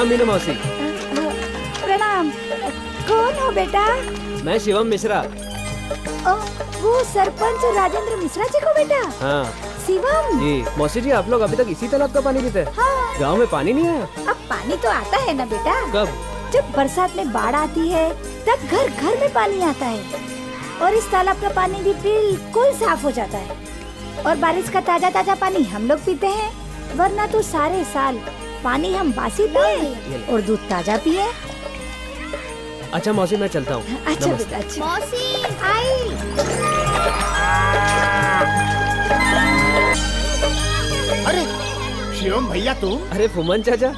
प्रणाम मीनू मौसी। प्रणाम। कौन हो बेटा? मैं शिवम मिश्रा। वो सरपंच राजेंद्र मिश्रा जी को बेटा? हाँ शिवम जी। मौसी जी आप लोग अभी तक इसी तालाब का पानी पीते हैं? हाँ। गाँव में पानी नहीं आया? अब पानी तो आता है ना बेटा। कब? जब बरसात में बाढ़ आती है तब घर घर में पानी आता है और इस तालाब का पानी भी बिल्कुल साफ हो जाता है और बारिश का ताजा ताजा पानी हम लोग पीते हैं, वरना तो सारे साल पानी हम बासी पिए और दूध ताजा पिए। अच्छा मौसी मैं चलता हूँ। अच्छा बेटा अच्छा। मौसी आई। अरे शिवम भैया तुम? अरे फुमन चाचा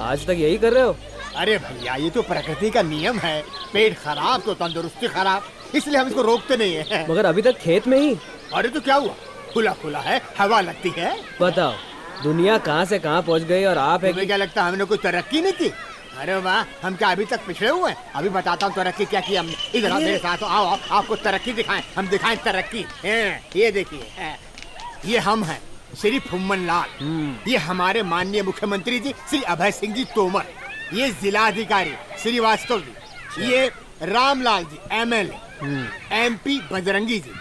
आज तक यही कर रहे हो? अरे भैया ये तो प्रकृति का नियम है, पेट खराब तो तंदुरुस्ती खराब, इसलिए हम इसको रोकते नहीं है। मगर अभी तक खेत में ही। अरे तो क्या हुआ, खुला खुला है, हवा लगती है। बताओ दुनिया कहाँ से कहाँ पहुँच गई और आप तुम्हें क्या लगता है हमने कोई तरक्की नहीं की? अरे वाह, हम क्या अभी तक पिछड़े हुए हैं? अभी बताता हूँ तरक्की क्या की हमने। इधर आओ मेरे साथ, आओ आपको तरक्की दिखाएं, हम दिखाएं तरक्की। ये देखिए, ये हम हैं श्री फुम्मन लाल, ये हमारे माननीय मुख्यमंत्री जी श्री अभय सिंह जी तोमर, ये जिलाधिकारी श्रीवास्तव जी, ये रामलाल जी MLA, MP बजरंगी जी,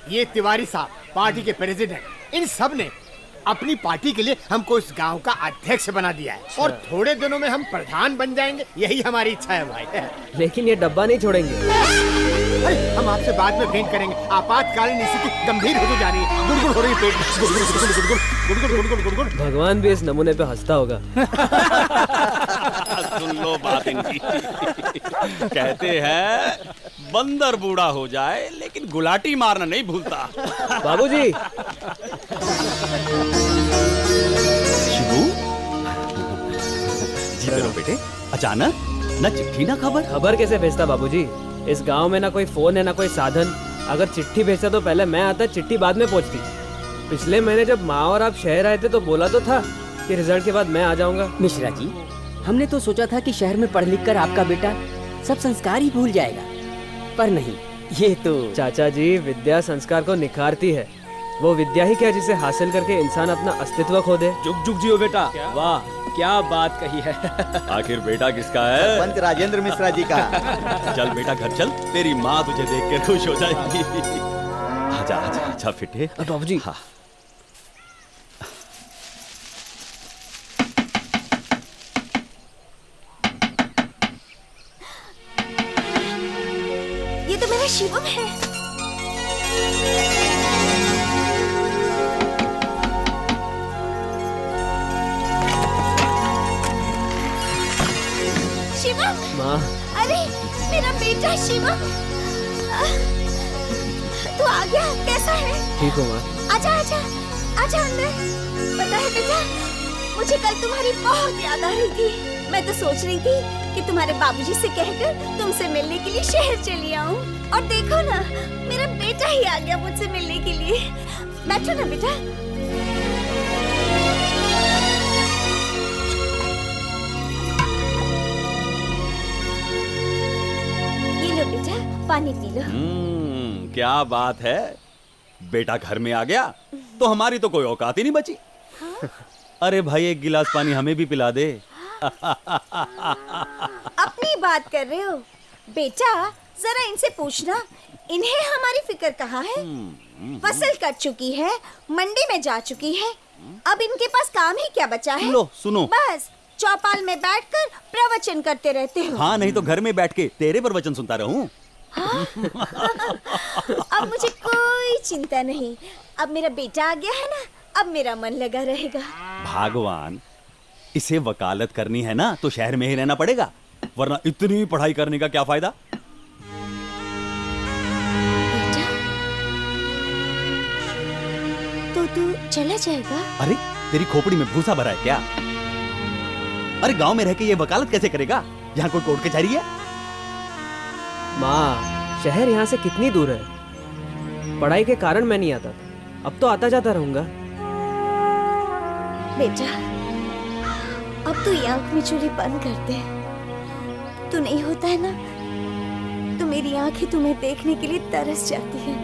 ये तिवारी साहब पार्टी के प्रेसिडेंट, इन सब ने अपनी पार्टी के लिए हमको इस गांव का अध्यक्ष बना दिया है और थोड़े दिनों में हम प्रधान बन जाएंगे, यही हमारी इच्छा है भाई। लेकिन ये डब्बा नहीं छोड़ेंगे। अरे हम आपसे बाद में भेंट करेंगे, आपातकालीन स्थिति गंभीर होती जा रही है, गुड़गुड़ हो रही है पेट में, गुड़गुड़ गुड़गुड़ गुड़गुड़ गुड़गुड़ गुड़गुड़ गुड़गुड़। भगवान भी इस नमूने पे हंसता होगा। सुन लो बात इनकी। कहते हैं बंदर बूढ़ा हो जाए लेकिन गुलाटी मारना नहीं भूलता। बाबूजी। शिबू जीते रहो बेटे। अचानक न चिट्ठी ना खबर। खबर कैसे भेजता बाबूजी? इस गांव में ना कोई फोन है ना कोई साधन। अगर चिट्ठी भेजता तो पहले मैं आता, चिट्ठी बाद में पहुंचती। पिछले महीने जब माँ और आप शहर आए थे तो बोला तो था कि रिजल्ट के बाद मैं आ जाऊंगा। मिश्रा जी, हमने तो सोचा था कि शहर में पढ़ लिख कर आपका बेटा सब संस्कार ही भूल जाएगा, पर नहीं, ये तो। चाचा जी विद्या संस्कार को निखारती है। वो विद्या ही क्या जिसे हासिल करके इंसान अपना अस्तित्व खो दे। जुग जुग जियो बेटा। वाह क्या बात कही है। आखिर बेटा किसका है? पंच राजेंद्र मिश्रा जी का। चल बेटा घर चल, तेरी माँ तुझे देख कर खुश हो जाएगी। आजा आजा आजा फिटे। बाबूजी। हाँ। ये तो मेरा शिवम है। शिवम। माँ। अरे मेरा बेटा शिवम, तू आ गया, कैसा है? ठीक हो माँ? आजा आजा आजा अंदर। पता है बेटा, मुझे कल तुम्हारी बहुत याद आ रही थी। मैं तो सोच रही थी कि तुम्हारे बाबूजी से कहकर तुमसे मिलने के लिए शहर चली आऊं, और देखो ना मेरा बेटा ही आ गया मुझसे मिलने के लिए। बैठो ना बेटा। ये लो बेटा, पानी पी लो। क्या बात है, बेटा घर में आ गया तो हमारी तो कोई औकात ही नहीं बची। हाँ? अरे भाई एक गिलास पानी हमें भी पिला दे। अपनी बात कर रहे हो बेटा, जरा इनसे पूछना इन्हें हमारी फिक्र कहाँ है। फसल कट चुकी है, मंडी में जा चुकी है, अब इनके पास काम ही क्या बचा है? लो सुनो, बस चौपाल में बैठकर प्रवचन करते रहते हो। हाँ नहीं तो घर में बैठ के तेरे प्रवचन सुनता रहूं। हाँ? अब मुझे कोई चिंता नहीं, अब मेरा बेटा आ गया है ना, अब मेरा मन लगा रहेगा। भगवान, इसे वकालत करनी है ना तो शहर में ही रहना पड़ेगा, वरना इतनी पढ़ाई करने का क्या फायदा। बेटा, तो तू चला जाएगा? अरे तेरी खोपड़ी में भूसा भरा है क्या? अरे गांव में रह के ये वकालत कैसे करेगा? यहाँ कोई कोर्ट कचहरी है? माँ शहर यहाँ से कितनी दूर है? पढ़ाई के कारण मैं नहीं आता था, अब तो आता जाता रहूंगा। बेटा अब तू ये आंख में चूड़ी बंद कर दे। तू नहीं होता है ना तो मेरी आंखें तुम्हें देखने के लिए तरस जाती है।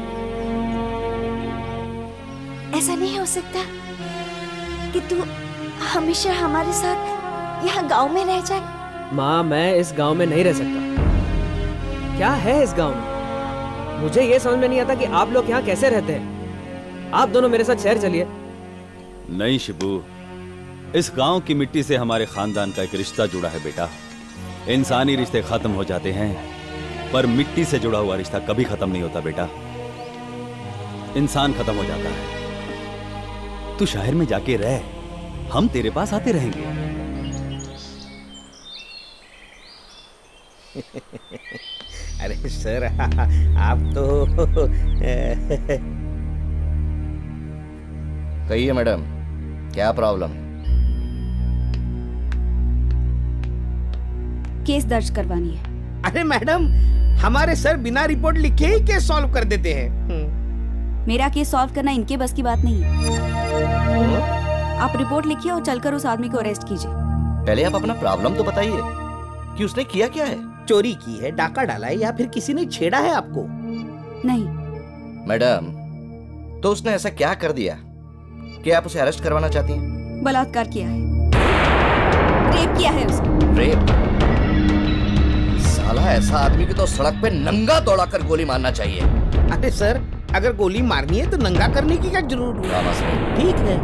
ऐसा नहीं हो सकता कि तू हमेशा हमारे साथ यहाँ गांव में रह जाए। माँ, मैं इस गांव में नहीं रह सकता। क्या है इस गांव में? मुझे ये समझ में नहीं आता कि आप लोग यहाँ कैसे रहते हैं। आप दोनों मेरे साथ शहर चलिए। नहीं शिबू, इस गांव की मिट्टी से हमारे खानदान का एक रिश्ता जुड़ा है बेटा। इंसानी रिश्ते खत्म हो जाते हैं, पर मिट्टी से जुड़ा हुआ रिश्ता कभी खत्म नहीं होता बेटा। इंसान खत्म हो जाता है। तू शहर में जाके रह, हम तेरे पास आते रहेंगे। अरे सर, आप तो कहिए मैडम, क्या प्रॉब्लम है? केस दर्ज करवानी है। अरे मैडम, हमारे सर बिना रिपोर्ट लिखे ही केस सॉल्व कर देते हैं। मेरा केस सॉल्व करना इनके बस की बात नहीं है। आप रिपोर्ट लिखिए और चलकर उस आदमी को अरेस्ट कीजिए। पहले आप अपना प्रॉब्लम तो बताइए कि उसने किया क्या है। चोरी की है, डाका डाला है, या फिर किसी ने छेड़ा है आपको? नहीं। मैडम, तो उसने ऐसा क्या कर दिया कि आप उसे अरेस्ट करवाना चाहती हैं? बलात्कार किया है, रेप किया है उसने। रेप? साला, ऐसा आदमी को तो सड़क पे नंगा दौड़ा कर गोली मारना चाहिए। अरे सर, अगर गोली मारनी है तो नंगा करने की क्या जरूरत है? रामा सर, ठीक है।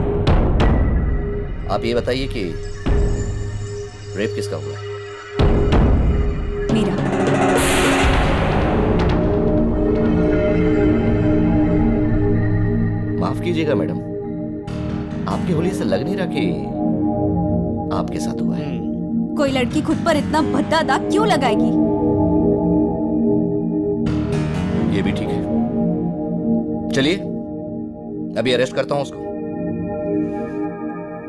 आप ये बताइए कि रेप किसका हुआ है? मेरा। माफ कीजिएगा मैडम, आपकी होली से लग नहीं रहा कि आपके साथ हुआ है। कोई लड़की खुद पर इतना भद्दा दाग क्यों लगाएगी? ये भी ठीक है। चलिए, अभी अरेस्ट करता हूं उसको,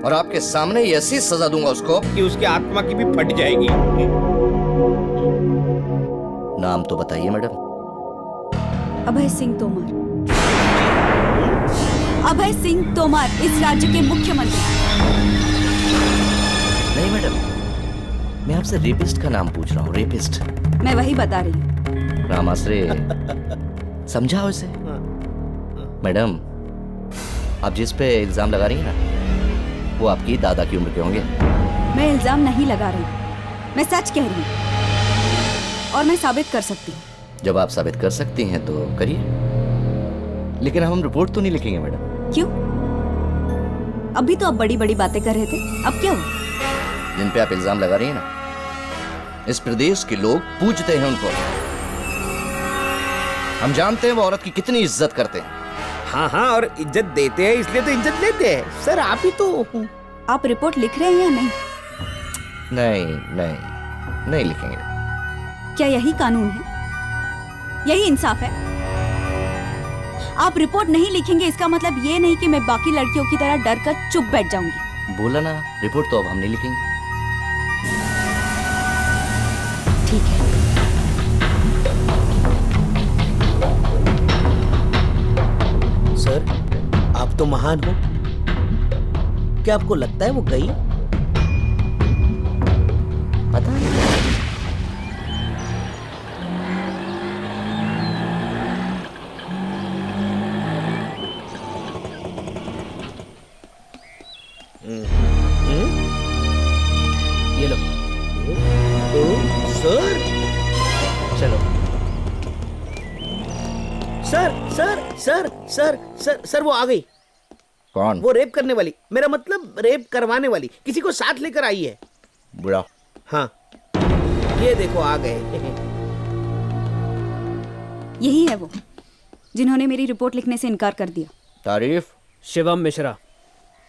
और आपके सामने ही ऐसी सजा दूंगा उसको कि उसकी आत्मा की भी फट जाएगी। नाम तो बताइए मैडम। अभय सिंह तोमर। अभय सिंह तोमर, इस राज्य के मुख्यमंत्री। नहीं मैडम, मैं आपसे रेपिस्ट का नाम पूछ रहा हूँ। रेपिस्ट? मैं वही बता रही हूँ। रामाश्रे, समझाओ इसे। मैडम, आप जिस पे इल्जाम लगा रही हैं ना, वो आपकी दादा की उम्र के होंगे। मैं इल्जाम नहीं लगा रही, मैं सच कह रही हूँ और मैं साबित कर सकती हूँ। जब आप साबित कर सकती हैं तो करिए, लेकिन हम रिपोर्ट तो नहीं लिखेंगे मैडम। क्यों? अभी तो आप बड़ी बड़ी बातें कर रहे थे, अब क्या हुआ? जिन पे आप इल्जाम लगा रही हैं ना, इस प्रदेश के लोग पूजते हैं उनको। हम जानते हैं वो औरत की कितनी इज्जत करते हैं। हाँ हाँ, और इज्जत देते हैं, इसलिए तो इज्जत लेते हैं। सर, आप ही तो। आप रिपोर्ट लिख रहे हैं या नहीं? नहीं नहीं, नहीं लिखेंगे। क्या यही कानून है? यही इंसाफ है? आप रिपोर्ट नहीं लिखेंगे, इसका मतलब ये नहीं कि मैं बाकी लड़कियों की तरह डर कर चुप बैठ जाऊंगी। बोला ना, रिपोर्ट तो अब हम नहीं लिखेंगे। ठीक है। सर, आप तो महान हो। क्या आपको लगता है वो गई? पता नहीं। ये लो। सर, चलो। Sir sir sir sir sir sir, वो आ गई। कौन? वो रेप करने वाली, मेरा मतलब रेप करवाने वाली, किसी को साथ लेकर आई है। बुरा। हाँ, ये देखो आ गए। यही है वो जिन्होंने मेरी रिपोर्ट लिखने से इनकार कर दिया। तारीफ? शिवम मिश्रा,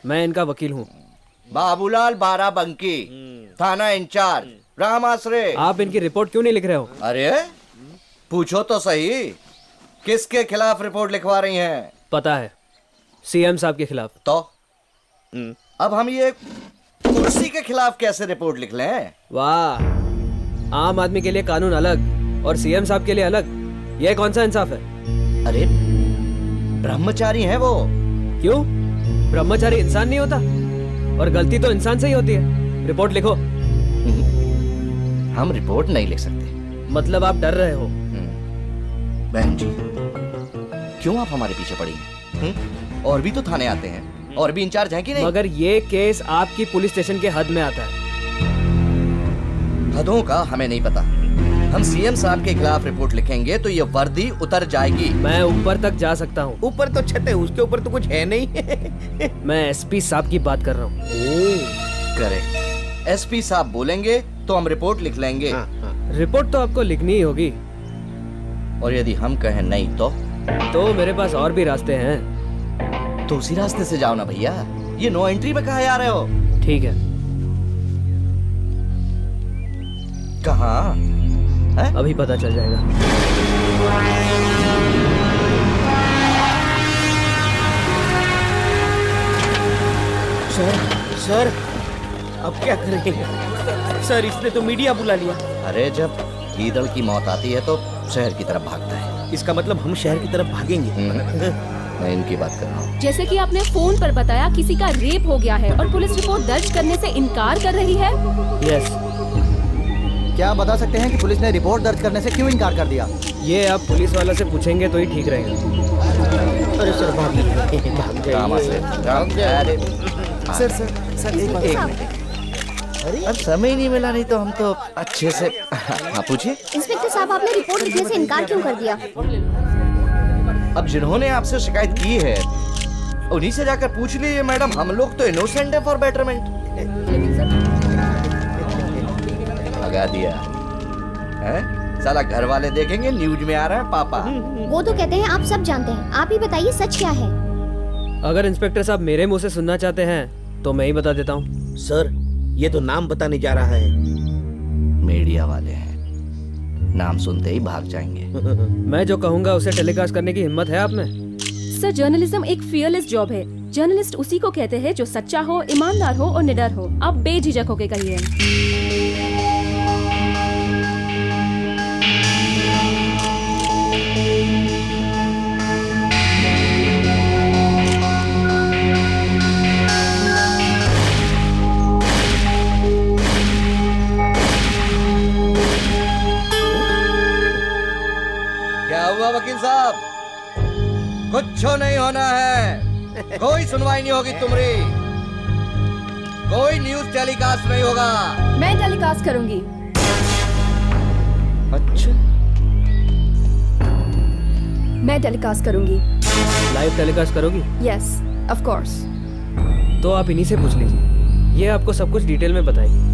मैं इनका वकील हूँ। बाबूलाल बाराबंकी, थाना इंचार्ज, रामाश्रे। आप इनकी रिपोर्ट क्यों नहीं लिख रहे हो? अरे पूछो तो सही, किसके खिलाफ रिपोर्ट लिखवा रही हैं? पता है, सीएम साहब के खिलाफ। तो अब हम ये कुर्सी के खिलाफ कैसे रिपोर्ट लिख लें? वाह, आम आदमी के लिए कानून अलग और सीएम साहब के लिए अलग, यह कौन सा इंसाफ है? अरे ब्रह्मचारी हैं वो। क्यों? ब्रह्मचारी इंसान नहीं होता? और गलती तो इंसान से ही होती है। रिपोर्ट लिखो। हम रिपोर्ट नहीं लिख सकते। मतलब आप डर रहे हो? बहन जी, क्यों आप हमारे पीछे पड़ी हैं? और भी तो थाने आते हैं, और भी इंचार्ज हैं कि नहीं? मगर ये केस आपकी पुलिस स्टेशन के हद में आता है। हदों का हमें नहीं पता। हम सीएम साहब के खिलाफ रिपोर्ट लिखेंगे तो ये वर्दी उतर जाएगी। मैं ऊपर तक जा सकता हूँ। ऊपर तो छत है, उसके ऊपर तो कुछ है नहीं। मैं एसपी साहब की बात कर रहा हूँ। करेक्ट, एसपी साहब बोलेंगे तो हम रिपोर्ट लिख लेंगे। रिपोर्ट तो आपको लिखनी ही होगी। और यदि हम कहें नहीं तो मेरे पास और भी रास्ते हैं। तो उसी रास्ते से जाओ ना भैया, ये नो एंट्री में कहा जा रहे हो? ठीक है, कहाँ है? अभी पता चल जाएगा। सर अब क्या करेंगे? सर इसने तो मीडिया बुला लिया। अरे जब गीदड़ की मौत आती है तो शहर की तरफ भागता है। इसका मतलब हम शहर की तरफ भागेंगे। मैं इनकी बात कर रहा हूँ। जैसे कि आपने फोन पर बताया किसी का रेप हो गया है और पुलिस रिपोर्ट दर्ज करने से इनकार कर रही है। यस। क्या आप बता सकते हैं कि पुलिस ने रिपोर्ट दर्ज करने से क्यों इनकार कर दिया? ये आप पुलिस वाला से पूछेंगे तो ही ठीक रहेगा। अरे सर भाग अरे सर एक मिनट। अब समय ही नहीं मिला, नहीं तो हम तो अच्छे से। हाँ पूछिए। इंस्पेक्टर साहब, आपने रिपोर्ट लिखने से इनकार क्यों कर दिया? अब जिन्होंने आपसे शिकायत की है उन्हीं से जाकर पूछ लीजिए मैडम। हम लोग तो इनोसेंट है फॉर बेटरमेंट। लगा दिया है? साला घर वाले देखेंगे न्यूज में आ रहा है पापा। वो तो कहते हैं आप सब जानते हैं। आप ही बताइए सच क्या है? अगर इंस्पेक्टर साहब मेरे मुंह से सुनना चाहते हैं तो मैं ही बता देता हूँ। सर ये तो नाम बताने जा रहा है। मीडिया वाले हैं, नाम सुनते ही भाग जाएंगे। मैं जो कहूँगा उसे टेलीकास्ट करने की हिम्मत है आप में? सर जर्नलिज्म एक फियरलेस जॉब है। जर्नलिस्ट उसी को कहते हैं जो सच्चा हो, ईमानदार हो और निडर हो। आप बेझिझक होके कहिए। क्या हुआ वकील साहब? कुछ नहीं होना है। कोई सुनवाई नहीं होगी तुम्हारी। कोई न्यूज टेलीकास्ट नहीं होगा। मैं टेलीकास्ट करूंगी। अच्छा, मैं टेलीकास्ट करूंगी। लाइव टेलीकास्ट करोगी? Yes, of course. तो आप इन्हीं से पूछ लीजिए, ये आपको सब कुछ डिटेल में बताएगी।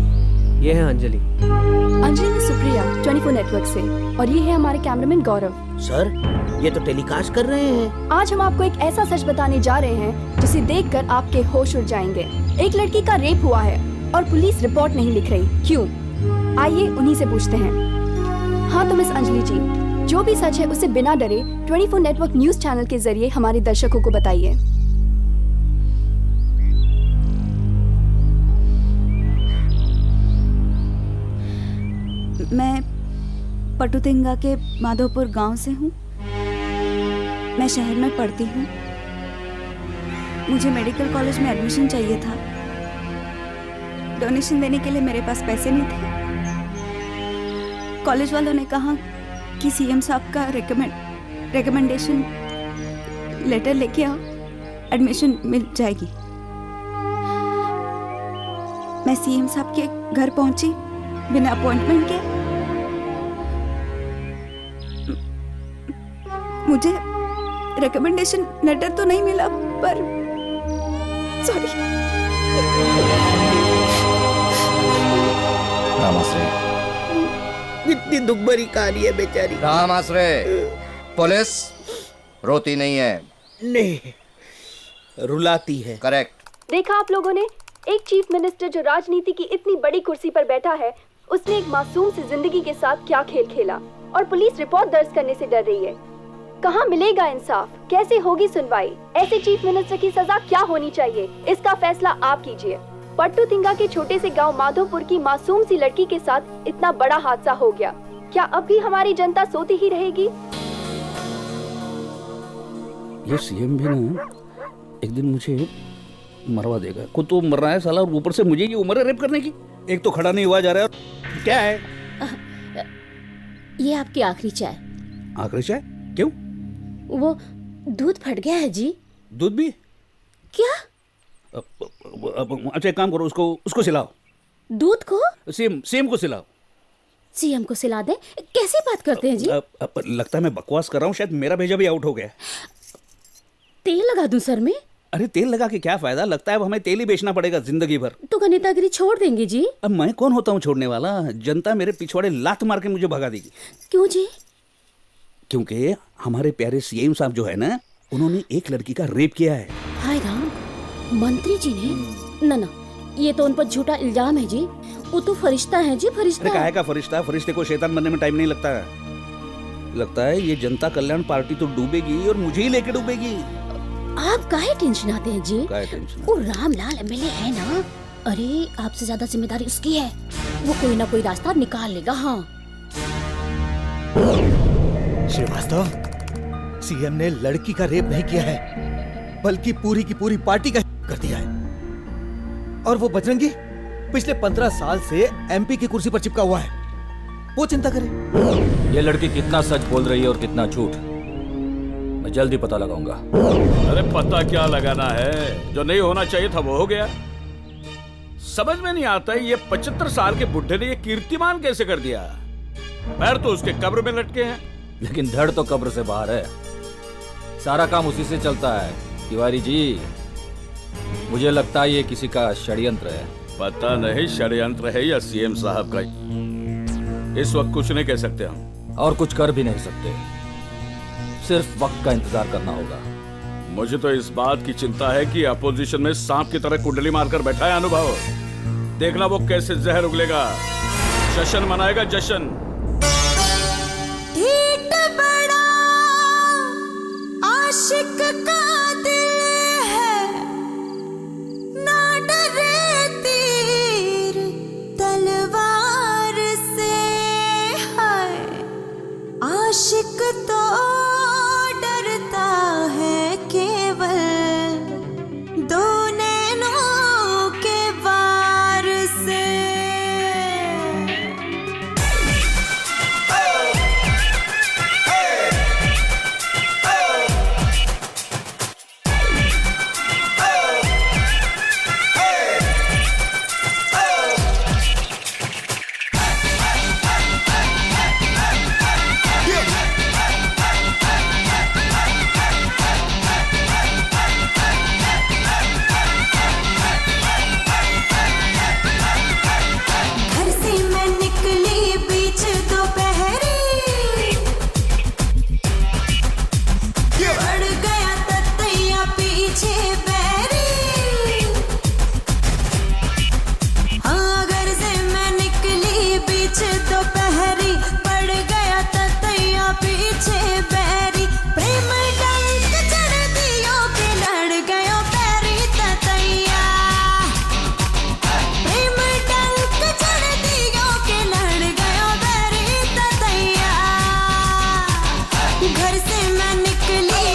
ये है अंजलि। अंजलि सुप्रिया 24 नेटवर्क से, और ये है हमारे कैमरामैन गौरव। सर ये तो टेलीकास्ट कर रहे हैं। आज हम आपको एक ऐसा सच बताने जा रहे हैं जिसे देखकर आपके होश उड़ जाएंगे। एक लड़की का रेप हुआ है और पुलिस रिपोर्ट नहीं लिख रही। क्यों? आइए उन्हीं से पूछते हैं। हाँ तो मिस अंजलि जी, जो भी सच है उसे बिना डरे 24 नेटवर्क न्यूज चैनल के जरिए हमारे दर्शकों को बताइए। मैं पटुतिंगा के माधोपुर गांव से हूँ। मैं शहर में पढ़ती हूँ। मुझे मेडिकल कॉलेज में एडमिशन चाहिए था। डोनेशन देने के लिए मेरे पास पैसे नहीं थे। कॉलेज वालों ने कहा कि सीएम साहब का रिकमेंडेशन लेटर लेके आओ, एडमिशन मिल जाएगी। मैं सीएम साहब के घर पहुंची बिना अपॉइंटमेंट के। मुझे रिकमेंडेशन लेटर तो नहीं मिला, पर सॉरी। रामाश्रय, इतनी दुख भरी कहानी है बेचारी। रामाश्रय, पुलिस रोती नहीं है। नहीं, रुलाती है। करेक्ट। देखा आप लोगों ने, एक चीफ मिनिस्टर जो राजनीति की इतनी बड़ी कुर्सी पर बैठा है, उसने एक मासूम सी जिंदगी के साथ क्या खेल खेला, और पुलिस रिपोर्ट दर्ज करने से डर रही है। कहाँ मिलेगा इंसाफ? कैसे होगी सुनवाई? ऐसे चीफ मिनिस्टर की सजा क्या होनी चाहिए? इसका फैसला आप कीजिए। पट्टुतिंगा के छोटे से गांव माधोपुर की मासूम सी लड़की के साथ इतना बड़ा हादसा हो गया। क्या अब भी हमारी जनता सोती ही रहेगी? ये सीएम भी ना एक दिन मुझे मरवा देगा। खुद तो मर रहा है साला, और ऊपर से मुझे ये उम्र है रेप करने की। एक तो खड़ा नहीं हुआ जा रहा है। क्या है? ये आपकी आखिरी चाय। आखिरी चाय? क्यों? वो दूध फट गया है जी। दूध भी? क्या? अच्छा एक काम करो, उसको सिलाओ। दूध को? सेम को सिलाओ। सीएम को सिला दें? कैसे बात करते हैं जी? लगता है मैं बकवास कर रहा हूँ, शायद मेरा भेजा भी आउट हो गया। तेल लगा दूं सर में? अरे तेल लगा के क्या फायदा, लगता है अब हमें तेल ही बेचना पड़ेगा जिंदगी भर। तो नेतागिरी छोड़ देंगे जी? अब मैं कौन होता हूँ छोड़ने वाला, जनता मेरे पिछवाड़े लात मार के मुझे भगा देगी। क्यों जी? क्योंकि हमारे प्यारे सीएम साहब जो है ना, उन्होंने एक लड़की का रेप किया है। हाय राम, मंत्री जी ने? ना, ये तो उन पर झूठा इल्जाम है जी। वो तो फरिश्ता है जी, फरिश्ता। अरे काहे का फरिश्ता, फरिश्ते को शैतान बनने में टाइम नहीं लगता है। लगता है ये जनता कल्याण पार्टी तो डूबेगी और मुझे ही लेके डूबेगी। आप काहे टेंशन आते हैं जी? काहे टेंशन? वो रामलाल एमएलए है ना, अरे आपसे ज्यादा जिम्मेदारी उसकी है। वो कोई ना कोई रास्ता निकाल लेगा। हाँ श्रीवास्तव, सीएम ने लड़की का रेप नहीं किया है, बल्कि पूरी की पूरी पार्टी का कर दिया है। और वो बजरंगी पिछले 15 साल से एमपी की कुर्सी पर चिपका हुआ है, वो चिंता करे। ये लड़की कितना सच बोल रही है और कितना झूठ, मैं जल्दी पता लगाऊंगा। अरे पता क्या लगाना है, जो नहीं होना चाहिए था वो हो गया। समझ में नहीं आता है ये 75 साल के बुढ़े ने ये कीर्तिमान कैसे कर दिया। पैर तो उसके कब्र में लटके हैं, लेकिन धड़ तो कब्र से बाहर है। सारा काम उसी से चलता है। तिवारी जी, मुझे लगता है ये किसी का षड्यंत्र है। पता नहीं षड्यंत्र है या सीएम साहब का, इस वक्त कुछ नहीं कह सकते हम। और कुछ कर भी नहीं सकते, सिर्फ वक्त का इंतजार करना होगा। मुझे तो इस बात की चिंता है कि अपोजिशन में सांप की तरह कुंडली मारकर बैठा है अनुभव। देखना वो कैसे जहर उगलेगा, जश्न मनाएगा जश्न। ढीठ बड़ा आशिक का दिल है, ना डरे तीर तलवार से। है आशिक तो डरता है केवल दो नैनों के वार से। घर से मैं निकली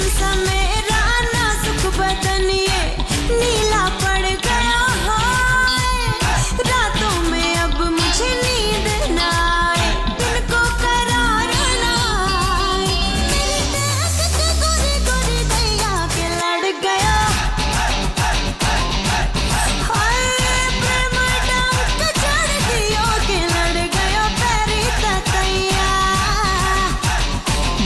सा मेरा नाजुक बदन ये नीला पड़ गया है। रातों में अब मुझे नींद ना आए, दिन को करार ना आए। मेरी देख के गोरी गोरी दैया के लड़ गया। हाय प्रेम डंक चढ़ दियो के लड़ गया पैरी ततैया।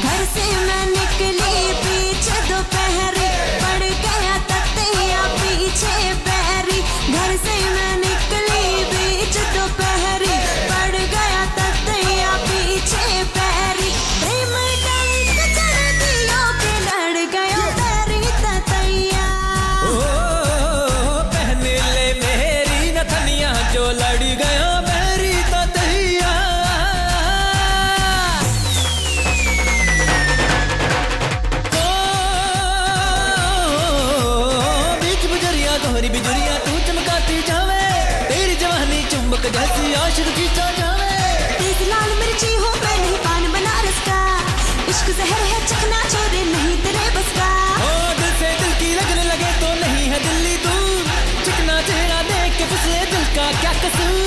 घर से मैं निकली पीछे दोपहरी, पड़ गया ततैया पीछे पैरी। घर से मैं निकली बीच दोपहरी, पड़ गया ततैया पीछे पैरी। प्रेम डंक चढ़ दियो के लड़ गया पैरी ततैया। पहने ले मेरी नथनिया जो लड़ गया मेरी ततैया। बीच बुजरिया दोहरी बिजुरिया तू चमकाती जावे, तेरी जवानी चुंबक जैसी आशिक खींचा जावे। तेज लाल मिर्ची हो मैं नहीं पान बनारस का, इश्क जहर है चखना छोड़े नहीं तेरे बस का। ओ दिल से दिल की लगने लगे तो नहीं है दिल्ली दूर, चिकना चेहरा देख के फिसले दिल का क्या कसूर।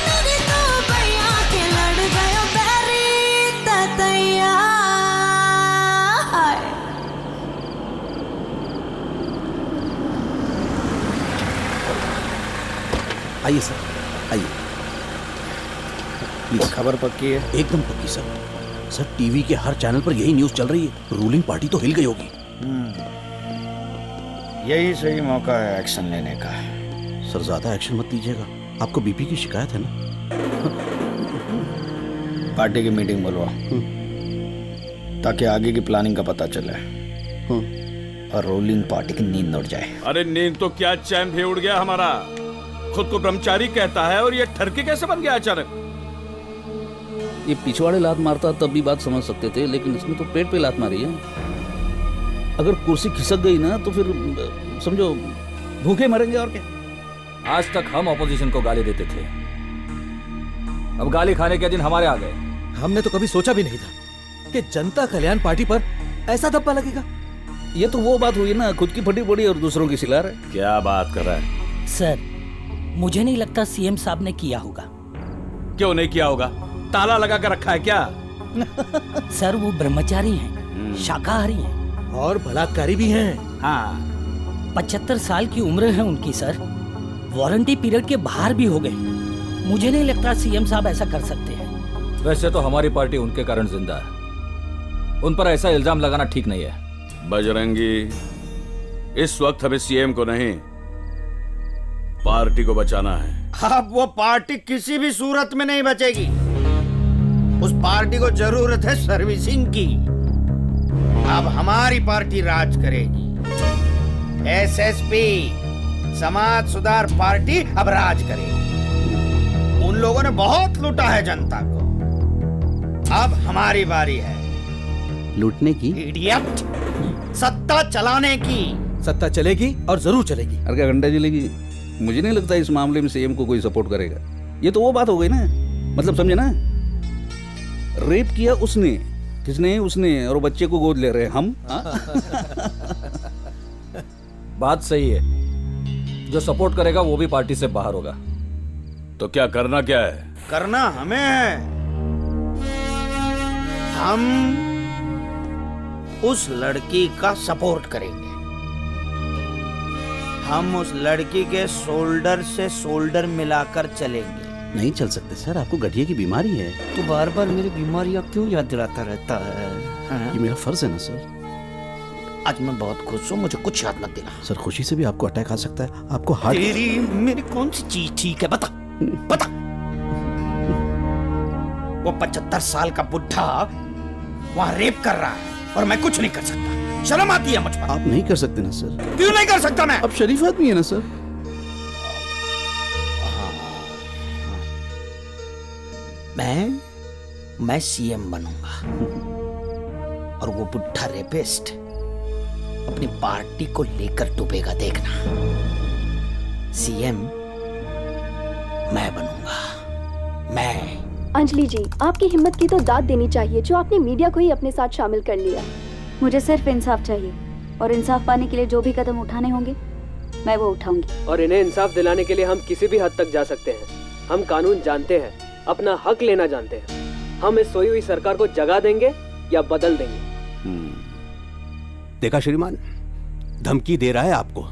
मेरी तो भैया के लड़ गयो पैरी ततैया। आइए सर, आइए। प्लीज। खबर पक्की है? एकदम पक्की सर। सर टीवी के हर चैनल पर यही न्यूज़ चल रही है, रूलिंग पार्टी तो हिल गई होगी। यही सही मौका है एक्शन लेने का। सर ज्यादा एक्शन मत लीजिएगा, आपको बीपी की शिकायत है ना। पार्टी की मीटिंग बुलवा, ताकि आगे की प्लानिंग का पता चले और रूलिंग पार्टी की नींद उड़ जाए। अरे नींद तो क्या, चैन भी उड़ गया हमारा। खुद को ब्रह्मचारी कहता है और ये ठरकी कैसे बन गया अचानक। ये पिछवाड़े लात मारता तब भी बात समझ सकते थे, लेकिन इसने तो पेट पे लात मारी है। अगर कुर्सी खिसक गई ना तो फिर समझो भूखे मरेंगे और क्या। आज तक हम ऑपोजिशन को गाली देते थे, अब गाली खाने के दिन हमारे आ गए। हमने तो कभी सोचा भी नहीं था कि जनता कल्याण पार्टी पर ऐसा धब्बा लगेगा। ये तो वो बात हुई ना, खुद की फटी पड़ी और दूसरों की सिला रहे। क्या बात कर रहा है सर? मुझे नहीं लगता सीएम साहब ने किया होगा। क्यों नहीं किया होगा? ताला लगा कर रखा है क्या? सर वो ब्रह्मचारी हैं, शाकाहारी हैं और बलात्कारी भी हैं। हाँ 75 साल की उम्र है उनकी सर, वारंटी पीरियड के बाहर भी हो गए। मुझे नहीं लगता सीएम साहब ऐसा कर सकते हैं। वैसे तो हमारी पार्टी उनके कारण जिंदा है, उन पर ऐसा इल्जाम लगाना ठीक नहीं है। बजरंगी, इस वक्त हमें सीएम को नहीं पार्टी को बचाना है। अब वो पार्टी किसी भी सूरत में नहीं बचेगी। उस पार्टी को जरूरत है सर्विसिंग की। अब हमारी पार्टी राज करेगी। एसएसपी समाज सुधार पार्टी अब राज करेगी। उन लोगों ने बहुत लूटा है जनता को, अब हमारी बारी है लूटने की। इडियट, सत्ता चलाने की। सत्ता चलेगी और जरूर चलेगी। अरे क्या घंटा चलेगी? मुझे नहीं लगता इस मामले में सीएम को कोई सपोर्ट करेगा। ये तो वो बात हो गई ना, मतलब समझे ना, रेप किया उसने, किसने? उसने, और बच्चे को गोद ले रहे हैं हम। बात सही है, जो सपोर्ट करेगा वो भी पार्टी से बाहर होगा। तो क्या करना क्या है? करना हमें है। हम उस लड़की का सपोर्ट करेंगे। हम उस लड़की के शोल्डर से शोल्डर मिलाकर चलेंगे। नहीं चल सकते सर, आपको गठिया की बीमारी है। तो बार बार मेरी बीमारियां क्यों याद दिलाता रहता है? ये मेरा फर्ज है ना सर। आज मैं बहुत खुश हूँ, मुझे कुछ याद मत दिला। सर खुशी से भी आपको अटैक आ सकता है, आपको हार्ट। तेरी मेरी कौन सी चीज ठीक है? बता बता। वो 75 साल का बुढ़ा वहां रेप कर रहा है और मैं कुछ नहीं कर सकता। शर्म आती है मुझ पर। आप नहीं कर सकते ना सर। क्यों नहीं कर सकता मैं? आप शरीफ आदमी है ना सर। मैं सीएम बनूंगा और वो बुढ़ा रेपिस्ट अपनी पार्टी को लेकर डूबेगा, देखना। सीएम मैं बनूंगा, मैं। अंजलि जी, आपकी हिम्मत की तो दाद देनी चाहिए जो आपने मीडिया को ही अपने साथ शामिल कर लिया। मुझे सिर्फ इंसाफ चाहिए और इंसाफ पाने के लिए जो भी कदम उठाने होंगे मैं वो उठाऊंगी। और इन्हें इंसाफ दिलाने के लिए हम किसी भी हद तक जा सकते हैं। हम कानून जानते हैं, अपना हक लेना जानते हैं। हम इस सोई हुई सरकार को जगा देंगे या बदल देंगे। देखा श्रीमान, धमकी दे रहा है आपको।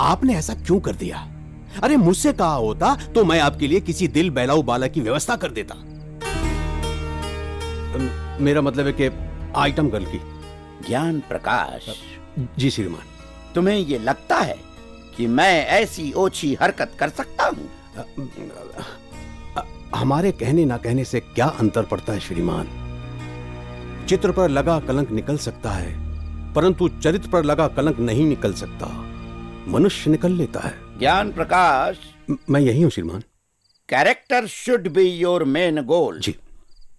आपने ऐसा क्यों कर दिया? अरे मुझसे कहा होता तो मैं आपके लिए किसी दिल बहलाऊ बाला की व्यवस्था कर देता। मेरा मतलब है कि आइटम गर्ल की। ज्ञान प्रकाश जी श्रीमान। तुम्हें ये लगता है कि मैं ऐसी ओछी हरकत कर सकता हूँ? हमारे कहने ना कहने से क्या अंतर पड़ता है श्रीमान? चित्र पर लगा कलंक निकल सकता है, परंतु चरित्र पर लगा कलंक नहीं निकल सकता। मनुष्य निकल लेता है। ज्ञान प्रकाश, मैं यही हूँ श्रीमान। Character should be your main goal जी,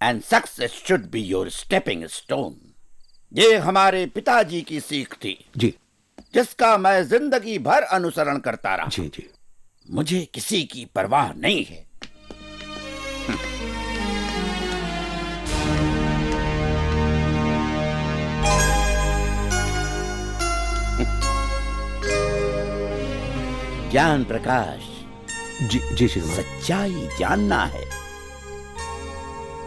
and success should be your stepping stone. ये हमारे पिताजी की सीख थी जी, जिसका मैं जिंदगी भर अनुसरण करता रहा। जी जी। मुझे किसी की परवाह नहीं है। ज्ञान प्रकाश जी जी श्रीमान। सच्चाई जानना है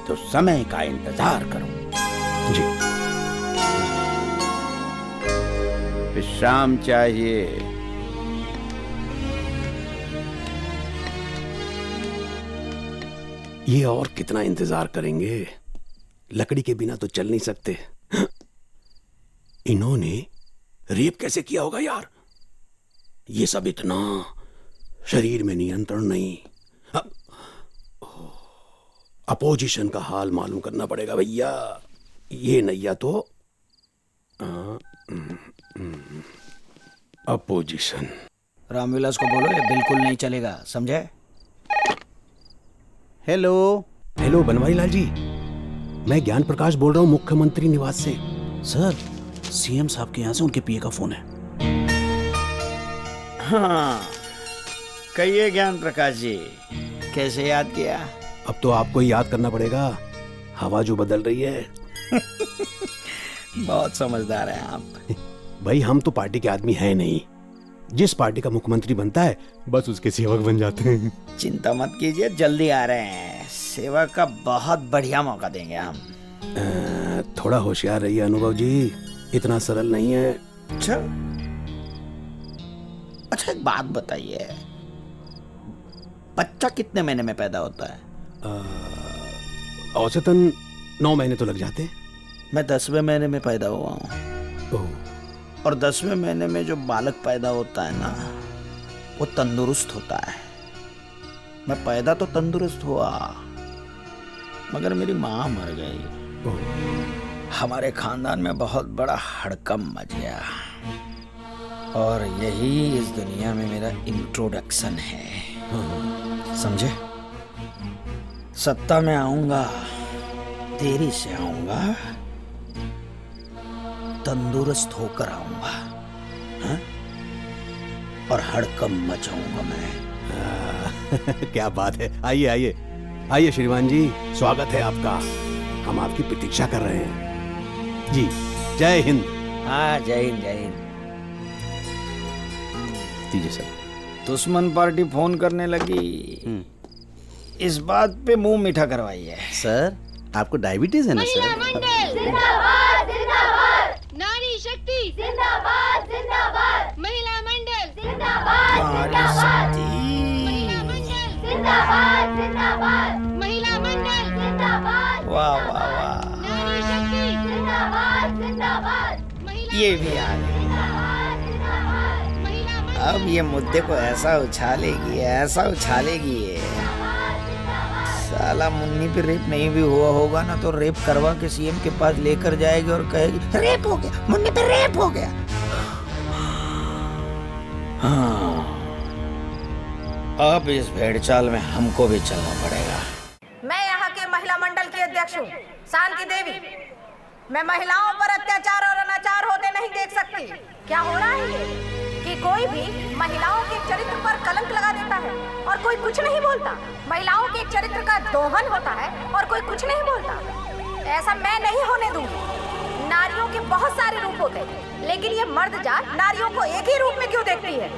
तो समय का इंतजार करो। जी। विश्राम चाहिए। ये और कितना इंतजार करेंगे? लकड़ी के बिना तो चल नहीं सकते। इन्होंने रेप कैसे किया होगा यार? ये सब इतना शरीर में नियंत्रण नहीं। अपोजिशन का हाल मालूम करना पड़ेगा भैया। ये नैया तो अपोजिशन। रामविलास को बोलो ये बिल्कुल नहीं चलेगा, समझे? हेलो हेलो बनवारी लाल जी, मैं ज्ञान प्रकाश बोल रहा हूँ मुख्यमंत्री निवास से। सर, सीएम साहब के यहाँ से उनके पीए का फोन है। हाँ, कहिए ज्ञान प्रकाश जी, कैसे याद किया? अब तो आपको ही याद करना पड़ेगा, हवा जो बदल रही है। बहुत समझदार हैं आप। भाई हम तो पार्टी के आदमी हैं नहीं, जिस पार्टी का मुख्यमंत्री बनता है बस उसके सेवक बन जाते हैं। चिंता मत कीजिए, जल्दी आ रहे हैं। सेवा का बहुत बढ़िया मौका देंगे हम। थोड़ा होशियार रहिए अनुभव जी, इतना सरल नहीं है। अच्छा एक बात बताइए, बच्चा कितने महीने में पैदा होता है? औसतन 9 महीने तो लग जाते हैं। मैं 10वें महीने में पैदा हुआ हूँ, और 10वें महीने में जो बालक पैदा होता है ना, वो तंदुरुस्त होता है। मैं पैदा तो तंदुरुस्त हुआ, मगर मेरी माँ मर गई। हमारे खानदान में बहुत बड़ा हड़कंप मच गया, और यही इस दुनिया में मेरा इंट्रोडक्शन है, समझे? सत्ता में आऊंगा, देरी से आऊंगा, तंदुरुस्त होकर आऊंगा, हाँ? और हड़कंप मचाऊंगा मैं। क्या बात है। आइए आइए आइए श्रीमान जी, स्वागत है आपका। हम आपकी प्रतीक्षा कर रहे हैं जी। जय हिंद। हाँ, जय हिंद जय हिंद। दीजिए सर। दुश्मन पार्टी फोन करने लगी, इस बात पे मुंह मीठा करवाइए। सर, आपको डायबिटीज है ना सर? जिंदाबाद जिंदाबाद, नारी शक्ति जिंदाबाद जिंदाबाद, महिला मंडल जिंदाबाद जिंदाबाद, महिला मंडल जिंदाबाद जिंदाबाद, महिला मंडल जिंदाबाद। वाह वाह वाह, नारी शक्ति जिंदाबाद जिंदाबाद, ये भी आ गई। अब ये मुद्दे को ऐसा उछालेगी, ऐसा उछालेगी ये। साला मुन्नी पे रेप नहीं भी हुआ होगा ना, तो रेप करवा के सीएम के पास लेकर जाएगी और कहेगी रेप हो गया, मुन्नी पे रेप हो गया। हाँ, अब इस भेड़चाल में हमको भी चलना पड़ेगा। मैं यहाँ के महिला मंडल की अध्यक्ष हूँ, शांति देवी। मैं महिलाओं पर अत्याचार और अनाचार होते नहीं देख सकती। क्या हो रहा है ये कि कोई भी महिलाओं के चरित्र पर कलंक लगा देता है और कोई कुछ नहीं बोलता। महिलाओं के चरित्र का दोहन होता है और कोई कुछ नहीं बोलता। ऐसा मैं नहीं होने दूंगी। नारियों के बहुत सारे रूप होते हैं, लेकिन ये मर्द जात नारियों को एक ही रूप में क्यों देखती है?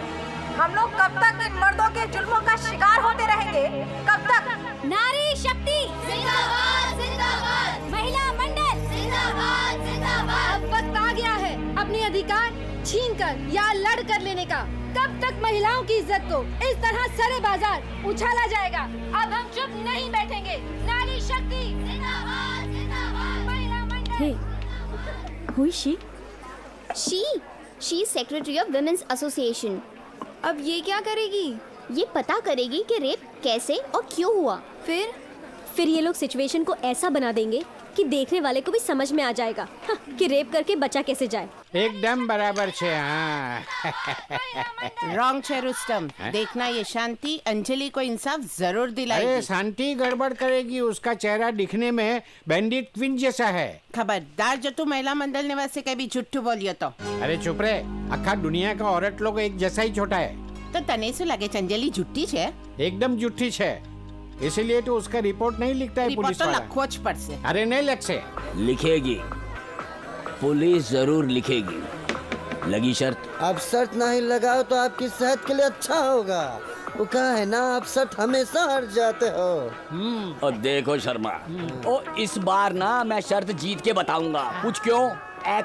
हम लोग कब तक इन मर्दों के जुल्मों का शिकार होते रहेंगे? कब तक? नारी शक्ति जिंदाबाद जिंदाबाद, महिला मंडल जिंदाबाद जिंदाबाद। अब वक्त आ गया है अपने अधिकार छीनकर या लड़ कर लेने का। कब तक महिलाओं की इज्जत को इस तरह सरे बाजार उछाला जाएगा? अब हम चुप नहीं बैठेंगे। नारी शक्ति जिंदाबाद जिंदाबाद, महिला मंडल। Hey, who is she? She is secretary of Women's Association. अब ये क्या करेगी? ये पता करेगी कि रेप कैसे और क्यों हुआ। फिर ये लोग सिचुएशन को ऐसा बना देंगे कि देखने वाले को भी समझ में आ जाएगा कि रेप करके बचा कैसे जाए। एकदम बराबर छे। रॉन्ग छे रुस्तम। देखना ये शांति अंजलि को इंसाफ जरूर दिलाएगी। अरे शांति गड़बड़ करेगी, उसका चेहरा दिखने में बैंडिट क्वीन जैसा है। खबरदार जो तू महिला मंडल निवासी कभी झूठू बोलियो तो। अरे चुप रे, अखा दुनिया का औरत लोग एक जैसा ही छोटा है। तो तने से लगे अंजलि झूठी छे? एकदम झूठी छे, इसीलिए तो उसका रिपोर्ट नहीं लिखता है पुलिस वाला। खोज पर से। अरे नहीं लग से लिखेगी, पुलिस जरूर लिखेगी। लगी शर्त? अब शर्त नहीं लगाओ तो आपकी सेहत के लिए अच्छा होगा। वो कहा है ना, आप शर्त हमेशा हार जाते हो। और देखो शर्मा, ओ इस बार ना मैं शर्त जीत के बताऊंगा। पूछ क्यों?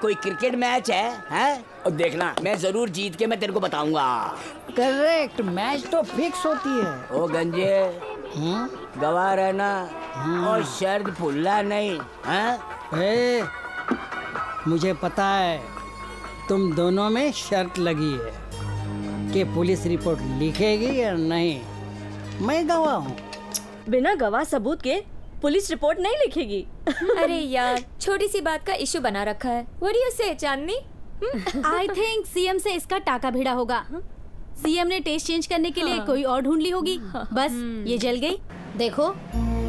कोई क्रिकेट मैच है? और देखना मैं जरूर जीत के मैं तेरे को बताऊंगा। करेक्ट, मैच तो फिक्स होती है। ओ गंजे, गवाह रहना और शर्त भूलना नहीं। मुझे पता है तुम दोनों में शर्त लगी है कि पुलिस रिपोर्ट लिखेगी या नहीं। मैं गवाह हूँ। बिना गवाह सबूत के पुलिस रिपोर्ट नहीं लिखेगी। अरे यार, छोटी सी बात का इशू बना रखा है। What do you say, Chandni? I think CM से इसका टाका भिड़ा होगा। सीएम ने टेस्ट चेंज करने के लिए कोई और ढूंढ ली होगी। बस ये जल गई। देखो,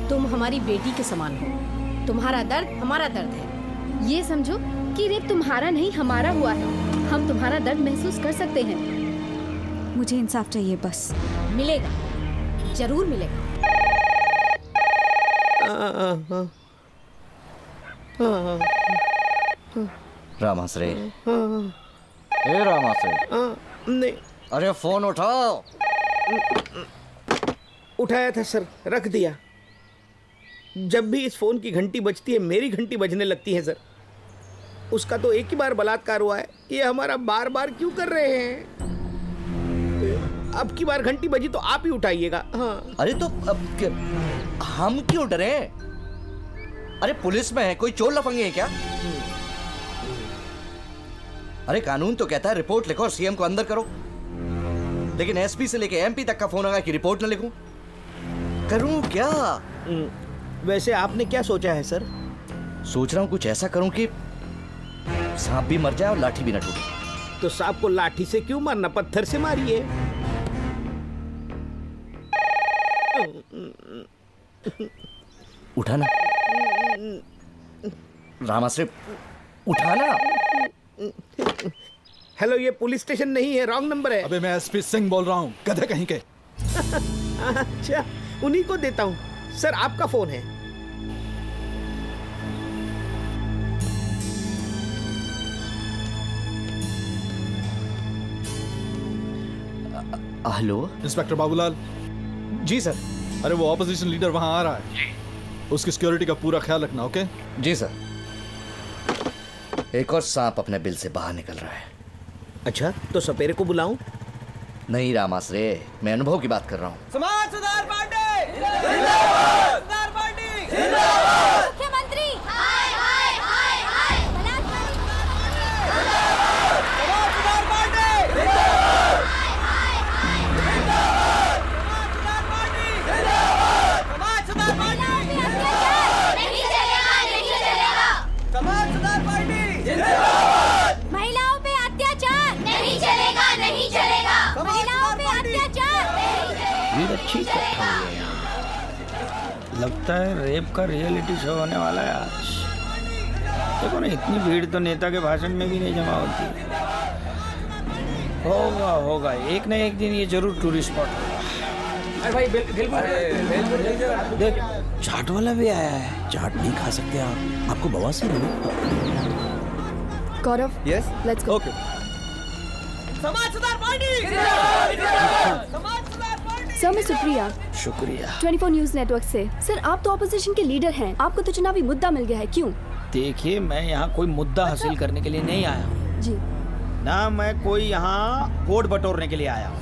तुम हमारी बेटी के समान हो। तुम्हारा दर्द हमारा दर्द है। ये समझो कि रेप तुम्हारा नहीं हमारा हुआ है। हम तुम्हारा दर्द महसूस कर सकते हैं। मुझे इंसाफ चाहिए बस। मिलेगा, जरूर मिलेगा। रामाश्रे, ए रामाश्रे, नहीं। अरे फोन उठाओ। उठाया था सर, रख दिया। जब भी इस फोन की घंटी बजती है मेरी घंटी बजने लगती है सर। उसका तो एक ही बार बलात्कार हुआ है, ये हमारा बार बार क्यों कर रहे हैं? अब की बार घंटी बजी तो आप ही उठाइएगा। हाँ। अरे तो हम क्यों डरे? अरे पुलिस में है, कोई चोर लफंगे है क्या? अरे कानून तो कहता है रिपोर्ट लिखो और सीएम को अंदर करो, लेकिन एसपी से लेके एमपी तक का फोन आया कि रिपोर्ट न लिखूं। करूं क्या? वैसे आपने क्या सोचा है सर? सोच रहा हूं कुछ ऐसा करूं कि सांप भी मर जाए और लाठी भी न टूटे। तो सांप को लाठी से क्यों मारना, पत्थर से मारिए। उठाना रामाश्रे, उठाना। हेलो, ये पुलिस स्टेशन नहीं है, रॉन्ग नंबर है। अबे मैं एसपी सिंह बोल रहा हूँ, गधे कहीं के। अच्छा, उन्हीं को देता हूँ सर, आपका फोन है। Hello inspector Babulal. जी सर। अरे वो ऑपोजिशन लीडर वहां आ रहा है, उसकी सिक्योरिटी का पूरा ख्याल रखना। ओके जी सर। एक और सांप अपने बिल से बाहर निकल रहा है। अच्छा, तो सपेरे को बुलाऊं? नहीं रामाश्रे, मैं अनुभव की बात कर रहा हूँ। समाज सुधार पार्टी जिंदाबाद, सुधार पार्टी जिंदाबाद, मुख्यमंत्री हाय हाय हाय हाय, समाज सुधार पार्टी जिंदाबाद, हाय हाय जिंदाबाद, समाज सुधार पार्टी जिंदाबाद, समाज सुधार पार्टी नहीं चलेगा नहीं चलेगा, समाज सुधार पार्टी जिंदाबाद, महिलाओं पे अत्याचार नहीं चलेगा नहीं चलेगा, महिलाओं पे अत्याचार नहीं चलेगा। भीड़ अच्छी इकट्ठा हुई है यहाँ। लगता है रेप का रियलिटी शो होने वाला है आज। देखो ना, इतनी भीड़ तो नेता के भाषण में भी नहीं जमा होती। होगा होगा, एक न एक दिन ये जरूर टूरिस्ट स्पॉट होगा। अरे भाई बिल्कुल देख, चाट वाला भी आया है। चाट नहीं खा सकते आप, आपको बवासीर है। गौरव, यस, लेट्स गो। ओके। समाज सुधार पार्टी समाज सुधार पार्टी। सर, मैं सुप्रिया, शुक्रिया। 24 न्यूज नेटवर्क से। सर, आप तो ऑपोजिशन के लीडर हैं, आपको तो चुनावी मुद्दा मिल गया है, क्यों? देखिए, मैं यहाँ कोई मुद्दा हासिल करने के लिए नहीं आया हूँ जी। ना मैं कोई यहाँ वोट बटोरने के लिए आया हूँ,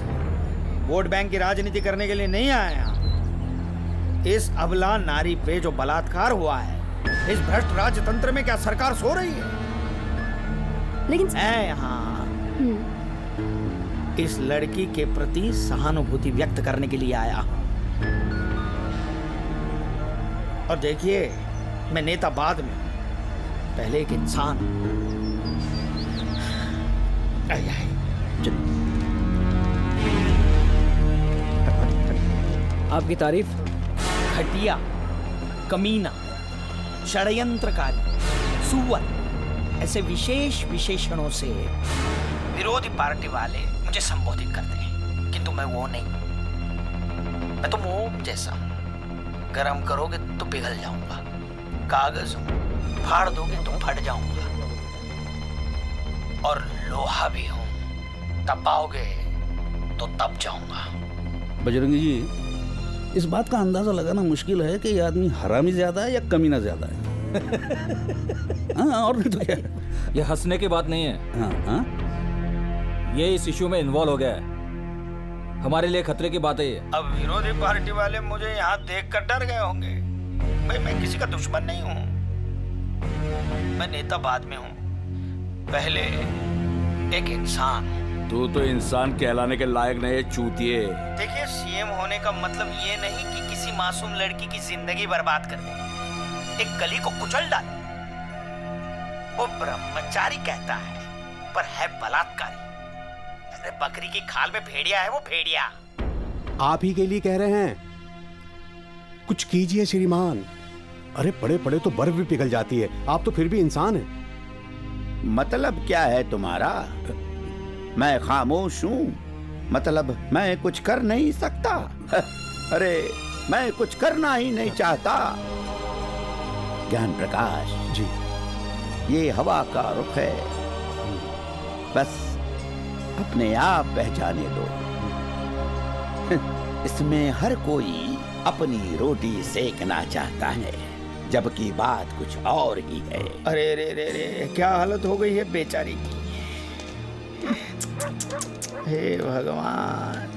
वोट बैंक की राजनीति करने के लिए नहीं आया हूँ। इस अबला नारी पे जो बलात्कार हुआ है, इस भ्रष्ट राजतंत्र में क्या सरकार सो रही है? लेकिन मैं यहाँ इस लड़की के प्रति सहानुभूति व्यक्त करने के लिए आया हूँ। और देखिए, मैं नेता बाद में, पहले एक इंसान। आपकी तारीफ। घटिया, कमीना, षड्यंत्रकारी, सुअर, ऐसे विशेष विशेषणों से विरोधी पार्टी वाले मुझे संबोधित करते हैं, किंतु मैं वो नहीं। मैं तो मोम जैसा हूं, गरम करोगे तो पिघल जाऊंगा, कागज हूं, फाड़ दोगे तो फट जाऊंगा, और लोहा भी हूं, तपाओगे तो तप जाऊंगा। बजरंगी जी, इस बात का अंदाजा लगाना मुश्किल है कि ये आदमी हरामी ज्यादा है या कमीना ज्यादा है। हाँ, और नहीं तो क्या। ये हंसने की बात नहीं है। हाँ, हाँ? ये इस इश्यू में इन्वॉल्व हो गया है, हमारे लिए खतरे की बात है ये। अब विरोधी पार्टी वाले मुझे यहाँ देखकर डर गए होंगे। भाई, मैं किसी का दुश्मन नहीं हूँ, मैं नेता बाद में हूँ, पहले एक इंसान हूँ। तू तो इंसान कहलाने के लायक नहीं, चूतिए। देखिए, सीएम होने का मतलब ये नहीं कि किसी मासूम लड़की की जिंदगी बर्बाद कर दे, एक कली को कुचल डाले। वो ब्रह्मचारी कहता है, पर है बलात्कारी। अरे बकरी की खाल में भेड़िया है वो, भेड़िया। आप ही के लिए कह रहे हैं, कुछ कीजिए श्रीमान। अरे पड़े पड़े तो बर्फ भी पिघल जाती है, आप तो फिर भी इंसान हैं। मतलब क्या है तुम्हारा? मैं खामोश हूँ, मतलब मैं कुछ कर नहीं सकता? अरे मैं कुछ करना ही नहीं चाहता। ज्ञान प्रकाश जी, ये हवा का रुख है, बस अपने आप बह जाने दो। इसमें हर कोई अपनी रोटी सेकना चाहता है, जबकि बात कुछ और ही है। अरे रे रे रे, क्या हालत हो गई है बेचारी की। हे भगवान,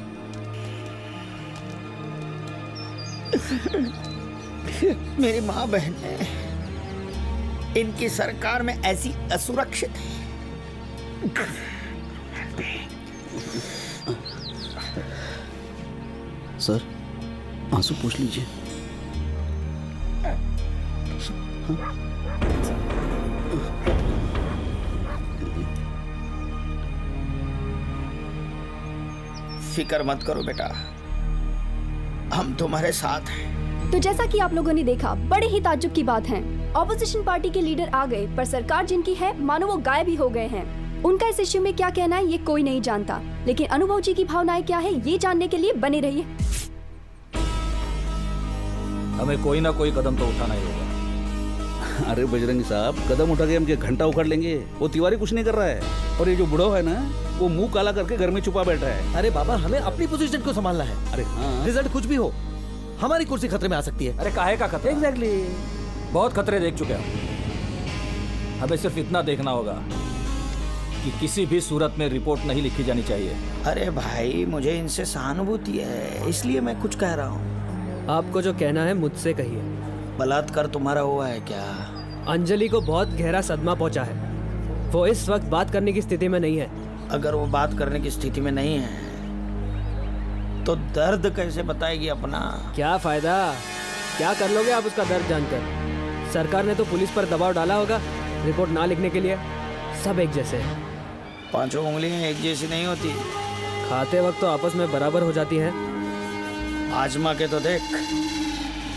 मेरी माँ बहनें इनकी सरकार में ऐसी असुरक्षित है। सर, आंसू पूछ लीजिए। फिक्र मत करो बेटा, हम तुम्हारे साथ हैं। तो जैसा कि आप लोगों ने देखा, बड़े ही ताज्जुब की बात है, ऑपोजिशन पार्टी के लीडर आ गए, पर सरकार जिनकी है मानो वो गायब ही हो गए हैं। उनका इस इश्यू में क्या कहना है ये कोई नहीं जानता, लेकिन अनुभव जी की भावनाएं क्या है ये जानने के लिए बने रहिए। हमें कोई ना कोई कदम तो उठाना ही होगा। अरे बजरंगी साहब, कदम उठा के हम क्या घंटा उखाड़ लेंगे? वो तिवारी कुछ नहीं कर रहा है, और ये जो बुढ़ो है ना, वो मुंह काला करके घर में छुपा बैठा है। अरे बाबा, हमें अपनी पोजीशन को संभालना है। अरे हाँ, रिजल्ट कुछ भी हो, हमारी कुर्सी खतरे में आ सकती है। अरे काहे का खतरा? एग्जैक्टली, बहुत खतरे देख चुके हैं। हमें सिर्फ इतना देखना होगा कि किसी भी सूरत में रिपोर्ट नहीं लिखी जानी चाहिए। अरे भाई, मुझे इनसे सहानुभूति है, इसलिए मैं कुछ कह रहा हूँ। आपको जो कहना है मुझसे कहिए। बलात्कार तुम्हारा हुआ है क्या? अंजलि को बहुत गहरा सदमा पहुंचा है, वो इस वक्त बात करने की स्थिति में नहीं है। अगर वो बात करने की स्थिति में नहीं है तो दर्द कैसे बताएगी अपना? क्या फायदा, क्या कर लोगे आप उसका दर्द जानकर? सरकार ने तो पुलिस पर दबाव डाला होगा रिपोर्ट ना लिखने के लिए। सब एक जैसे हैं। पांचों उंगलियां एक जैसी नहीं होती, खाते वक्त तो आपस में बराबर हो जाती हैं। आजमा के तो देख,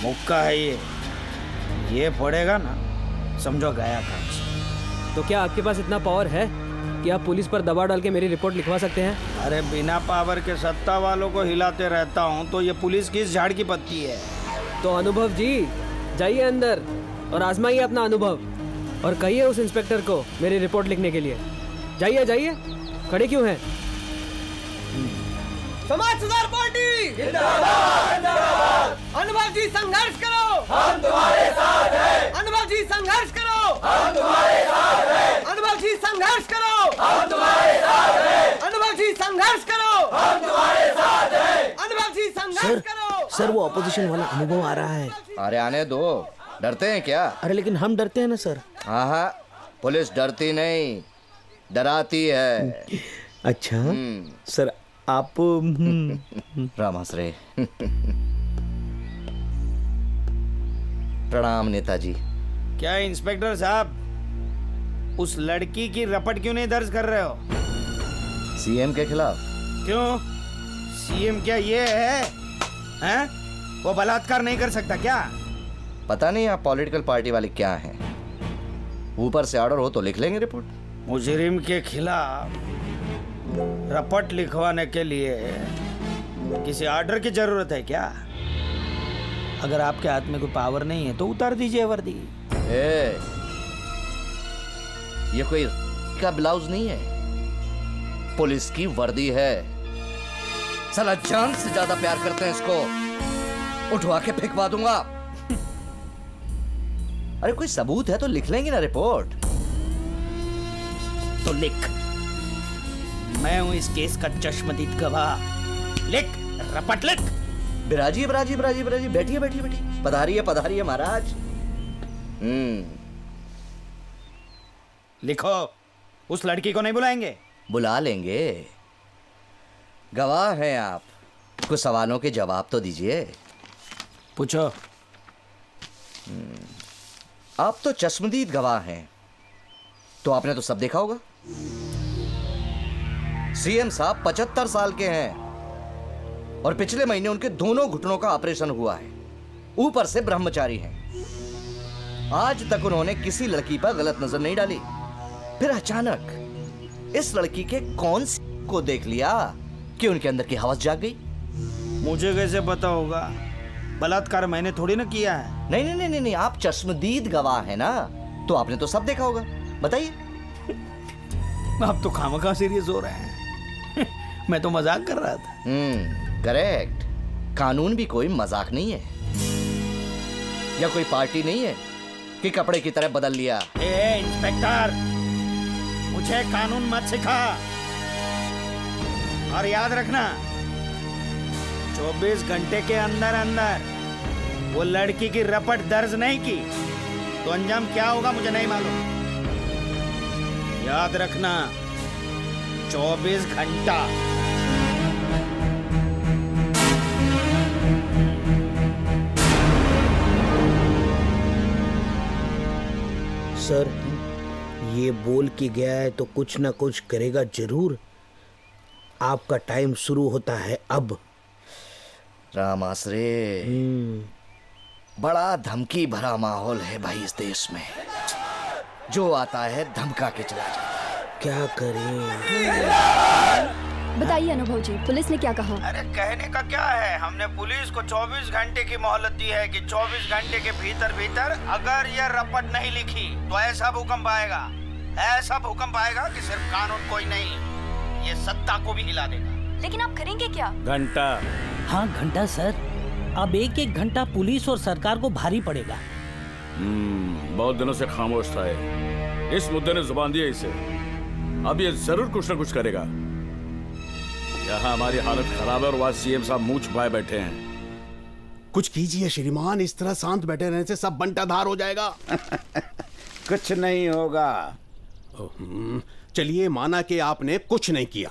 मुक्का है ये पड़ेगा ना, समझो गया काम। तो क्या आपके पास इतना पावर है कि आप पुलिस पर दबाव डाल के मेरी रिपोर्ट लिखवा सकते हैं? अरे बिना पावर के सत्ता वालों को हिलाते रहता हूँ, तो ये पुलिस किस झाड़ की पत्ती है? तो अनुभव जी, जाइए अंदर और आजमाइए अपना अनुभव। और कहिए उस इंस्पेक्टर को मेरी रिपोर्ट लिखने के लिए। जाइए जाइए, खड़े क्यों हैं? समाज सुधार पार्टी जिंदाबाद जिंदाबाद। अनुभव जी संघर्ष करो, हम तुम्हारे साथ हैं। अनुभव जी संघर्ष करो, हम तुम्हारे साथ हैं। अनुभव जी संघर्ष करो, हम तुम्हारे साथ हैं। अनुभव जी संघर्ष करो, हम तुम्हारे साथ हैं। अनुभव जी संघर्ष करो। सर वो ऑपोजिशन वाला अनुभव आ रहा है। अरे आने दो, डरते हैं क्या? अरे लेकिन हम डरते हैं ना सर। हाँ हाँ, पुलिस डरती नहीं, डराती है। अच्छा सर आप रामाश्रय। प्रणाम नेताजी। क्या इंस्पेक्टर साहब, उस लड़की की रपट क्यों नहीं दर्ज कर रहे हो? सीएम के खिलाफ। क्यों? सीएम क्या ये है? हैं? वो बलात्कार नहीं कर सकता क्या? पता नहीं आप पॉलिटिकल पार्टी वाले क्या हैं। ऊपर से ऑर्डर हो तो लिख लेंगे रिपोर्ट। मुजरिम के खिलाफ रपट लिखवाने के लिए किसी ऑर्डर की जरूरत है क्या? अगर आपके हाथ में कोई पावर नहीं है तो उतार दीजिए वर्दी। ये कोई का ब्लाउज नहीं है, पुलिस की वर्दी है। साला जान से ज्यादा प्यार करते हैं इसको, उठवा के फेंकवा दूंगा। अरे कोई सबूत है तो लिख लेंगे ना रिपोर्ट। तो लिख, मैं हूं इस केस का चश्मदीद गवाह। लिख, रपट लिख। बिराजी बिराजी बिराजी बिराजी, बैठिए बैठिए बैठिए। पधारिए महाराज। लिखो। उस लड़की को नहीं बुलाएंगे? बुला लेंगे, गवाह हैं आप, कुछ सवालों के जवाब तो दीजिए। पूछो। आप तो चश्मदीद गवाह हैं, तो आपने तो सब देखा होगा। सीएम साहब 75 साल के हैं और पिछले महीने उनके दोनों घुटनों का ऑपरेशन हुआ है, ऊपर से ब्रह्मचारी हैं। आज तक उन्होंने किसी लड़की पर गलत नजर नहीं डाली, फिर अचानक इस लड़की के कौन सी को देख लिया कि उनके अंदर की हवस जाग गई। मुझे कैसे पता होगा? बलात्कार मैंने थोड़ी ना किया है। नहीं नहीं नहीं नहीं, आप चश्मदीद गवाह हैं ना, तो आपने तो सब देखा होगा। बताइए। आप तो खामखा सीरियस हो रहे हैं। मैं तो मजाक कर रहा था। करेक्ट। कानून भी कोई मजाक नहीं है, या कोई पार्टी नहीं है कि कपड़े की तरह बदल लिया। इंस्पेक्टर, मुझे कानून मत सिखा। और याद रखना, 24 घंटे के अंदर अंदर वो लड़की की रपट दर्ज नहीं की तो अंजाम क्या होगा मुझे नहीं मालूम। याद रखना, 24 घंटा। सर ये बोल के गया है तो कुछ ना कुछ करेगा जरूर। आपका टाइम शुरू होता है अब। रामाश्रय, बड़ा धमकी भरा माहौल है भाई इस देश में। जो आता है धमका के चला जाता है। क्या करें? बताइए अनुभव जी, पुलिस ने क्या कहा? अरे कहने का क्या है, हमने पुलिस को 24 घंटे की मोहलत दी है कि 24 घंटे के भीतर भीतर अगर ये रपट नहीं लिखी तो ऐसा भूकंप आएगा, ऐसा भूकंप आएगा कि सिर्फ कानून कोई नहीं, ये सत्ता को भी हिला देगा। लेकिन आप करेंगे क्या? घंटा। हाँ घंटा सर, अब एक एक घंटा पुलिस और सरकार को भारी पड़ेगा। बहुत दिनों से खामोश था ये। इस मुद्दे ने जुबान दी है इसे, अब ये जरूर कुछ न कुछ करेगा। यहाँ हमारी हालत खराब है और वहाँ सीएम साहब मुंह छुपाए बैठे हैं। कुछ कीजिए श्रीमान, इस तरह शांत बैठे रहने से सब बंटाधार हो जाएगा। कुछ नहीं होगा। चलिए माना कि आपने कुछ नहीं किया।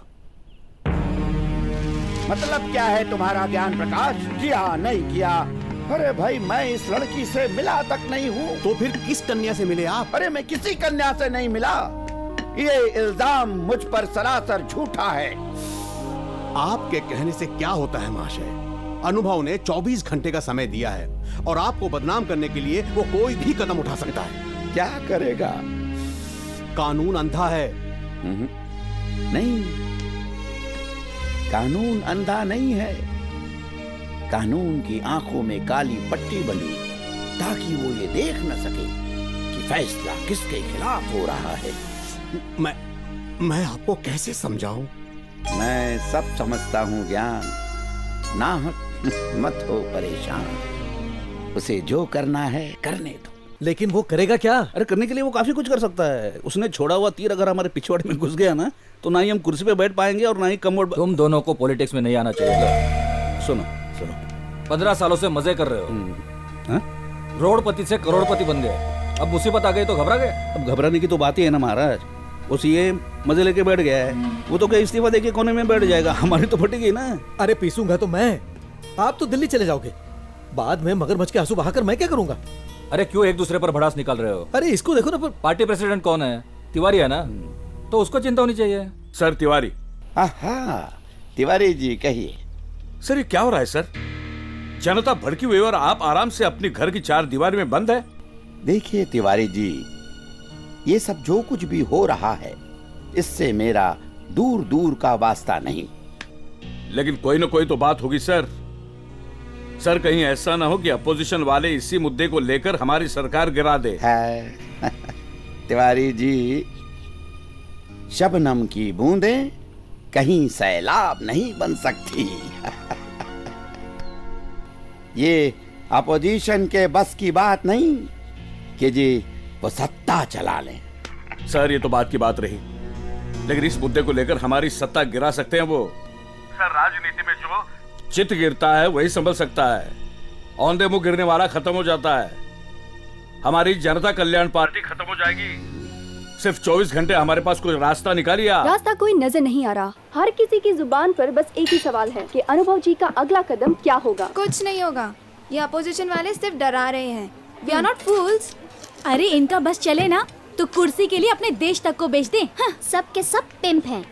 मतलब क्या है तुम्हारा ज्ञान प्रकाश? किया नहीं किया? अरे भाई, मैं इस लड़की से मिला तक नहीं हूँ। तो फिर किस कन्या से मिले आप? अरे मैं किसी कन्या से नहीं मिला। ये इल्जाम मुझ पर सरासर झूठा है। आपके कहने से क्या होता है महाशय? अनुभव ने 24 घंटे का समय दिया है और आपको बदनाम करने के लिए वो कोई भी कदम उठा सकता है। क्या करेगा? कानून अंधा है। नहीं, कानून अंधा नहीं है। कानून की आंखों में काली पट्टी बनी ताकि वो ये देख न सके कि फैसला किसके खिलाफ हो रहा है। मैं आपको कैसे समझाऊं? मैं सब समझता हूँ ज्ञान, नाहक मत हो परेशान, उसे जो करना है करने दो। लेकिन वो करेगा क्या? अरे करने के लिए वो काफी कुछ कर सकता है। उसने छोड़ा हुआ तीर अगर हमारे पिछवाड़े में घुस गया ना, तो ना ही हम कुर्सी पे बैठ पाएंगे और ना ही कमोड। तुम दोनों को पॉलिटिक्स में नहीं आना चाहिए। सुनो सुनो, 15 सालों से मजे कर रहे हो, रोडपति से करोड़पति बन गए, अब मुसीबत आ गई तो घबरा गए। अब घबराने की तो बात ही है ना महाराज, वो सीएम मजे लेके बैठ गया है, वो तो क्या इस्तीफा देके कोने में बैठ जाएगा, हमारी तो फटेगी ना। अरे पीसूंगा तो मैं, आप तो दिल्ली चले जाओगे, बाद में मगरमच्छ के आंसू बहाकर मैं क्या करूंगा? अरे क्यों एक दूसरे पर भड़ास निकाल रहे हो? अरे इसको देखो ना। पार्टी प्रेसिडेंट कौन है? तिवारी है ना, तो उसको चिंता होनी चाहिए। सर तिवारी। तिवारी जी कहिए। सर ये क्या हो रहा है सर? जनता भड़की हुई और आप आराम से अपने घर की 4 दीवार में बंद है। देखिए तिवारी जी, ये सब जो कुछ भी हो रहा है इससे मेरा दूर दूर का वास्ता नहीं। लेकिन कोई ना कोई तो बात होगी सर। सर कहीं ऐसा ना हो कि अपोजिशन वाले इसी मुद्दे को लेकर हमारी सरकार गिरा दे। है तिवारी जी, शबनम की बूंदें कहीं सैलाब नहीं बन सकती। ये अपोजिशन के बस की बात नहीं कि जी वो सत्ता चला लें। सर ये तो बात की बात रही, लेकिन इस मुद्दे को लेकर हमारी सत्ता गिरा सकते हैं वो। सर राजनीति में जो चित गिरता है वही संभल सकता है, औंधे मुंह गिरने वाला खत्म हो जाता है। हमारी जनता कल्याण पार्टी खत्म हो जाएगी। सिर्फ 24 घंटे हमारे पास कोई रास्ता निकालिए। रास्ता कोई नजर नहीं आ रहा। हर किसी की जुबान पर बस एक ही सवाल है कि अनुभव जी का अगला कदम क्या होगा। कुछ नहीं होगा, ये अपोजिशन वाले सिर्फ डरा रहे हैं। वी आर नॉट फूल्स। अरे इनका बस चले ना तो कुर्सी के लिए अपने देश तक को बेच दें। हाँ, सब के सब पिंप हैं।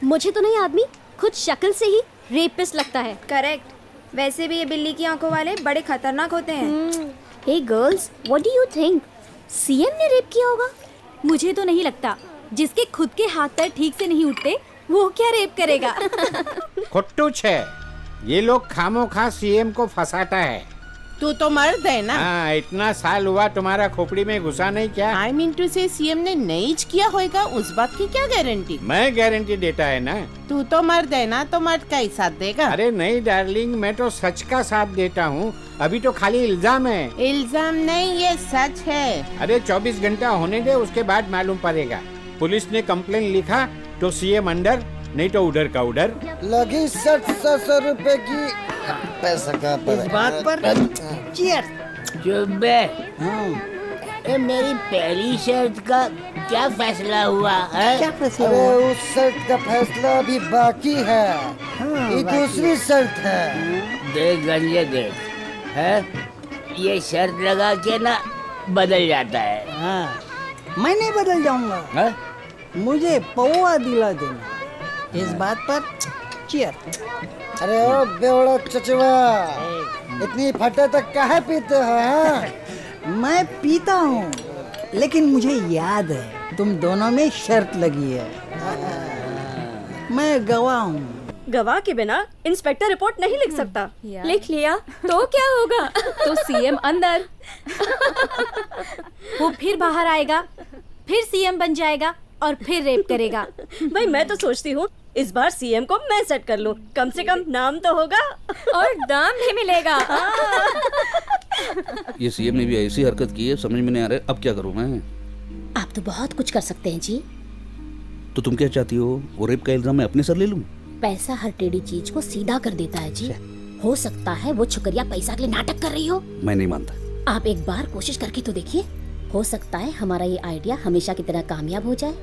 मुझे तो नहीं आदमी खुद शक्ल से ही रेपिस्ट लगता है। करेक्ट। वैसे भी ये बिल्ली की आंखों वाले बड़े खतरनाक होते हैं। Hey girls, what do you think? CM ने रेप किया होगा? मुझे तो नहीं लगता। जिसके खुद के हाथ पैर ठीक से नहीं उठते वो क्या रेप करेगा? खुट्टू छे, ये लोग खामोखा सीएम को फंसाता है। तू तो मर्द है ना। हाँ, इतना साल हुआ तुम्हारा खोपड़ी में घुसा नहीं क्या? आई मीन टू से सीएम ने नहीं किया होगा, उस बात की क्या गारंटी? मैं गारंटी देता है ना। तू तो मर्द है ना, तो मर्द का ही साथ देगा। अरे नहीं डार्लिंग, मैं तो सच का साथ देता हूँ। अभी तो खाली इल्जाम है। इल्जाम नहीं, ये सच है। अरे 24 घंटा होने दे, उसके बाद मालूम पड़ेगा। पुलिस ने कंप्लेन लिखा तो सीएम अंडर, नहीं तो उधर का उधर। लगी 700 रुपए की पैसा का पर इस बात पर चीयर। चुप्पे। ये मेरी पहली शर्त का क्या फैसला हुआ है? क्या फैसला? अरे उस शर्त का फैसला अभी बाकी है। ये दूसरी शर्त है। देख गंजे देख, है ये शर्त लगा के ना बदल जाता है। हाँ, मैं नहीं बदल जाऊंगा। मुझे पौवा दिला देना। इस बात पर चीयर। अरे ओ बेवड़ा चचवा, इतनी फटे तक काहे पीते हो? हाँ? मैं पीता हूँ, लेकिन मुझे याद है तुम दोनों में शर्त लगी है। मैं गवाह हूँ। गवाह के बिना इंस्पेक्टर रिपोर्ट नहीं लिख सकता। लिख लिया तो क्या होगा? तो सीएम अंदर, वो फिर बाहर आएगा, फिर सीएम बन जाएगा और फिर रेप करेगा। भाई मैं तो सोचती हूँ इस बार सीएम को मैं सेट कर लूं, कम से कम नाम तो होगा और दाम भी मिलेगा। ये सीएम ने भी ऐसी हरकत की है, समझ में नहीं आ रहा है अब क्या करूं मैं। आप तो बहुत कुछ कर सकते हैं जी। तो तुम क्या चाहती हो, वो रेप का इल्जाम मैं अपने सर ले लूं? पैसा हर टेढ़ी चीज को सीधा कर देता है जी। हो सकता है वो छुकरिया पैसा के लिए नाटक कर रही हो। मैं नहीं मानता। आप एक बार कोशिश करके तो देखिए, हो सकता है हमारा ये आइडिया हमेशा की तरह कामयाब हो जाए।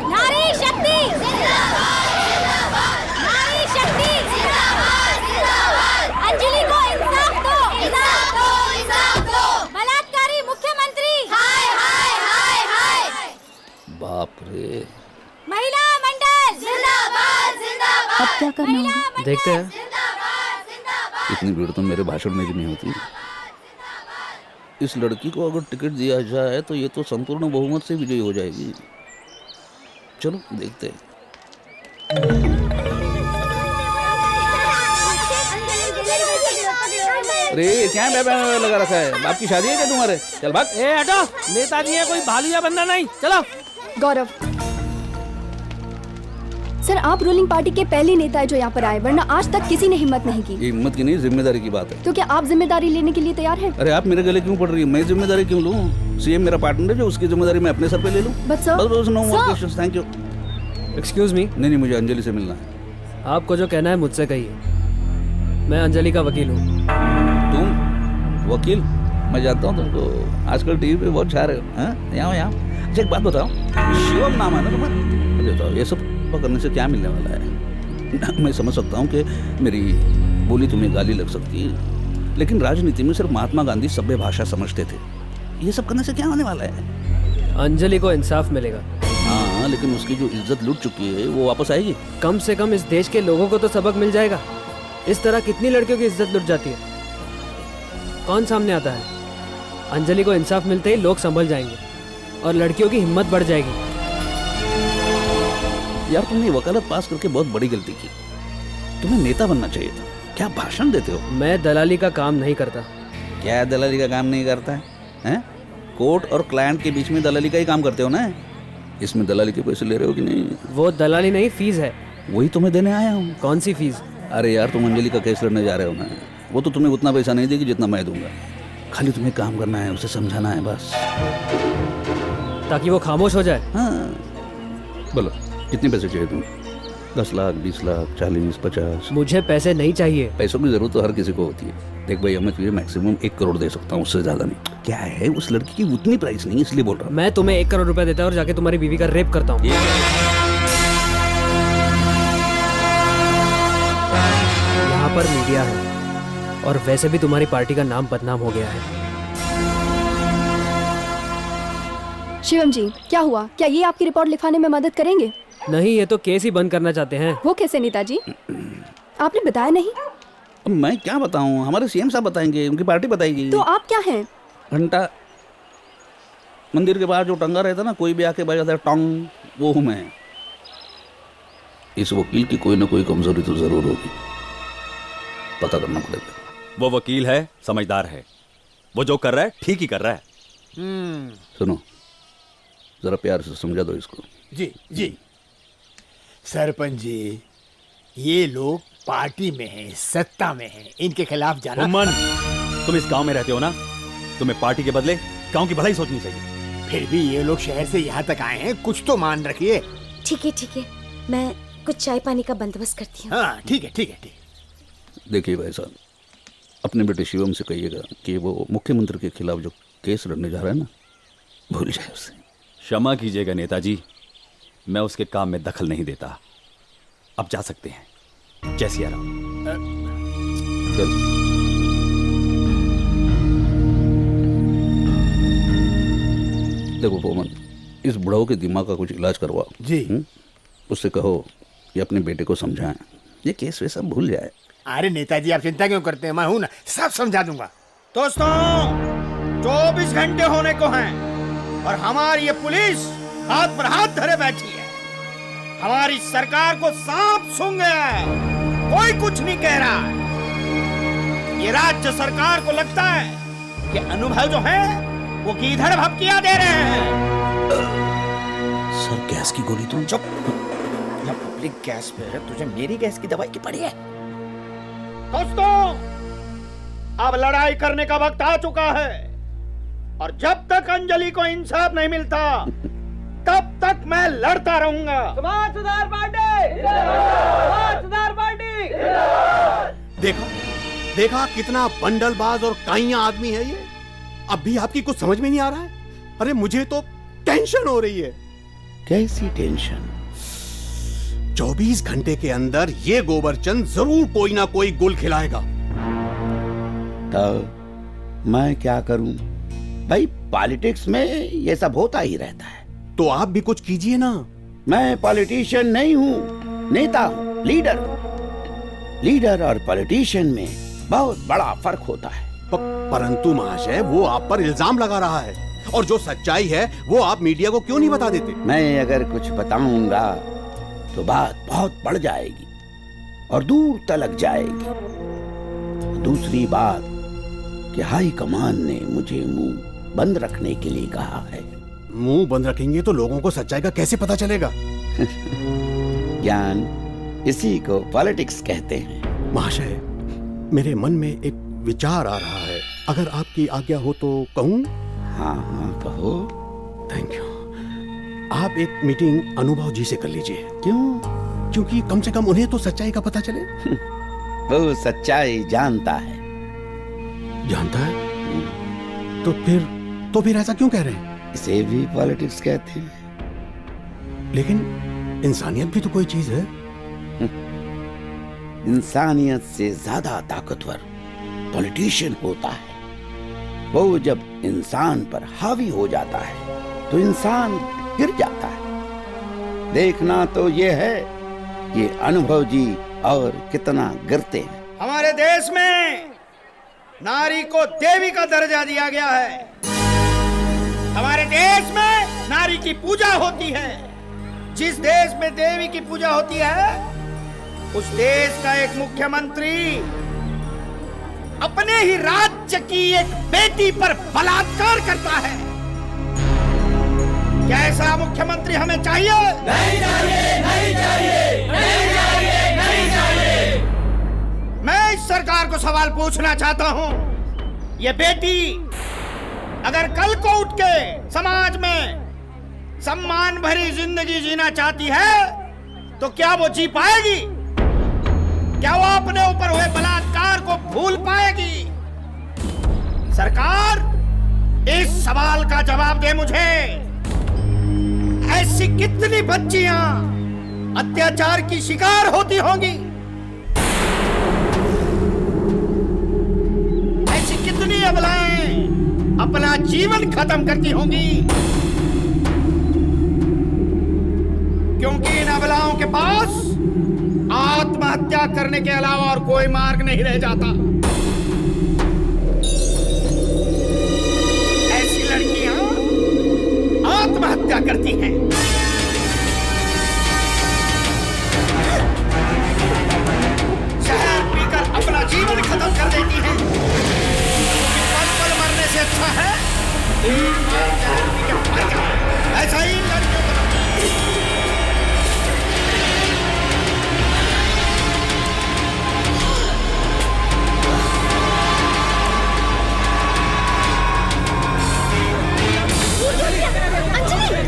नारी शक्ति जिंदाबाद, जिंदाबाद। नारी शक्ति जिंदाबाद, जिंदाबाद। अंजलि को इंसाफ दो, इंसाफ दो, इंसाफ दो। बलात्कारी मुख्यमंत्री हाय हाय हाय हाय। बाप रे। महिला मंडल जिंदाबाद, जिंदाबाद। अब क्या करना होगा? देखते हैं। इतनी भीड़ तो मेरे भाषण में भी नहीं होती। इस लड़की को अगर टिकट दिया जाए तो ये तो संपूर्ण बहुमत से विजयी हो जाएगी। चलो देखते हैं। अरे क्या बे लगा रखा है? बाप की शादी है क्या तुम्हारे? चल भाग। ए हटो, नेताजी है कोई भालू या बंदा नहीं, चलो। गौरव सर, आप रूलिंग पार्टी के पहले नेता है जो यहाँ पर आए, वरना आज तक किसी ने हिम्मत नहीं की। ये हिम्मत की नहीं, जिम्मेदारी की बात है। तो क्या आप जिम्मेदारी लेने के लिए तैयार हैं? अरे आप मेरे गले क्यों पड़ रही है? मैं जिम्मेदारी क्यों लूं? सीएम मेरा पार्टनर है, जो उसकी जिम्मेदारी मैं अपने सर पे ले लूं। बस no more questions, thank you. Excuse me. नहीं, मुझे अंजलि से मिलना है। आपको जो कहना है मुझसे कहिए। मैं अंजलि का वकील हूँ। तुम वकील? मैं जानता हूँ तुमको, आजकल टीवी पे बहुत छा रहे हो। यहाँ अच्छा एक बात बताओ, शिवम नाम है ना तुम्हारा? बताओ ये सब करने से क्या मिलने वाला है? मैं समझ सकता हूँ कि मेरी बोली तुम्हें गाली लग सकती है, लेकिन राजनीति में सिर्फ महात्मा गांधी सभ्य भाषा समझते थे। ये सब करने से क्या होने वाला है? अंजलि को इंसाफ मिलेगा। हाँ, लेकिन उसकी जो इज्जत लुट चुकी है वो वापस आएगी? कम से कम इस देश के लोगों को तो सबक मिल जाएगा। इस तरह कितनी लड़कियों की इज्जत लुट जाती है, कौन सामने आता है? अंजलि को इंसाफ मिलते ही लोग संभल जाएंगे और लड़कियों की हिम्मत बढ़ जाएगी। यार तुमने वकालत पास करके बहुत बड़ी गलती की, तुम्हें नेता बनना चाहिए था। क्या भाषण देते हो? मैं दलाली का काम नहीं करता। क्या दलाली का काम नहीं करता है? कोर्ट और क्लाइंट के बीच में दलाली का ही काम करते हो ना? इसमें दलाली के पैसे ले रहे हो कि नहीं? वो दलाली नहीं, फीस है। वही तुम्हें देने आया हूँ। कौन सी फीस? अरे यार तुम अंजलि का केस लड़ने जा रहे हो ना, वो तो तुम्हें उतना पैसा नहीं देगी जितना मैं दूंगा। खाली तुम्हें काम करना है, उसे समझाना है बस, ताकि वो खामोश हो जाए। हाँ बोलो कितने पैसे चाहिए तुम्हें? 10 लाख, 20 लाख, 40, 50? मुझे पैसे नहीं चाहिए। पैसों की जरूरत तो हर किसी को होती है। देख भाई, मैं तुझे मैक्सिमम 1 करोड़ दे सकता हूँ, उससे ज्यादा नहीं। क्या है, उस लड़की की उतनी प्राइस नहीं, इसलिए बोल रहा हूँ। मैं तुम्हें 1 करोड़ रुपए देता हूँ और जाके तुम्हारी बीवी का रेप करता हूँ। यहाँ पर मीडिया है और वैसे भी तुम्हारी पार्टी का नाम बदनाम हो गया है। शिवम जी, क्या हुआ? क्या ये आपकी रिपोर्ट लिखवाने में मदद करेंगे? नहीं, ये तो केस ही बंद करना चाहते हैं। वो कैसे नेताजी? आपने बताया नहीं। मैं क्या बताऊं, हमारे सीएम साहब बताएंगे, उनकी पार्टी बताएगी। तो आप क्या हैं? घंटा मंदिर के बाहर जो टंगा रहता ना, कोई भी आके बजाता है टोंग, वो हूं मैं। इस वकील की कोई ना कोई कमजोरी तो जरूर होगी, पता करना पड़ेगा। वो वकील है, समझदार है, वो जो कर रहा है ठीक ही कर रहा है। सुनो, जरा प्यार से समझा दो इसको। जी जी सरपंच जी, ये लोग पार्टी में हैं, सत्ता में हैं, इनके खिलाफ जाना। उमन, तुम इस गांव में रहते हो ना, तुम्हें पार्टी के बदले गांव की भलाई सोचनी चाहिए। फिर भी ये लोग शहर से यहाँ तक आए हैं, कुछ तो मान रखिए। ठीक है, मैं कुछ चाय पानी का बंदोबस्त करती हूँ। हाँ ठीक है। देखिए भाई साहब, अपने बेटे शिवम से कहिएगा कि वो मुख्यमंत्री के खिलाफ जो केस लड़ने जा रहा है ना, भूल जाए उसे। क्षमा कीजिएगा नेताजी, मैं उसके काम में दखल नहीं देता। अब जा सकते हैं। जय सिया राम। देखो पोमन, इस बुढ़ाऊ के दिमाग का कुछ इलाज करवाओ जी। उससे कहो कि अपने बेटे को समझाएं, ये केस वे सब भूल जाए। अरे नेताजी, आप चिंता क्यों करते हैं, मैं हूं ना, सब समझा दूंगा। दोस्तों, 24 घंटे होने को हैं और हमारी ये पुलिस हाथ पर हाथ धरे बैठी है। हमारी सरकार को सांप सूंघ गया है, कोई कुछ नहीं कह रहा है। ये राज्य सरकार को लगता है कि अनुभव जो है वो किधर भपकिया दे रहे हैं। सर, गैस की गोली तुम चुप। जब पब्लिक गैस पे है, तुझे मेरी गैस की दवाई की पड़ी है। दोस्तों, अब लड़ाई करने का वक्त आ चुका है और जब तक अंजलि को इंसाफ नहीं मिलता तब तक मैं लड़ता रहूंगा। समाज सुधार पार्टी, समाज सुधार पार्टी। देखा कितना बंडलबाज और काइया आदमी है ये। अब भी आपकी कुछ समझ में नहीं आ रहा है? अरे मुझे तो टेंशन हो रही है। कैसी टेंशन? 24 घंटे के अंदर ये गोबरचंद जरूर कोई ना कोई गुल खिलाएगा। तो मैं क्या करूं भाई, पॉलिटिक्स में ये सब होता ही रहता है। तो आप भी कुछ कीजिए ना। मैं पॉलिटिशियन नहीं हूं, नेता हूं, लीडर और पॉलिटिशियन में बहुत बड़ा फर्क होता है। परंतु महाशय, वो आप पर इल्जाम लगा रहा है और जो सच्चाई है वो आप मीडिया को क्यों नहीं बता देते? मैं अगर कुछ बताऊंगा तो बात बहुत बढ़ जाएगी और दूर तलक जाएगी। दूसरी बात, कि हाई कमान ने मुझे मुंह बंद रखने के लिए कहा है। मुंह बंद रखेंगे तो लोगों को सच्चाई का कैसे पता चलेगा? ज्ञान, इसी को पॉलिटिक्स कहते हैं। महाशय, मेरे मन में एक विचार आ रहा है, अगर आपकी आज्ञा हो तो कहूं? हाँ हाँ कहो। Thank you. आप एक मीटिंग अनुभव जी से कर लीजिए। क्यों? क्योंकि कम से कम उन्हें तो सच्चाई का पता चले। वो सच्चाई जानता है। जानता है? तो फिर ऐसा क्यों कह रहे हैं? इसे भी पॉलिटिक्स कहते हैं। लेकिन इंसानियत भी तो कोई चीज है। इंसानियत से ज्यादा ताकतवर पॉलिटिशियन होता है। वो जब इंसान पर हावी हो जाता है तो इंसान गिर जाता है। देखना तो ये है कि अनुभव जी और कितना गिरते हैं। हमारे देश में नारी को देवी का दर्जा दिया गया है। हमारे देश में नारी की पूजा होती है। जिस देश में देवी की पूजा होती है उस देश का एक मुख्यमंत्री अपने ही राज्य की एक बेटी पर बलात्कार करता है। क्या ऐसा मुख्यमंत्री हमें चाहिए? नहीं चाहिए, नहीं चाहिए, नहीं चाहिए, नहीं चाहिए। मैं इस सरकार को सवाल पूछना चाहता हूं, ये बेटी अगर कल को उठ के समाज में सम्मान भरी जिंदगी जीना चाहती है तो क्या वो जी पाएगी? क्या वो अपने ऊपर हुए बलात्कार को भूल पाएगी? सरकार इस सवाल का जवाब दे मुझे। ऐसी कितनी बच्चियां अत्याचार की शिकार होती होंगी? ऐसी कितनी अबलाएं अपना जीवन खत्म करती होंगी? क्योंकि इन अबलाओं के पास आत्महत्या करने के अलावा और कोई मार्ग नहीं रह जाता। ऐसी लड़कियां आत्महत्या करती हैं। शहर पीकर अपना जीवन खत्म कर देती हैं। पल पल मरने से अच्छा है एक बार शहर पी के मर जाए। ऐसा ही लड़कियों को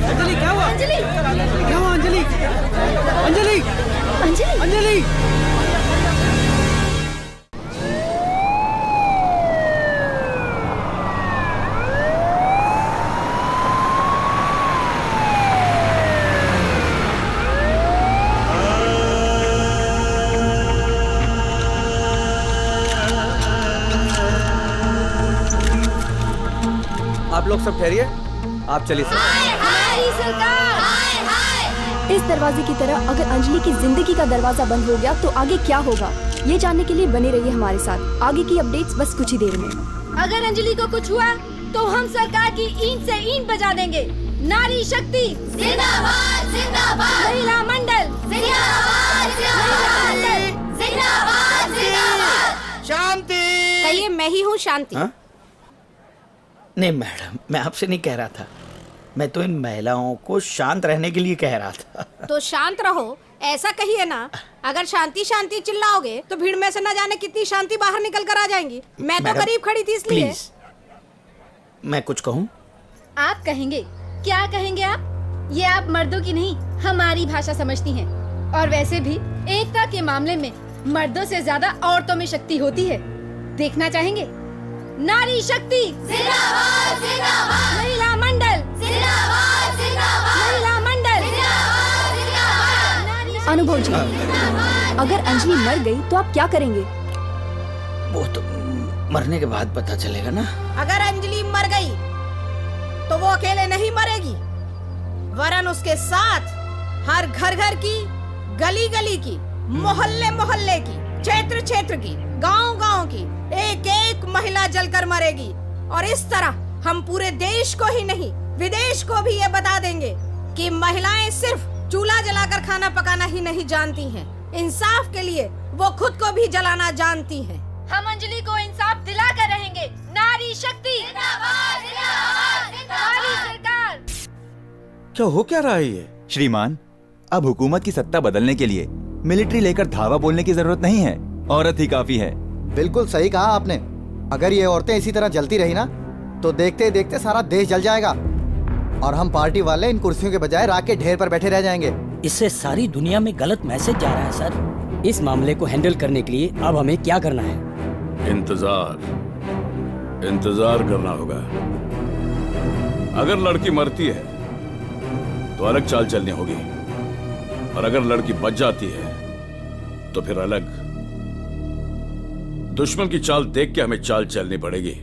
अंजलि क्या हुआ? अंजलि क्या हुआ? अंजलि अंजलि अंजलि अंजलि आप लोग सब ठहरिए, आप चलिए सर। इस दरवाजे की तरह अगर अंजलि की जिंदगी का दरवाजा बंद हो गया तो आगे क्या होगा, ये जानने के लिए बने रहिए हमारे साथ। आगे की अपडेट्स बस कुछ ही देर में। अगर अंजलि को कुछ हुआ तो हम सरकार की ईंट से ईंट बजा देंगे। नारी शक्ति जिंदाबाद, जिंदाबाद। महिला मंडल जिंदाबाद, जिंदाबाद, जिंदाबाद। शांति। कहिए, मैं ही हूँ शांति। हाँ? नहीं मैडम, मैं आपसे नहीं कह रहा था। मैं तो इन महिलाओं को शांत रहने के लिए कह रहा था। तो शांत रहो, ऐसा कहिए ना। अगर शांति शांति चिल्लाओगे तो भीड़ में से न जाने कितनी शांति बाहर निकल कर आ जाएंगी। मैं तो करीब खड़ी थी इसलिए। प्लीज, मैं कुछ कहूँ? आप कहेंगे? क्या कहेंगे आप? ये आप मर्दों की नहीं हमारी भाषा समझती हैं। और वैसे भी एकता के मामले में मर्दों से ज्यादा औरतों में शक्ति होती है। देखना चाहेंगे? नारी शक्ति जिंदाबाद, जिंदाबाद। महिला मंडल जिंदाबाद, जिंदाबाद। महिला मंडल जिंदाबाद, जिंदाबाद। अनुभव जी, अगर अंजलि मर गई तो आप क्या करेंगे? वो तो मरने के बाद पता चलेगा ना। अगर अंजलि मर गई तो वो अकेले नहीं मरेगी, वरन उसके साथ हर घर घर की, गली गली की, मोहल्ले मोहल्ले की, क्षेत्र क्षेत्र की, गांव गांव की एक एक महिला जलकर मरेगी। और इस तरह हम पूरे देश को ही नहीं विदेश को भी ये बता देंगे कि महिलाएं सिर्फ चूल्हा जलाकर खाना पकाना ही नहीं जानती हैं, इंसाफ के लिए वो खुद को भी जलाना जानती हैं। हम अंजलि को इंसाफ दिला कर रहेंगे। नारी शक्ति जिंदाबाद जिंदाबाद हमारी सरकार। क्या हो क्या रहा है ये? श्रीमान, अब हुकूमत की सत्ता बदलने के लिए मिलिट्री लेकर धावा बोलने की जरूरत नहीं है, औरत ही काफी है। बिल्कुल सही कहा आपने। अगर ये औरतें इसी तरह जलती रही ना तो देखते देखते सारा देश जल जाएगा और हम पार्टी वाले इन कुर्सियों के बजाय राख के ढेर पर बैठे रह जाएंगे। इससे सारी दुनिया में गलत मैसेज जा रहा है सर। इस मामले को हैंडल करने के लिए अब हमें क्या करना है? इंतजार करना होगा। अगर लड़की मरती है तो अलग चाल चलनी होगी, और अगर लड़की बच जाती है तो फिर अलग। दुश्मन की चाल देख के हमें चाल चलनी पड़ेगी।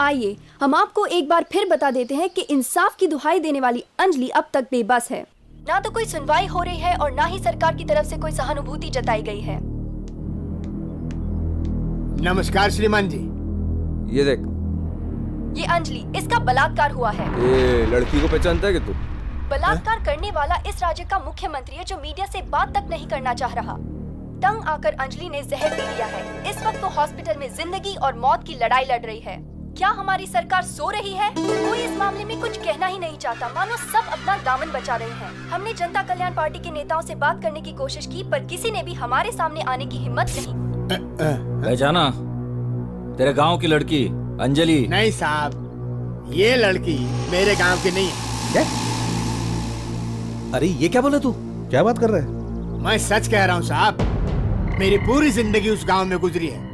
आइए हम आपको एक बार फिर बता देते हैं कि इंसाफ की दुहाई देने वाली अंजलि अब तक बेबस है। ना तो कोई सुनवाई हो रही है और ना ही सरकार की तरफ से कोई सहानुभूति जताई गई है। नमस्कार श्रीमान जी। ये देख, ये अंजलि, इसका बलात्कार हुआ है। ये लड़की को पहचानता है कि तू? बलात्कार करने वाला इस राज्य का मुख्यमंत्री है जो मीडिया से बात तक नहीं करना चाह रहा। तंग आकर अंजलि ने जहर पी लिया है। इस वक्त वो हॉस्पिटल में जिंदगी और मौत की लड़ाई लड़ रही है। क्या हमारी सरकार सो रही है? कोई इस मामले में कुछ कहना ही नहीं चाहता, मानो सब अपना दामन बचा रहे हैं। हमने जनता कल्याण पार्टी के नेताओं से बात करने की कोशिश की, पर किसी ने भी हमारे सामने आने की हिम्मत नहीं। पहचाना? तेरे गांव की लड़की अंजलि? नहीं साहब, ये लड़की मेरे गांव की नहीं है। अरे ये क्या बोला तू? क्या बात कर रहा है? मैं सच कह रहा हूँ साहब, मेरी पूरी जिंदगी उस गांव में गुजरी है।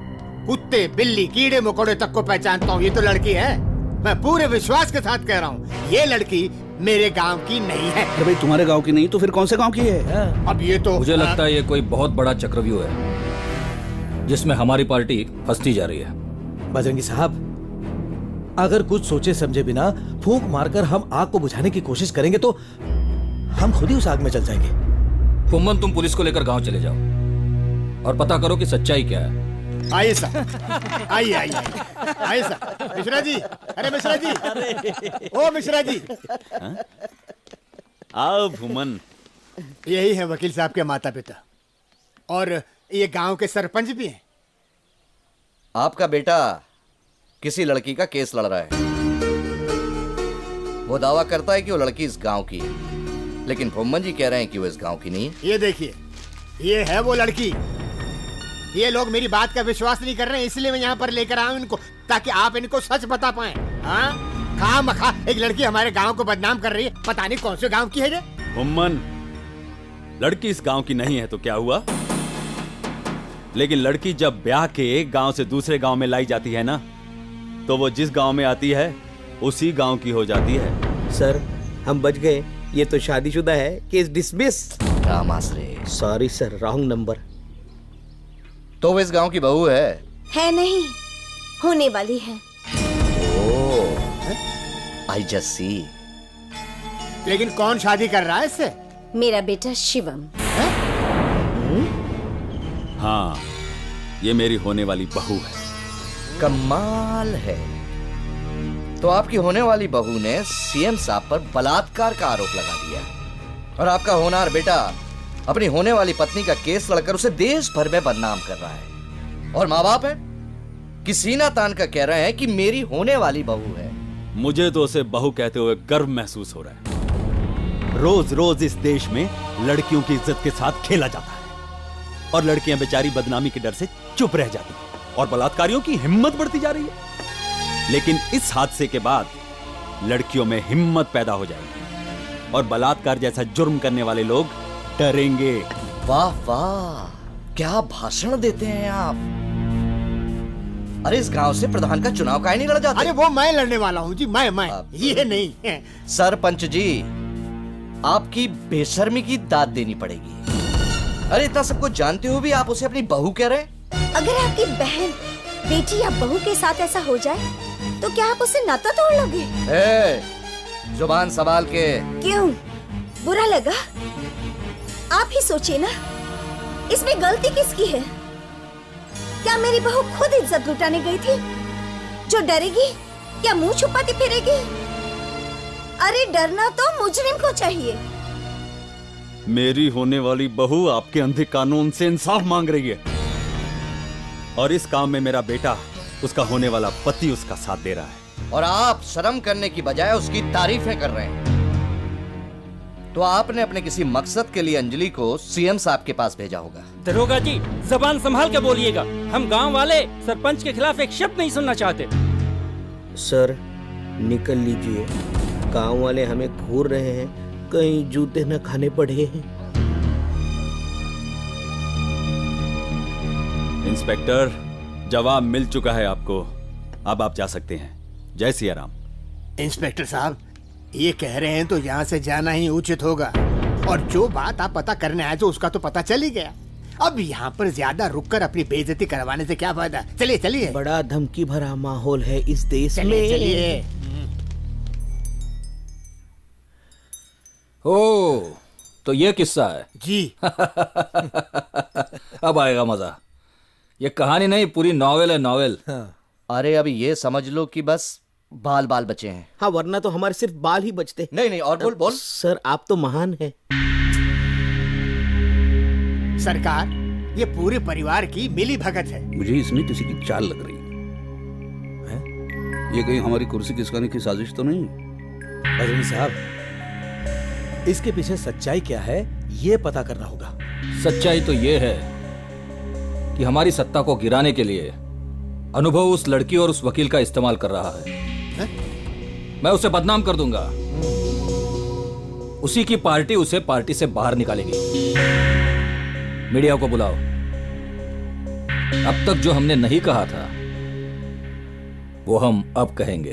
कुत्ते, बिल्ली, कीड़े मकोड़े तक को पहचानता हूँ। ये तो लड़की है। मैं पूरे विश्वास के साथ कह रहा हूँ, ये लड़की मेरे गांव की नहीं है। अरे भाई, तुम्हारे गांव की नहीं तो फिर कौन से गांव की है? अब ये तो मुझे लगता है ये कोई बहुत बड़ा चक्रव्यूह है जिसमें हमारी पार्टी फंसती जा रही है। बजरंगी साहब, अगर कुछ सोचे समझे बिना फूंक मारकर हम आग को बुझाने की कोशिश करेंगे तो हम खुद ही उस आग में जल जाएंगे। फुम्मन, तुम पुलिस को लेकर गांव चले जाओ और पता करो कि सच्चाई क्या है। आइए सर, आइए सर। मिश्रा जी, अरे मिश्रा जी, ओ मिश्रा जी। आओ भूमन। यही है वकील साहब के माता पिता, और ये गांव के सरपंच भी हैं। आपका बेटा किसी लड़की का केस लड़ रहा है। वो दावा करता है कि वो लड़की इस गांव की है, लेकिन भूमन जी कह रहे हैं कि वो इस गांव की नहीं है। ये देखिए, ये है वो लड़की। ये लोग मेरी बात का विश्वास नहीं कर रहे हैं, इसलिए मैं यहाँ पर लेकर आया हूँ इनको, ताकि आप इनको सच बता पाएं। हाँ, खामखा एक लड़की हमारे गांव को बदनाम कर रही है। पता नहीं कौन से गांव की है ये। भूमन, लड़की इस गांव की नहीं है तो क्या हुआ? लेकिन लड़की जब ब्याह के एक गांव से दूसरे गांव में लाई जाती है ना, तो वो जिस गांव में आती है उसी गांव की हो जाती है। सर, हम बच गए। ये तो शादीशुदा है। Case dismiss. Sorry sir, wrong number. तो वो इस गांव की बहू है नहीं, होने वाली है। I just see. लेकिन कौन शादी कर रहा है इससे? मेरा बेटा शिवम। हाँ, ये मेरी होने वाली बहू है। कमाल है। तो आपकी होने वाली बहू ने सीएम साहब पर बलात्कार का आरोप लगा दिया, और आपका होनहार बेटा अपनी होने वाली पत्नी का केस लड़कर उसे देश भर में बदनाम कर रहा है। और माँ बाप है कि सीना तान कर कह रहे हैं कि मेरी होने वाली बहू है। मुझे तो उसे बहू कहते हुए गर्व महसूस हो रहा है। रोज रोज इस देश में लड़कियों की इज्जत के साथ खेला जाता है, और लड़कियां बेचारी बदनामी के डर से चुप रह जाती हैं, और बलात्कारियों की हिम्मत बढ़ती जा रही है। लेकिन इस हादसे के बाद लड़कियों में हिम्मत पैदा हो जाएगी, और बलात्कार जैसा जुर्म करने वाले लोग डरेंगे। वाह वाह, क्या भाषण देते हैं आप। अरे इस गांव से प्रधान का चुनाव काहे नहीं लड़ जाते? अरे वो मैं लड़ने वाला हूँ जी, मैं ये नहीं है। सरपंच जी, आपकी बेशर्मी की दाद देनी पड़ेगी। अरे इतना सब कुछ जानते हुए भी आप उसे अपनी बहू कह रहे हैं। अगर आपकी बहन, बेटी या बहू के साथ ऐसा हो जाए तो क्या आप उससे नाता तोड़ लोगे? जुबान संभाल के। क्यों, बुरा लगा? आप ही सोचिए ना, इसमें गलती किसकी है? क्या मेरी बहू खुद इज्जत लुटाने गई थी जो डरेगी या मुंह छुपाती फिरेगी? अरे डरना तो मुजरिम को चाहिए। मेरी होने वाली बहू आपके अंधे कानून से इंसाफ मांग रही है, और इस काम में मेरा बेटा उसका होने वाला पति उसका साथ दे रहा है। और आप शर्म करने की बजाय उसकी तारीफें कर रहे हैं। तो आपने अपने किसी मकसद के लिए अंजलि को सीएम साहब के पास भेजा होगा। दरोगा जी, जबान संभाल के बोलिएगा। हम गांव वाले सरपंच के खिलाफ एक शब्द नहीं सुनना चाहते। सर निकल लीजिए, गांव वाले हमें घूर रहे हैं, कहीं जूते न खाने पड़े हैं। इंस्पेक्टर, जवाब मिल चुका है आपको, अब आप जा सकते हैं। जय सिया राम। इंस्पेक्टर साहब, ये कह रहे हैं तो यहाँ से जाना ही उचित होगा। और जो बात आप पता करने आए थे उसका तो पता चल ही गया। अब यहाँ पर ज्यादा रुककर अपनी बेइज्जती करवाने से क्या फायदा। चलिए चलिए। बड़ा धमकी भरा माहौल है इस देश में। चलिए। ओ, तो ये किस्सा है जी। अब आएगा मजा। ये कहानी नहीं, पूरी नॉवेल है, नॉवेल। अरे अभी ये समझ लो कि बस बाल बाल बचे हैं। हाँ, वरना तो हमारे सिर्फ बाल ही बचते। नहीं, और बोल बोल। सर आप तो महान हैं। सरकार, ये पूरे परिवार की मिली भगत है। मुझे इसमें किसी की चाल लग रही है। ये कहीं हमारी कुर्सी खिसकाने की साजिश तो नहीं? बजरंगी साहब, इसके पीछे सच्चाई क्या है ये पता करना होगा। सच्चाई तो ये है कि हमारी सत्ता को गिराने के लिए अनुभव उस लड़की और उस वकील का इस्तेमाल कर रहा है। मैं उसे बदनाम कर दूंगा। उसी की पार्टी उसे पार्टी से बाहर निकालेगी। मीडिया को बुलाओ। अब तक जो हमने नहीं कहा था वो हम अब कहेंगे।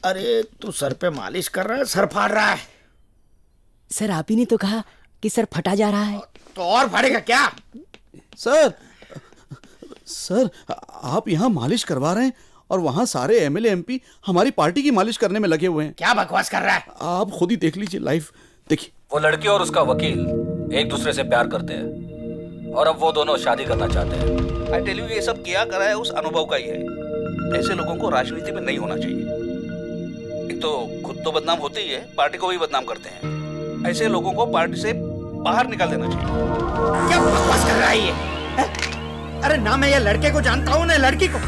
अरे तू सर पे मालिश कर रहा है, सर फाड़ रहा है। सर आप ही ने तो कहा कि सर फटा जा रहा है। तो और फाड़ेगा क्या? सर आप यहाँ मालिश करवा रहे हैं और वहाँ सारे एमएलए एमपी हमारी पार्टी की मालिश करने में लगे हुए हैं। क्या बकवास कर रहा है? आप खुद ही देख लीजिए, लाइव देखिए। वो लड़की और उसका वकील एक दूसरे से प्यार करते हैं और अब वो दोनों शादी करना चाहते हैं। आई टेल यू, ये सब किया करा है उस अनुभव का ही है। ऐसे लोगों को राजनीति में नहीं होना चाहिए। एक तो खुद तो बदनाम होते ही है, पार्टी को भी बदनाम करते हैं। ऐसे लोगों को पार्टी से बाहर निकाल देना चाहिए। क्या बकवास कर रहा है ये? अरे ना मैं ये लड़के को जानता हूँ ना लड़की को।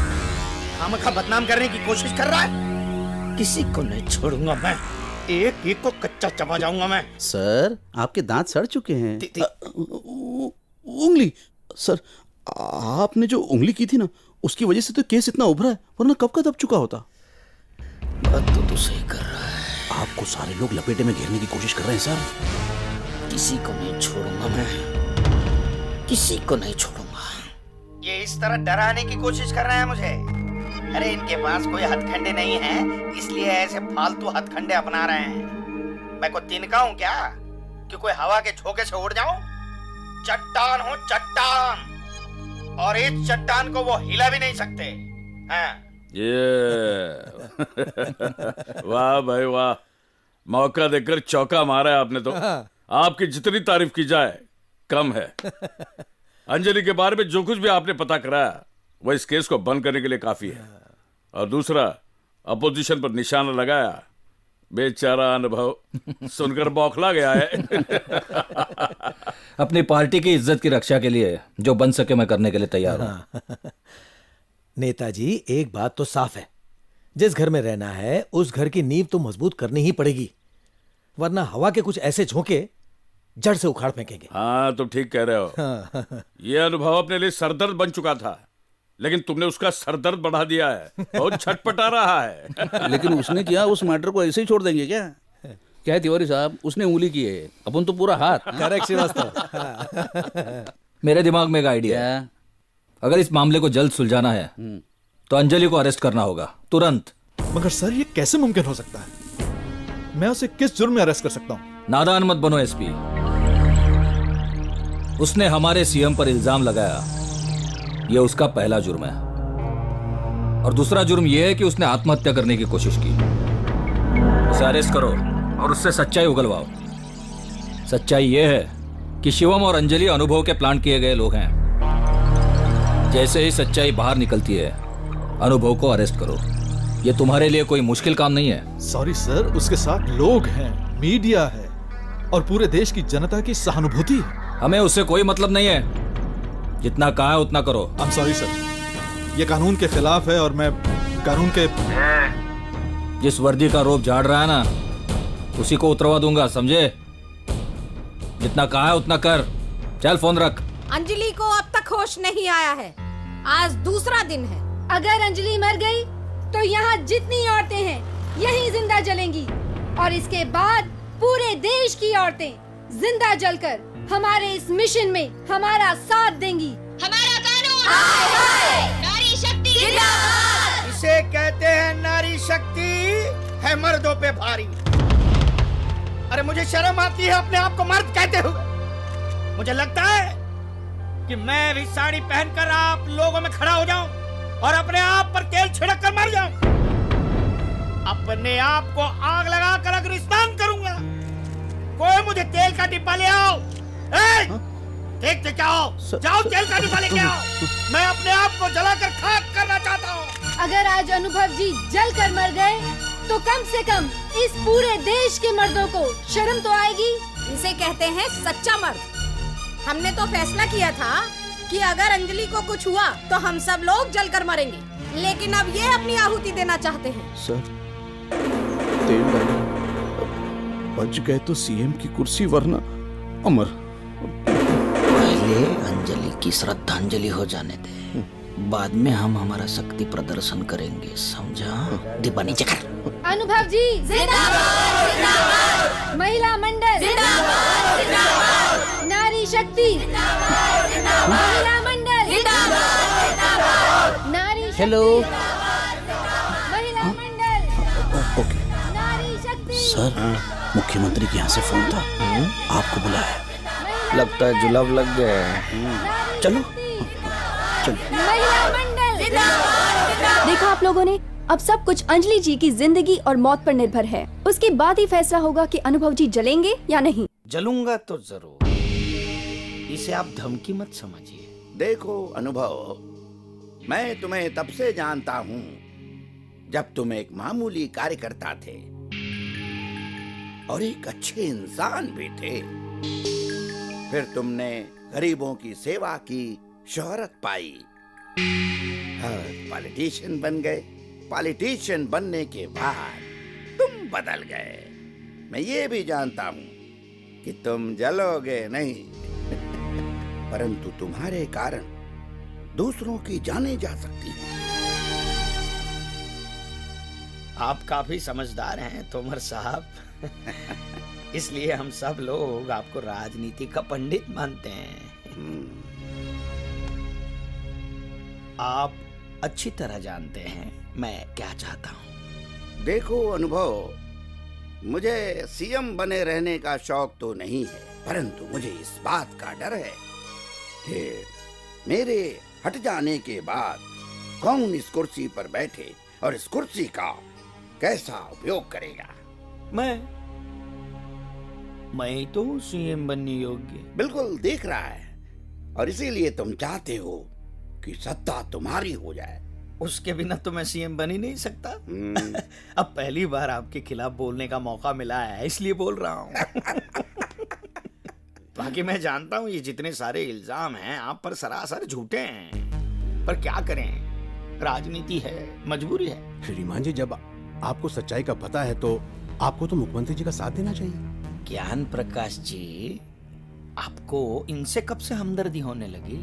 खामखा बदनाम करने की कोशिश कर रहा है। किसी को नहीं छोड़ूंगा मैं। एक एक को कच्चा चबा जाऊंगा मैं। सर आपके दांत सड़ चुके हैं। उंगली सर, आपने जो उंगली की थी ना, उसकी वजह से तो केस इतना उभरा है, वरना कब का दब चुका होता। बात तो तू सही कर रहा है। आपको सारे लोग लपेटे में घेरने की कोशिश कर रहे हैं सर। किसी को नहीं छोड़ूंगा मैं, किसी को नहीं छोड़ूंगा। ये इस तरह डराने की कोशिश कर रहे हैं मुझे। अरे इनके पास कोई हथकंडे नहीं है, इसलिए ऐसे फालतू हथकंडे अपना रहे हैं। मैं कोई तिनका हूँ क्या कि कोई हवा के झोंके से उड़ जाऊं? चट्टान हूँ, चट्टान। और इस चट्टान को वो हिला भी नहीं सकते। हाँ। ये वाह भाई वाह, मौका देकर चौका मारा है आपने तो। आपकी जितनी तारीफ की जाए कम है। अंजलि के बारे में जो कुछ भी आपने पता कराया वो इस केस को बंद करने के लिए काफी है। और दूसरा, अपोजिशन पर निशाना लगाया, बेचारा अनुभव सुनकर बौखला गया है। अपनी पार्टी की इज्जत की रक्षा के लिए जो बन सके मैं करने के लिए तैयार हूं। नेताजी, एक बात तो साफ है, जिस घर में रहना है उस घर की नींव तो मजबूत करनी ही पड़ेगी, वरना हवा के कुछ ऐसे झोंके जड़ से उखाड़ फेंकेंगे। हाँ, तुम ठीक कह रहे हो। ये अनुभव अपने लिए सरदर्द बन चुका था, लेकिन तुमने उसका सरदर्द बढ़ा दिया है। बहुत छटपटा रहा है। लेकिन उसने किया, उस मैटर को ऐसे ही छोड़ देंगे क्या? क्या है तिवारी साहब, उसने उंगली की है, अपन तो पूरा हाथ। करेक्ट श्रीवास्तव। मेरे दिमाग में एक आइडिया है। अगर इस मामले को जल्द सुलझाना है तो अंजलि को अरेस्ट करना होगा, तुरंत। मगर सर ये कैसे मुमकिन हो सकता है? मैं उसे किस जुर्म में अरेस्ट कर सकता हूँ? नादान मत बनो एसपी। उसने हमारे सीएम पर इल्जाम लगाया, यह उसका पहला जुर्म है। और दूसरा जुर्म यह है कि उसने आत्महत्या करने की कोशिश की। उसे अरेस्ट करो और उससे सच्चाई उगलवाओ। सच्चाई यह है कि शिवम और अंजलि अनुभव के प्लान किए गए लोग हैं। जैसे ही सच्चाई बाहर निकलती है, अनुभव को अरेस्ट करो। यह तुम्हारे लिए कोई मुश्किल काम नहीं है। सॉरी सर, उसके साथ लोग हैं, मीडिया है और पूरे देश की जनता की सहानुभूति है। हमें उससे कोई मतलब नहीं है। जितना कहा है उतना करो। आई एम सॉरी सर, ये कानून के खिलाफ है और मैं कानून के जिस वर्दी का रोप झाड़ रहा है ना, उसी को उतरवा दूंगा, समझे? जितना कहा है उतना कर। चल फोन रख। अंजलि को अब तक होश नहीं आया है। आज दूसरा दिन है। अगर अंजलि मर गई तो यहाँ जितनी औरतें हैं यहीं जिंदा जलेंगी, और इसके बाद पूरे देश की औरतें जिंदा जलकर हमारे इस मिशन में हमारा साथ देंगी। हमारा कानून हाय हाय, नारी शक्ति जिंदाबाद। इसे कहते हैं नारी शक्ति है मर्दों पे भारी। अरे मुझे शर्म आती है अपने आप को मर्द कहते हुए। मुझे लगता है कि मैं भी साड़ी पहनकर आप लोगों में खड़ा हो जाऊं और अपने आप पर तेल छिड़क कर मर जाऊं। अपने आप को आग लगाकर अग्निस्नान करूंगा। कोई मुझे तेल का डिब्बा ले आओ। देखते क्या हो, जाओ तेल का डिब्बा लेके आओ। मैं अपने आप को जलाकर खाक करना चाहता हूँ। अगर आज अनुभव जी जल कर मर गए तो कम से कम इस पूरे देश के मर्दों को शर्म तो आएगी। इसे कहते हैं सच्चा मर्द। हमने तो फैसला किया था कि अगर अंजलि को कुछ हुआ तो हम सब लोग जलकर मरेंगे, लेकिन अब ये अपनी आहुति देना चाहते हैं। सर, तेल डालो। बच गए तो सीएम की कुर्सी, वरना अमर। पहले अंजलि की श्रद्धांजलि हो जाने दे, बाद में हम हमारा शक्ति प्रदर्शन करेंगे, समझा? डिब्बा नीचे कर। अनुभव जी जिंदाबाद, जिंदाबाद। महिला मंडल जिंदाबाद, जिंदाबाद। नारी शक्ति जिंदाबाद, जिंदाबाद। महिला मंडल जिंदाबाद, जिंदाबाद। नारी शक्ति हेलो। महिला मंडल। ओके नारी शक्ति। सर, मुख्यमंत्री के यहाँ से फोन था, आपको बुलाया। लगता है जुलाब लग गया है। चलो चलो। महिला मंडल जिंदाबाद। देखा आप लोगों ने, अब सब कुछ अंजलि जी की जिंदगी और मौत पर निर्भर है। उसके बाद ही फैसला होगा कि अनुभव जी जलेंगे या नहीं। जलूंगा तो जरूर, इसे आप धमकी मत समझिए। देखो अनुभव, मैं तुम्हें तब से जानता हूँ जब तुम एक मामूली कार्यकर्ता थे और एक अच्छे इंसान भी थे। फिर तुमने गरीबों की सेवा की, शोहरत पाई और पॉलिटिशियन बन गए। पॉलिटिशियन बनने के बाद तुम बदल गए। मैं ये भी जानता हूँ कि तुम जलोगे नहीं, परंतु तुम्हारे कारण दूसरों की जाने जा सकती है। आप काफी समझदार हैं तोमर साहब। इसलिए हम सब लोग आपको राजनीति का पंडित मानते हैं। आप अच्छी तरह जानते हैं मैं क्या चाहता हूँ। देखो अनुभव, मुझे सीएम बने रहने का शौक तो नहीं है, परंतु मुझे इस बात का डर है कि मेरे हट जाने के बाद कौन इस कुर्सी पर बैठे और इस कुर्सी का कैसा उपयोग करेगा। मैं तो सीएम बनने योग्य। बिल्कुल दिख रहा है, और इसीलिए तुम चाहते हो कि सत्ता तुम्हारी हो जाए। उसके बिना तो मैं सीएम बन ही नहीं सकता। अब पहली बार आपके खिलाफ बोलने का मौका मिला है, इसलिए बोल रहा हूँ। बाकी मैं जानता हूँ ये जितने सारे इल्जाम हैं आप पर सरासर झूठे हैं, पर क्या करें, राजनीति है, मजबूरी है। श्रीमान जी, जब आपको सच्चाई का पता है तो आपको तो मुख्यमंत्री जी का साथ देना चाहिए। ज्ञान प्रकाश जी, आपको इनसे कब से हमदर्दी होने लगी?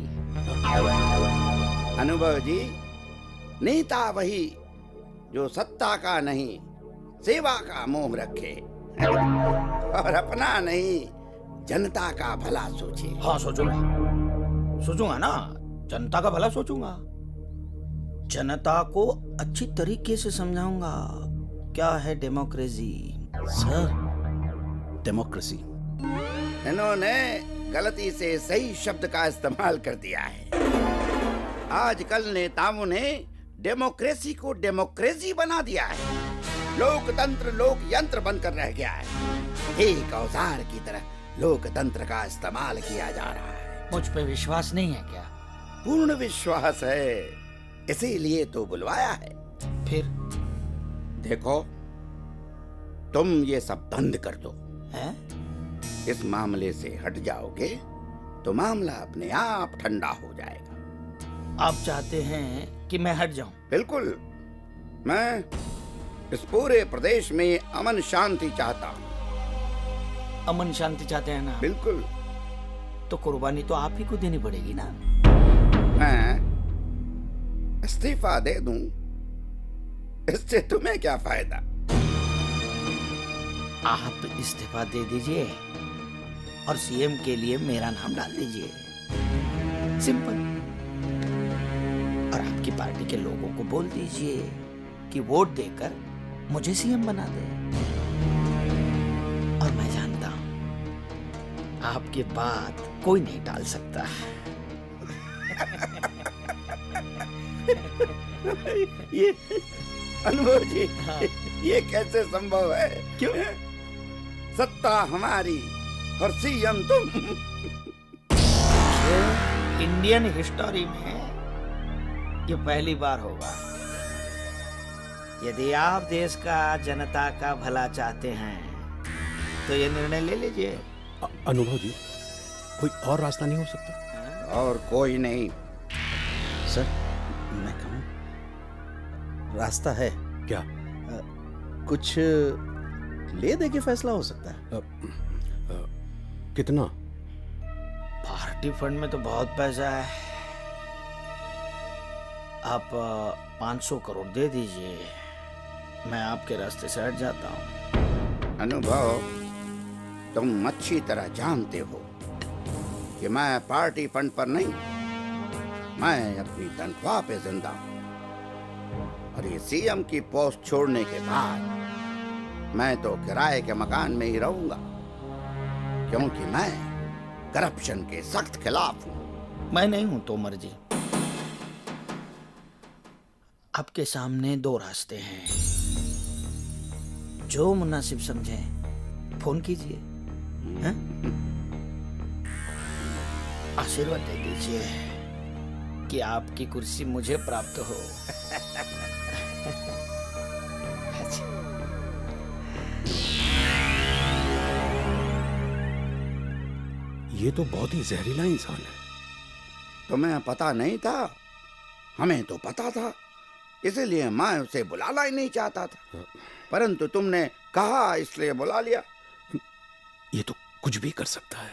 अनुभव जी, नेता वही जो सत्ता का नहीं सेवा का मोह रखे और अपना नहीं जनता का भला सोचे। हाँ, सोचूंगा ना, जनता का भला सोचूंगा। जनता को अच्छी तरीके से समझाऊंगा क्या है डेमोक्रेसी। सर, डेमोक्रेसी इन्होंने गलती से सही शब्द का इस्तेमाल कर दिया है। आजकल नेताओं ने डेमोक्रेसी को डेमोक्रेसी बना दिया है। लोकतंत्र लोक यंत्र बनकर रह गया है। एक औजार की तरह लोकतंत्र का इस्तेमाल किया जा रहा है। मुझ पे विश्वास नहीं है क्या? पूर्ण विश्वास है, इसीलिए तो बुलवाया है। फिर देखो, तुम ये सब बंद कर दो। है? इस मामले से हट जाओगे तो मामला अपने आप ठंडा हो जाएगा। आप चाहते हैं कि मैं हट जाऊं? बिल्कुल, मैं इस पूरे प्रदेश में अमन शांति चाहता हूँ। अमन शांति चाहते हैं ना? बिल्कुल। तो कुर्बानी तो आप ही को देनी पड़ेगी ना। मैं इस्तीफा दे दूं, इससे तुम्हें क्या फायदा? आप इस्तीफा दे दीजिए और सीएम के लिए मेरा नाम डाल दीजिए, सिंपल। और आपकी पार्टी के लोगों को बोल दीजिए कि वोट देकर मुझे सीएम बना दे। और मैं जानता हूं आपकी बात कोई नहीं टाल सकता। ये अनुभव जी, ये कैसे संभव है? क्यों? सत्ता हमारी और सीएम तुम। इंडियन हिस्टोरी में ये पहली बार होगा। यदि आप देश का, जनता का भला चाहते हैं तो ये निर्णय ले लीजिए। अनुभव जी, कोई और रास्ता नहीं हो सकता? और कोई नहीं। सर, मैं कहूँ रास्ता है क्या? कुछ ले दे के फैसला हो सकता है। कितना? पार्टी फंड में तो बहुत पैसा है। आप 500 करोड़ दे दीजिए, मैं आपके रास्ते से हट जाता हूँ। अनुभव, तुम अच्छी तरह जानते हो कि मैं पार्टी फंड पर नहीं, मैं अपनी तनख्वाह पे जिंदा हूँ। और ये सीएम की पोस्ट छोड़ने के बाद मैं तो किराए के मकान में ही रहूंगा, क्योंकि मैं करप्शन के सख्त खिलाफ हूँ। मैं नहीं हूं तोमर जी। आपके सामने दो रास्ते हैं, जो मुनासिब समझें फोन कीजिए। आशीर्वाद दे दीजिए कि आपकी कुर्सी मुझे प्राप्त हो। ये तो बहुत ही जहरीला इंसान है। तुम्हें पता नहीं था? हमें तो पता था, इसीलिए मैं उसे बुलाना ही नहीं चाहता था, परंतु तुमने कहा इसलिए बुला लिया। ये तो कुछ भी कर सकता है।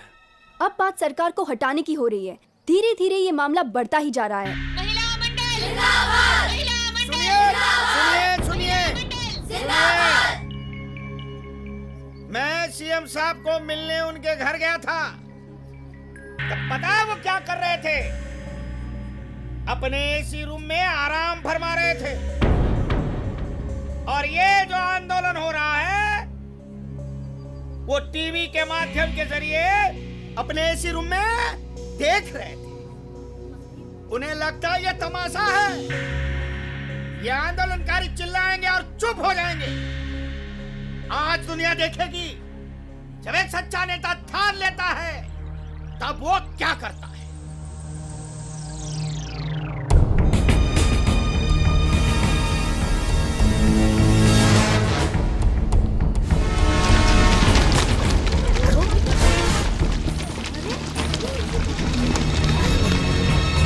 अब बात सरकार को हटाने की हो रही है। धीरे धीरे ये मामला बढ़ता ही जा रहा है। सुनिए, मैं सीएम साहब को मिलने उनके घर गया था। तब पता है वो क्या कर रहे थे? अपने एसी रूम में आराम फरमा रहे थे। और ये जो आंदोलन हो रहा है वो टीवी के माध्यम के जरिए अपने एसी रूम में देख रहे थे। उन्हें लगता है ये तमाशा है, ये आंदोलनकारी चिल्लाएंगे और चुप हो जाएंगे। आज दुनिया देखेगी, जब एक सच्चा नेता ठान लेता है तब वो क्या करता है।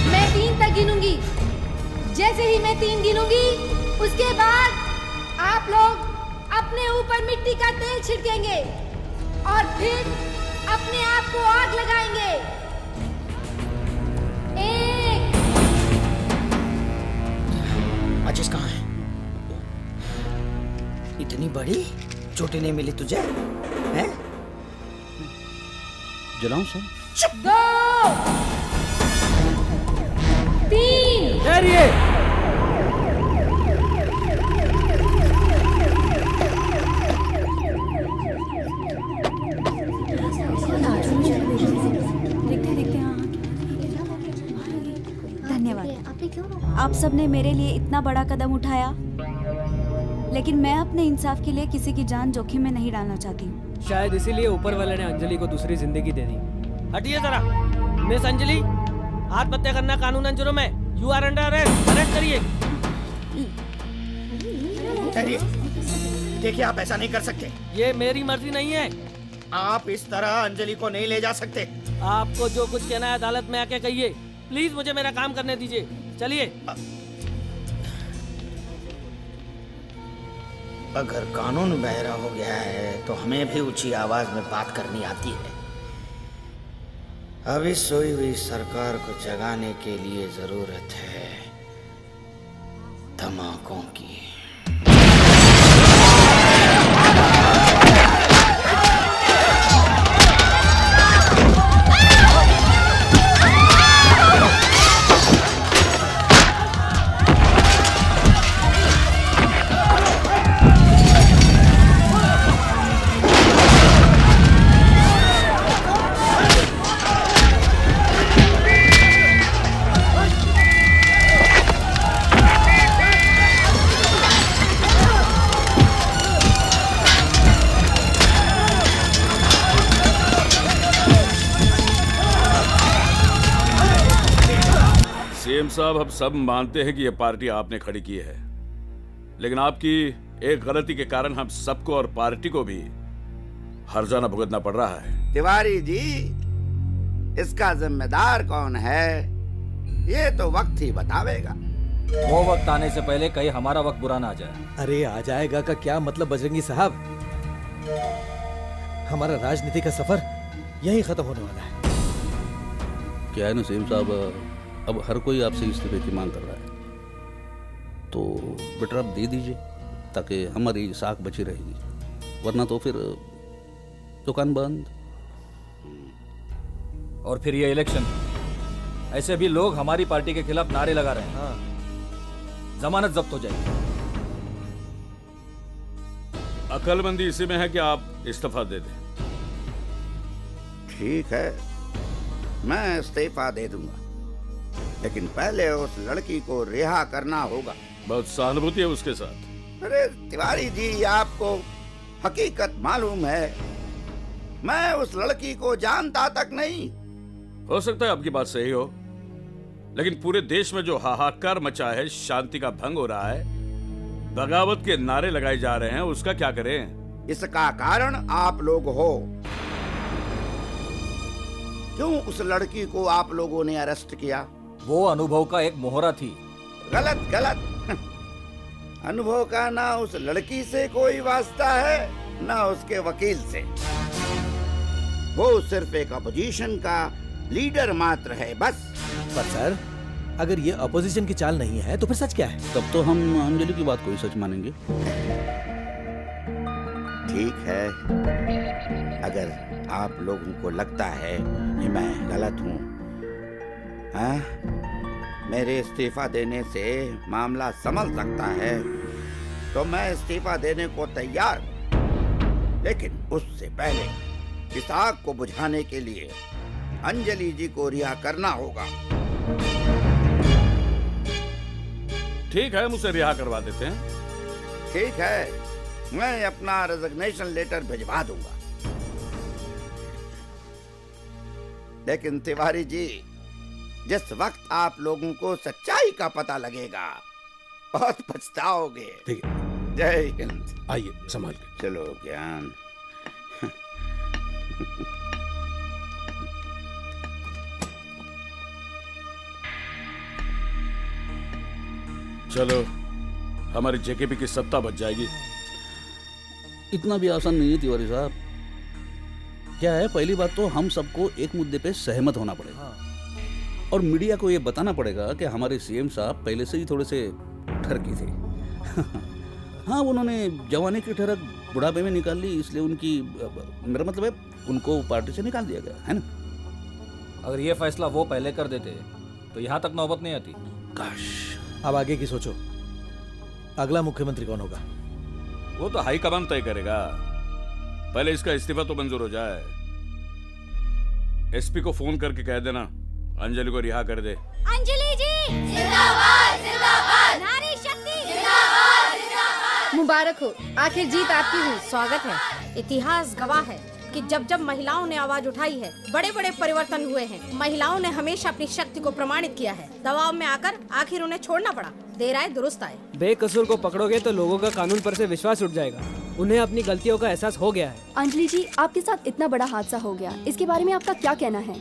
मैं 3 तक गिनूंगी। जैसे ही मैं 3 गिनूंगी, उसके बाद आप लोग अपने ऊपर मिट्टी का तेल छिड़केंगे और फिर अपने आप को आग लगाएंगे। 1। माचिस कहाँ है? इतनी बड़ी चोटी नहीं मिली तुझे? हैं? जलाऊं सर? 2 3 धन्यवाद। आप सबने मेरे लिए इतना बड़ा कदम उठाया, लेकिन मैं अपने इंसाफ के लिए किसी की जान जोखिम में नहीं डालना चाहती हूँ। शायद इसीलिए ऊपर वाले ने अंजलि को दूसरी जिंदगी दे दी। हटिए जरा। मिस अंजलि, आत्महत्या करना कानूनन जुर्म है। You are under arrest. Arrest करिए। देखिए, आप ऐसा नहीं कर सकते। ये मेरी मर्जी नहीं है। आप इस तरह अंजलि को नहीं ले जा सकते। आपको जो कुछ कहना है अदालत में आके कहिए। प्लीज मुझे मेरा काम करने दीजिए। चलिए। अगर कानून बहरा हो गया है तो हमें भी ऊंची आवाज में बात करनी आती है। अभी सोई हुई सरकार को जगाने के लिए जरूरत है धमाकों की। सीएम साहब, अब सब मानते हैं कि यह पार्टी आपने खड़ी की है, लेकिन आपकी एक गलती के कारण हम सबको और पार्टी को भी हर्जाना भुगतना पड़ रहा है। तिवारी जी, इसका जिम्मेदार कौन है ये तो वक्त ही बतावेगा। वो वक्त आने से पहले कहीं हमारा वक्त बुरा ना आ जाए। अरे आ जाएगा का क्या मतलब बजरंगी साहब, हमारा राजनीति का सफर यहीं खत्म होने वाला है। क्या है ना सीएम साहब, अब हर कोई आपसे इस्तीफे की मांग कर रहा है, तो बेटा आप दे दीजिए ताकि हमारी साख बची रहेगी, वरना तो फिर दुकान बंद। और फिर ये इलेक्शन, ऐसे भी लोग हमारी पार्टी के खिलाफ नारे लगा रहे हैं। जमानत जब्त हो जाएगी। अकलमंदी इसी में है कि आप इस्तीफा दे दें। ठीक है, मैं इस्तीफा दे दूंगा, लेकिन पहले उस लड़की को रिहा करना होगा। बहुत सहानुभूति है उसके साथ। अरे तिवारी जी, आपको हकीकत मालूम है, मैं उस लड़की को जानता तक नहीं। हो सकता है आपकी बात सही हो, लेकिन पूरे देश में जो हाहाकार मचा है, शांति का भंग हो रहा है, बगावत के नारे लगाए जा रहे हैं, उसका क्या करें? इसका कारण आप लोग हो। क्यों उस लड़की को आप लोगों ने अरेस्ट किया? वो अनुभव का एक मोहरा थी। गलत गलत। अनुभव का ना उस लड़की से कोई वास्ता है ना उसके वकील से। वो सिर्फ एक अपोजिशन का लीडर मात्र है, बस। पर सर, अगर ये अपोजिशन की चाल नहीं है तो फिर सच क्या है? तब तो हम अंजलि की बात को ही सच मानेंगे। ठीक है, अगर आप लोगों को लगता है कि मैं गलत हूँ, मेरे इस्तीफा देने से मामला संभल सकता है, तो मैं इस्तीफा देने को तैयार हूँ। लेकिन उससे पहले इस आग को बुझाने के लिए अंजलि जी को रिहा करना होगा। ठीक है, मुझे रिहा करवा देते हैं। ठीक है, मैं अपना रेजिग्नेशन लेटर भिजवा दूंगा। लेकिन तिवारी जी, जिस वक्त आप लोगों को सच्चाई का पता लगेगा, बहुत पछताओगे। ठीक है, जय हिंद। आइए संभाल के। चलो ज्ञान। चलो, हमारी जेकेपी की सत्ता बच जाएगी। इतना भी आसान नहीं है तिवारी साहब। क्या है, पहली बात तो हम सबको एक मुद्दे पे सहमत होना पड़ेगा। और मीडिया को ये बताना पड़ेगा कि हमारे सीएम साहब पहले से ही थोड़े से ठरकी थे। हाँ, उन्होंने जवानी की ठरक बुढ़ापे में निकाल ली, इसलिए उनकी, मेरा मतलब है, उनको पार्टी से निकाल दिया गया है ना। अगर ये फैसला वो पहले कर देते तो यहाँ तक नौबत नहीं आती। काश। अब आगे की सोचो, अगला मुख्यमंत्री कौन होगा? वो तो हाईकमान तय करेगा। पहले इसका इस्तीफा तो मंजूर हो जाए। एसपी को फोन करके कह देना अंजलि को रिहा कर दे। अंजलि जी जिंदाबाद, जिंदाबाद। नारी शक्ति जिंदाबाद, जिंदाबाद। मुबारक हो, आखिर जीत आपकी हुई। स्वागत है। इतिहास गवाह है कि जब जब महिलाओं ने आवाज उठाई है बड़े बड़े परिवर्तन हुए हैं। महिलाओं ने हमेशा अपनी शक्ति को प्रमाणित किया है। दबाव में आकर आखिर उन्हें छोड़ना पड़ा। देर आए दुरुस्त आए। बेकसूर को पकड़ोगे तो लोगों का कानून पर से विश्वास उठ जाएगा। उन्हें अपनी गलतियों का एहसास हो गया है। अंजलि जी, आपके साथ इतना बड़ा हादसा हो गया, इसके बारे में आपका क्या कहना है?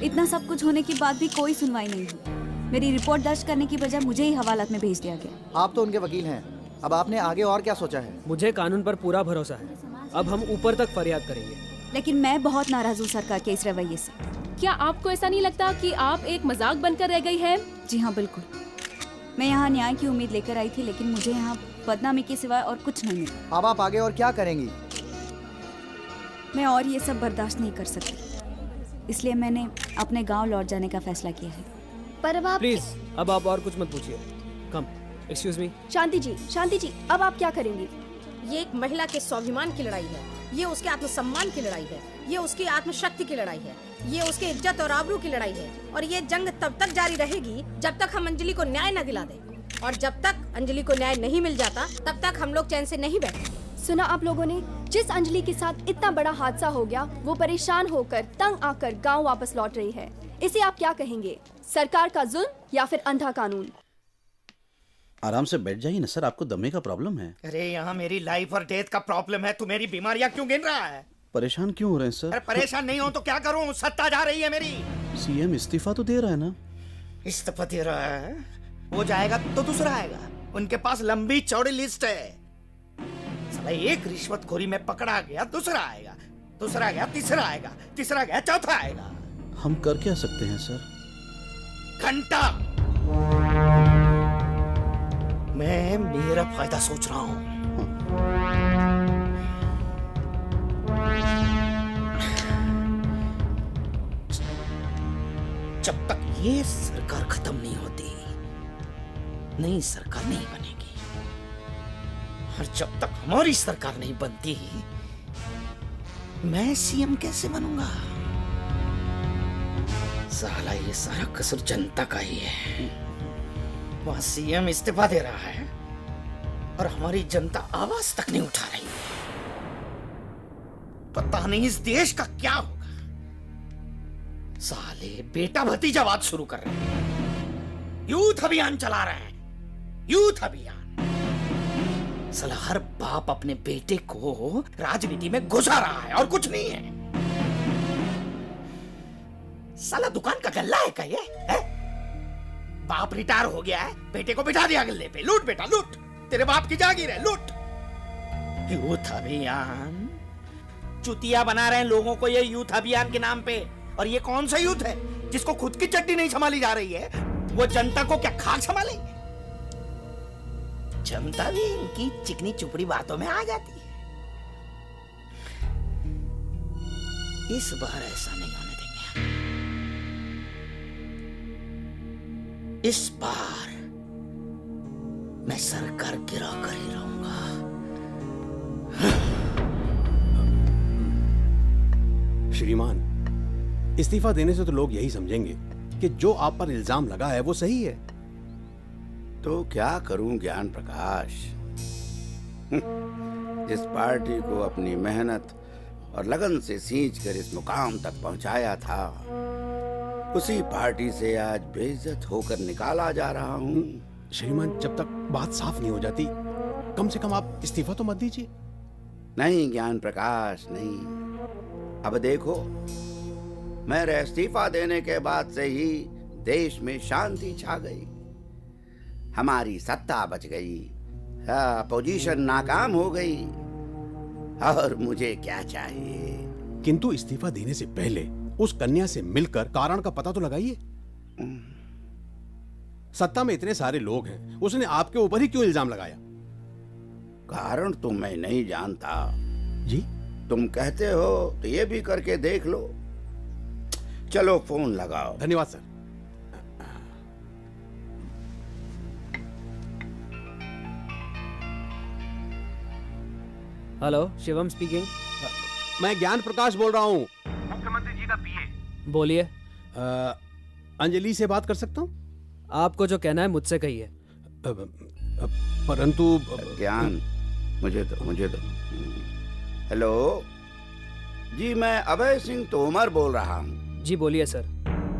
इतना सब कुछ होने के बाद भी कोई सुनवाई नहीं हुई। मेरी रिपोर्ट दर्ज करने की बजाय मुझे ही हवालात में भेज दिया गया। आप तो उनके वकील हैं, अब आपने आगे और क्या सोचा है? मुझे कानून पर पूरा भरोसा है। अब हम ऊपर तक फरियाद करेंगे। लेकिन मैं बहुत नाराज हूँ सरकार के इस रवैये से। क्या आपको ऐसा नहीं लगता कि आप एक मजाक बनकर रह गई है? जी हाँ, बिल्कुल। मैं यहाँ न्याय की उम्मीद लेकर आई थी, लेकिन मुझे यहाँ बदनामी के सिवाय और कुछ नहीं मिला। अब आप आगे और क्या करेंगी? मैं और ये सब बर्दाश्त नहीं कर सकती, इसलिए मैंने अपने गांव लौट जाने का फैसला किया है। पर अब आप प्लीज, अब आप और कुछ मत पूछिए। कम, एक्सक्यूज मी। शांति जी, अब आप क्या करेंगी? ये एक महिला के स्वाभिमान की लड़ाई है। ये उसके आत्मसम्मान की लड़ाई है। ये उसकी आत्मशक्ति की लड़ाई है। ये उसके इज्जत और आबरू की लड़ाई है। और ये जंग तब तक जारी रहेगी जब तक हम अंजलि को न्याय न दिला दें। और जब तक अंजलि को न्याय नहीं मिल जाता तब तक हम लोग चैन से नहीं बैठेंगे। सुना आप लोगों ने, जिस अंजलि के साथ इतना बड़ा हादसा हो गया, वो परेशान होकर तंग आकर गांव वापस लौट रही है। इसे आप क्या कहेंगे? सरकार का जुल्म या फिर अंधा कानून? आराम से बैठ जाइए ना सर, आपको दमे का प्रॉब्लम है। अरे यहाँ मेरी लाइफ और डेथ का प्रॉब्लम है, तू मेरी बीमारियां क्यों गिन रहा है? परेशान क्यों हो रहे हैं सर? अरे परेशान नहीं हो तो क्या करूं, सत्ता जा रही है मेरी। सीएम इस्तीफा तो दे रहा है ना? इस्तीफा दे रहा है, वो जाएगा तो दूसरा आएगा। उनके पास लंबी चौड़ी लिस्ट है। साला एक रिश्वतखोरी में पकड़ा गया, दूसरा आएगा, दूसरा गया, तीसरा आएगा, तीसरा गया, चौथा आएगा। हम कर क्या सकते हैं सर? घंटा मैं मेरा फायदा सोच रहा हूं। जब तक ये सरकार खत्म नहीं होती, नई सरकार नहीं बनेगी। और जब तक हमारी सरकार नहीं बनती, मैं सीएम कैसे बनूंगा? साला ये सारा कसूर जनता का ही है। वहां सीएम इस्तीफा दे रहा है और हमारी जनता आवाज तक नहीं उठा रही है। पता नहीं इस देश का क्या होगा। साले बेटा भतीजा बात शुरू कर रहे हैं, यूथ अभियान चला रहे हैं, यूथ अभियान। साला हर बाप अपने बेटे को राजनीति में घुसा रहा है और कुछ नहीं है। साला दुकान का गल्ला है क्या ये है? बाप रिटायर हो गया है, बेटे को बिठा दिया गल्ले पे। लूट बेटा लूट, तेरे बाप की जागीर है, लूट। यूथ अभियान चुतिया बना रहे हैं लोगों को ये यूथ अभियान के नाम पे। और ये कौन सा यूथ है जिसको खुद की चड्डी नहीं संभाली जा रही है? वो जनता को क्या खाक संभालेंगे? जनता भी इनकी चिकनी चुपड़ी बातों में आ जाती है। इस बार ऐसा नहीं होने देंगे। इस बार मैं सरकार गिरा कर ही रहूंगा। श्रीमान, इस्तीफा देने से तो लोग यही समझेंगे कि जो आप पर इल्जाम लगा है वो सही है। तो क्या करूं ज्ञान प्रकाश? जिस पार्टी को अपनी मेहनत और लगन से सींच कर इस मुकाम तक पहुंचाया था, उसी पार्टी से आज बेइज्जत होकर निकाला जा रहा हूं। श्रीमान, जब तक बात साफ नहीं हो जाती, कम से कम आप इस्तीफा तो मत दीजिए। नहीं ज्ञान प्रकाश, नहीं। अब देखो, मेरे इस्तीफा देने के बाद से ही देश में शांति छा गई, हमारी सत्ता बच गई, अपोजिशन नाकाम हो गई, और मुझे क्या चाहिए? किंतु इस्तीफा देने से पहले उस कन्या से मिलकर कारण का पता तो लगाइए। सत्ता में इतने सारे लोग हैं, उसने आपके ऊपर ही क्यों इल्जाम लगाया? कारण तो मैं नहीं जानता जी। तुम कहते हो तो ये भी करके देख लो। चलो फोन लगाओ। धन्यवाद सर। Hello, Shivam speaking. मैं ज्ञान प्रकाश बोल रहा हूँ, मुख्यमंत्री जी का पीए। बोलिए। अंजलि से बात कर सकता हूँ? आपको जो कहना है मुझसे कहिए। परंतु ज्ञान, मुझे दो। हेलो जी मैं अभय सिंह तोमर बोल रहा हूँ। जी बोलिए सर।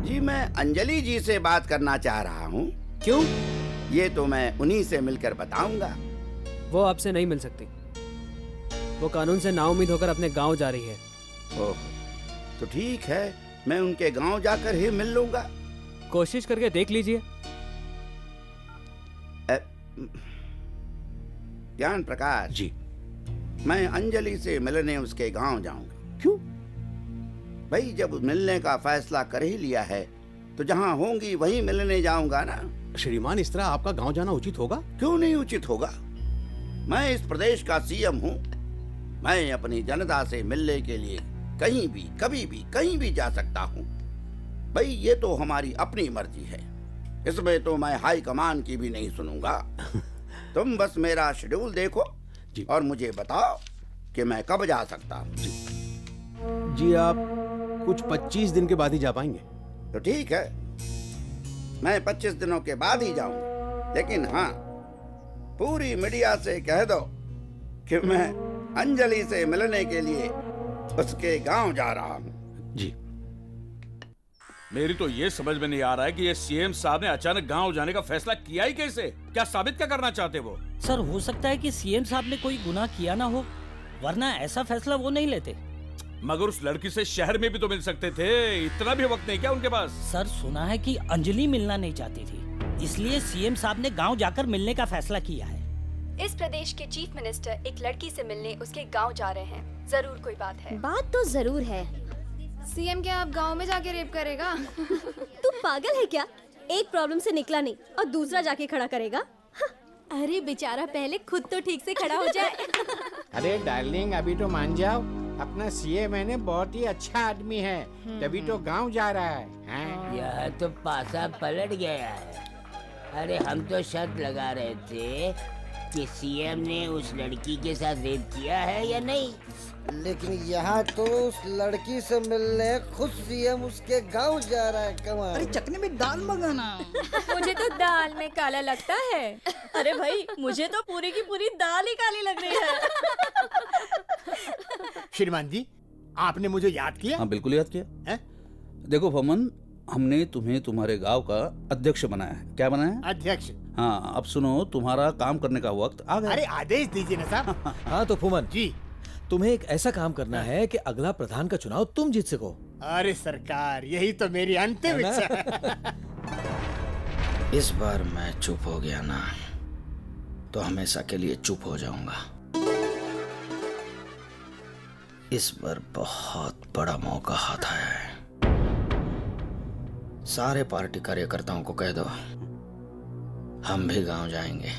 जी मैं अंजलि जी से बात करना चाह रहा हूँ। क्यों? ये तो मैं उन्हीं से मिलकर बताऊंगा। वो आपसे नहीं मिल सकती। वो कानून से नाउम्मीद होकर अपने गांव जा रही है। ओह, तो ठीक है, मैं उनके गांव जाकर ही मिल लूंगा। कोशिश करके देख लीजिए। ज्ञान प्रकाश जी, मैं अंजलि से मिलने उसके गांव जाऊंगा। क्यों? भाई जब मिलने का फैसला कर ही लिया है तो जहां होंगी वहीं मिलने जाऊंगा ना। श्रीमान, इस तरह आपका गांव जाना उचित होगा? क्यों नहीं उचित होगा? मैं इस प्रदेश का सीएम हूँ। मैं अपनी जनता से मिलने के लिए कहीं भी, कभी भी, कहीं भी जा सकता हूँ। भाई ये तो हमारी अपनी मर्जी है, इसमें तो मैं हाई कमान की भी नहीं सुनूंगा। तुम बस मेरा शेड्यूल देखो और मुझे बताओ कि मैं कब जा सकता हूँ। जी आप कुछ 25 दिन के बाद ही जा पाएंगे। तो ठीक है, मैं 25 दिनों के बाद ही जाऊंगा। लेकिन हाँ, पूरी मीडिया से कह दो कि मैं अंजलि से मिलने के लिए उसके गांव जा रहा हूँ। जी। मेरी तो ये समझ में नहीं आ रहा है कि ये सीएम साहब ने अचानक गांव जाने का फैसला किया ही कैसे? क्या साबित क्या करना चाहते वो? सर हो सकता है कि सीएम साहब ने कोई गुनाह किया ना हो, वरना ऐसा फैसला वो नहीं लेते। मगर उस लड़की से शहर में भी तो मिल सकते थे, इतना भी वक्त नहीं क्या उनके पास? सर सुना है कि अंजलि मिलना नहीं चाहती थी, इसलिए सीएम साहब ने गांव जाकर मिलने का फैसला किया है। इस प्रदेश के चीफ मिनिस्टर एक लड़की से मिलने उसके गांव जा रहे हैं। जरूर कोई बात है। बात तो जरूर है। सीएम क्या अब गांव में जाके रेप करेगा? तू पागल है क्या? एक प्रॉब्लम से निकला नहीं और दूसरा जाके खड़ा करेगा। अरे बेचारा पहले खुद तो ठीक से खड़ा हो जाए। अरे डार्लिंग, अभी तो मान जाओ, अपना सीएम है ना बहुत ही अच्छा आदमी है, तभी तो गांव जा रहा है, हैं? यह तो पासा पलट गया है। अरे हम तो शर्त लगा रहे थे कि सीएम ने उस लड़की के साथ रेप किया है या नहीं, लेकिन यहाँ तो उस लड़की से मिलने खुद सीएम उसके गांव जा रहा है। कमाल। अरे चटनी में दाल मंगाना। मुझे तो दाल में काला लगता है। अरे भाई, मुझे तो पूरी की पूरी दाल ही काली लग रही है। श्रीमान जी, आपने मुझे याद किया? हाँ बिल्कुल याद किया है? देखो फमन, हमने तुम्हें तुम्हारे गांव का अध्यक्ष बनाया है। क्या बनाया है? अध्यक्ष। हाँ, अब सुनो, तुम्हारा काम करने का वक्त आ गया। अरे आदेश दीजिए ना साहब। हाँ तो फुमन जी, तुम्हें एक ऐसा काम करना है कि अगला प्रधान का चुनाव तुम जीत सको। अरे सरकार, यही तो मेरी अंतिम इच्छा है। इस बार मैं चुप हो गया ना तो हमेशा के लिए चुप हो जाऊंगा। इस बार बहुत बड़ा मौका हाथ आया है। सारे पार्टी कार्यकर्ताओं को कह दो हम भी गांव जाएंगे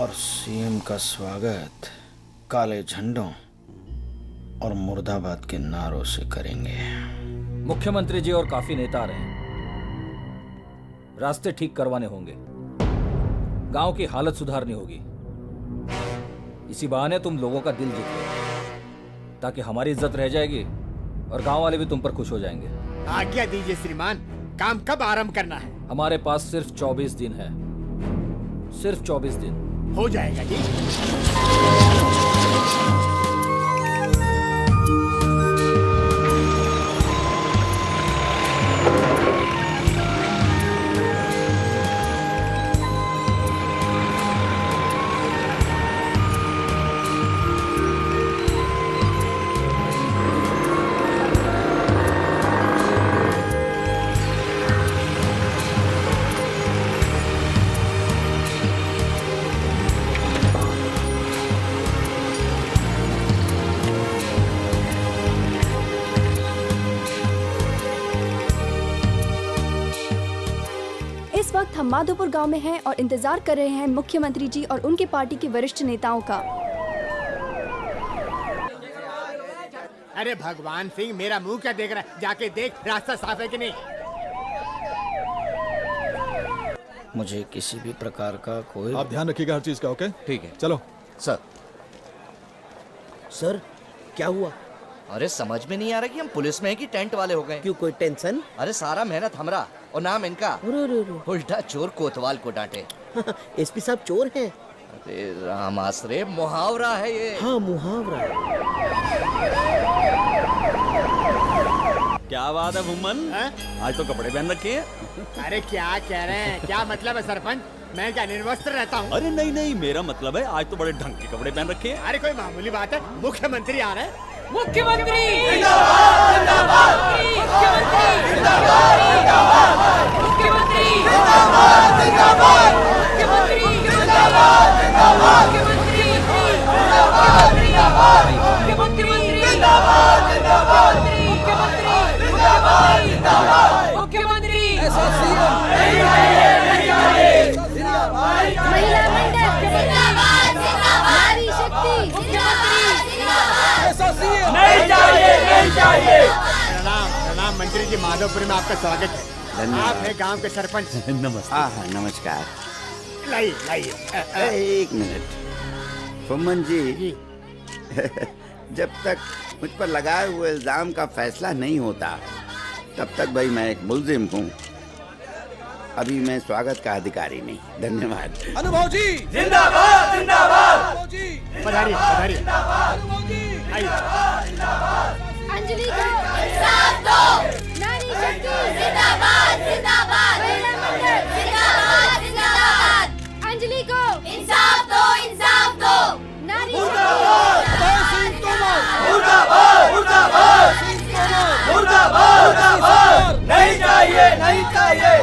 और सीएम का स्वागत काले झंडों और मुर्दाबाद के नारों से करेंगे। मुख्यमंत्री जी और काफी नेता आ रहे हैं, रास्ते ठीक करवाने होंगे, गांव की हालत सुधारनी होगी। इसी बहाने तुम लोगों का दिल जीत लो, ताकि हमारी इज्जत रह जाएगी और गांव वाले भी तुम पर खुश हो जाएंगे। आज्ञा दीजिए श्रीमान, काम कब आरंभ करना है? हमारे पास सिर्फ 24 दिन है, सिर्फ 24 दिन। हो जाएगा जी। हम माधोपुर गांव में हैं और इंतजार कर रहे हैं मुख्यमंत्री जी और उनके पार्टी के वरिष्ठ नेताओं का। अरे भगवान सिंह, मेरा मुंह क्या देख रहा है? जाके देख रास्ता साफ है कि नहीं। मुझे किसी भी प्रकार का कोई... आप ध्यान रखिएगा हर चीज का। ओके ठीक है। चलो सर। सर क्या हुआ? अरे समझ में नहीं आ रहा कि हम पुलिस में हैं कि टेंट वाले हो गए। क्यों, कोई टेंशन? अरे सारा मेहनत हमरा और नाम इनका। रो। उल्टा चोर कोतवाल को डांटे। एसपी साहब चोर हैं? अरे राम आसरे, मुहावरा है ये। हाँ मुहावरा है। क्या बात है भूमन, आज तो कपड़े पहन रखे हैं। अरे क्या कह रहे हैं, क्या मतलब है सरपंच? मैं क्या निर्वस्त्र रहता हूँ? अरे नहीं नहीं, मेरा मतलब है आज तो बड़े ढंग के कपड़े पहन रखे हैं। अरे कोई मामूली बात है, मुख्यमंत्री आ रहे हैं। मुख्यमंत्री जिंदाबाद, जिंदाबाद, मुख्यमंत्री जिंदाबाद, जिंदाबाद, मुख्यमंत्री जिंदाबाद, जिंदाबाद, मुख्यमंत्री जिंदाबाद, जिंदाबाद, मुख्यमंत्री जिंदाबाद, जिंदाबाद, मुख्यमंत्री जिंदाबाद, जिंदाबाद, मुख्यमंत्री महिला मंडल जिंदाबाद, जिंदाबाद, नारी शक्ति नहीं चाहिए, नहीं चाहिए। प्रणाम प्रणाम मंत्री जी, माधवपुर में आपका स्वागत है। आप है गांव के सरपंच। नमस्ते। हाँ हाँ नमस्कार। लाइए लाइए। एक मिनट फुम्मन जी, जब तक मुझ पर लगाए हुए इल्जाम का फैसला नहीं होता तब तक भाई मैं एक मुल्जिम हूँ। अभी मैं स्वागत का अधिकारी नहीं। धन्यवाद। अनुभव जी जिंदाबाद, जिंदाबाद, पधारिए पधारिए। अंजलि को इंसाफ दो, नारी शक्ति जिंदाबाद, जिंदाबाद, महिला मंडल जिंदाबाद, जिंदाबाद, अंजलि को इंसाफ दो, इंसाफ दो, नारी मुर्दाबाद, मुर्दाबाद, मुर्दाबाद, मुर्दाबाद, नहीं चाहिए, नहीं चाहिए।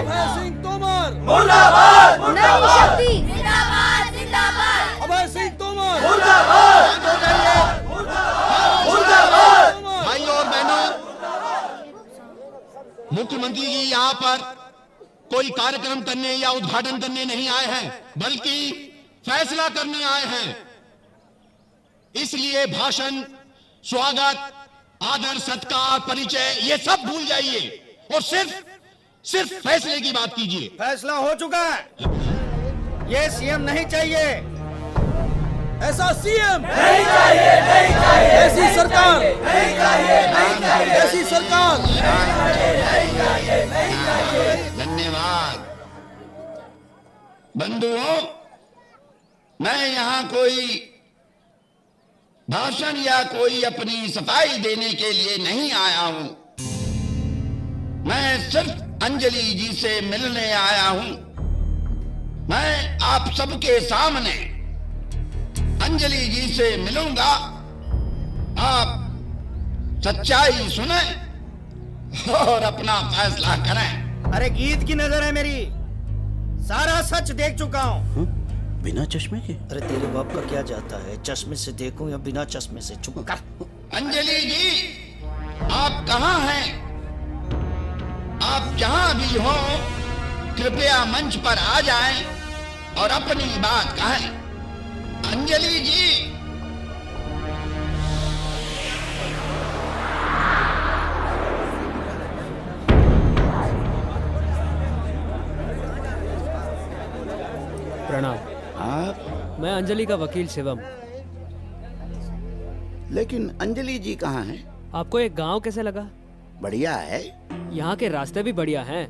मुर्दाबाद, नारी शक्ति जिंदाबाद, जिंदाबाद, अभय सिंह तोमर मुर्दाबाद, मुर्दाबाद। भाइयों और बहनों, मुख्यमंत्री जी यहाँ पर कोई कार्यक्रम करने या उद्घाटन करने नहीं आए हैं, बल्कि फैसला करने आए हैं। इसलिए भाषण, स्वागत, आदर, सत्कार, परिचय ये सब भूल जाइए और सिर्फ फैसले की बात कीजिए। फैसला हो चुका है। ये सीएम नहीं चाहिए। ऐसा सीएम नहीं चाहिए, नहीं चाहिए। ऐसी सरकार नहीं चाहिए, नहीं चाहिए। ऐसी सरकार धन्यवाद। बंधुओं, मैं यहाँ कोई भाषण या कोई अपनी सफाई देने के लिए नहीं आया हूं। मैं सिर्फ अंजलि जी से मिलने आया हूं। मैं आप सबके सामने अंजलि जी से मिलूंगा। आप सच्चाई सुने और अपना फैसला करें। अरे गीत की नजर है मेरी, सारा सच देख चुका हूँ। बिना चश्मे के? अरे तेरे बाप का क्या जाता है, चश्मे से देखूं या बिना चश्मे से? चुप कर। अंजलि जी, आप कहाँ हैं? आप जहां भी हो कृपया मंच पर आ जाएं और अपनी बात कहें। अंजलि जी। प्रणाम। आप? मैं अंजलि का वकील शिवम। लेकिन अंजलि जी कहाँ हैं? आपको एक गांव कैसे लगा? बढ़िया है। यहाँ के रास्ते भी बढ़िया हैं।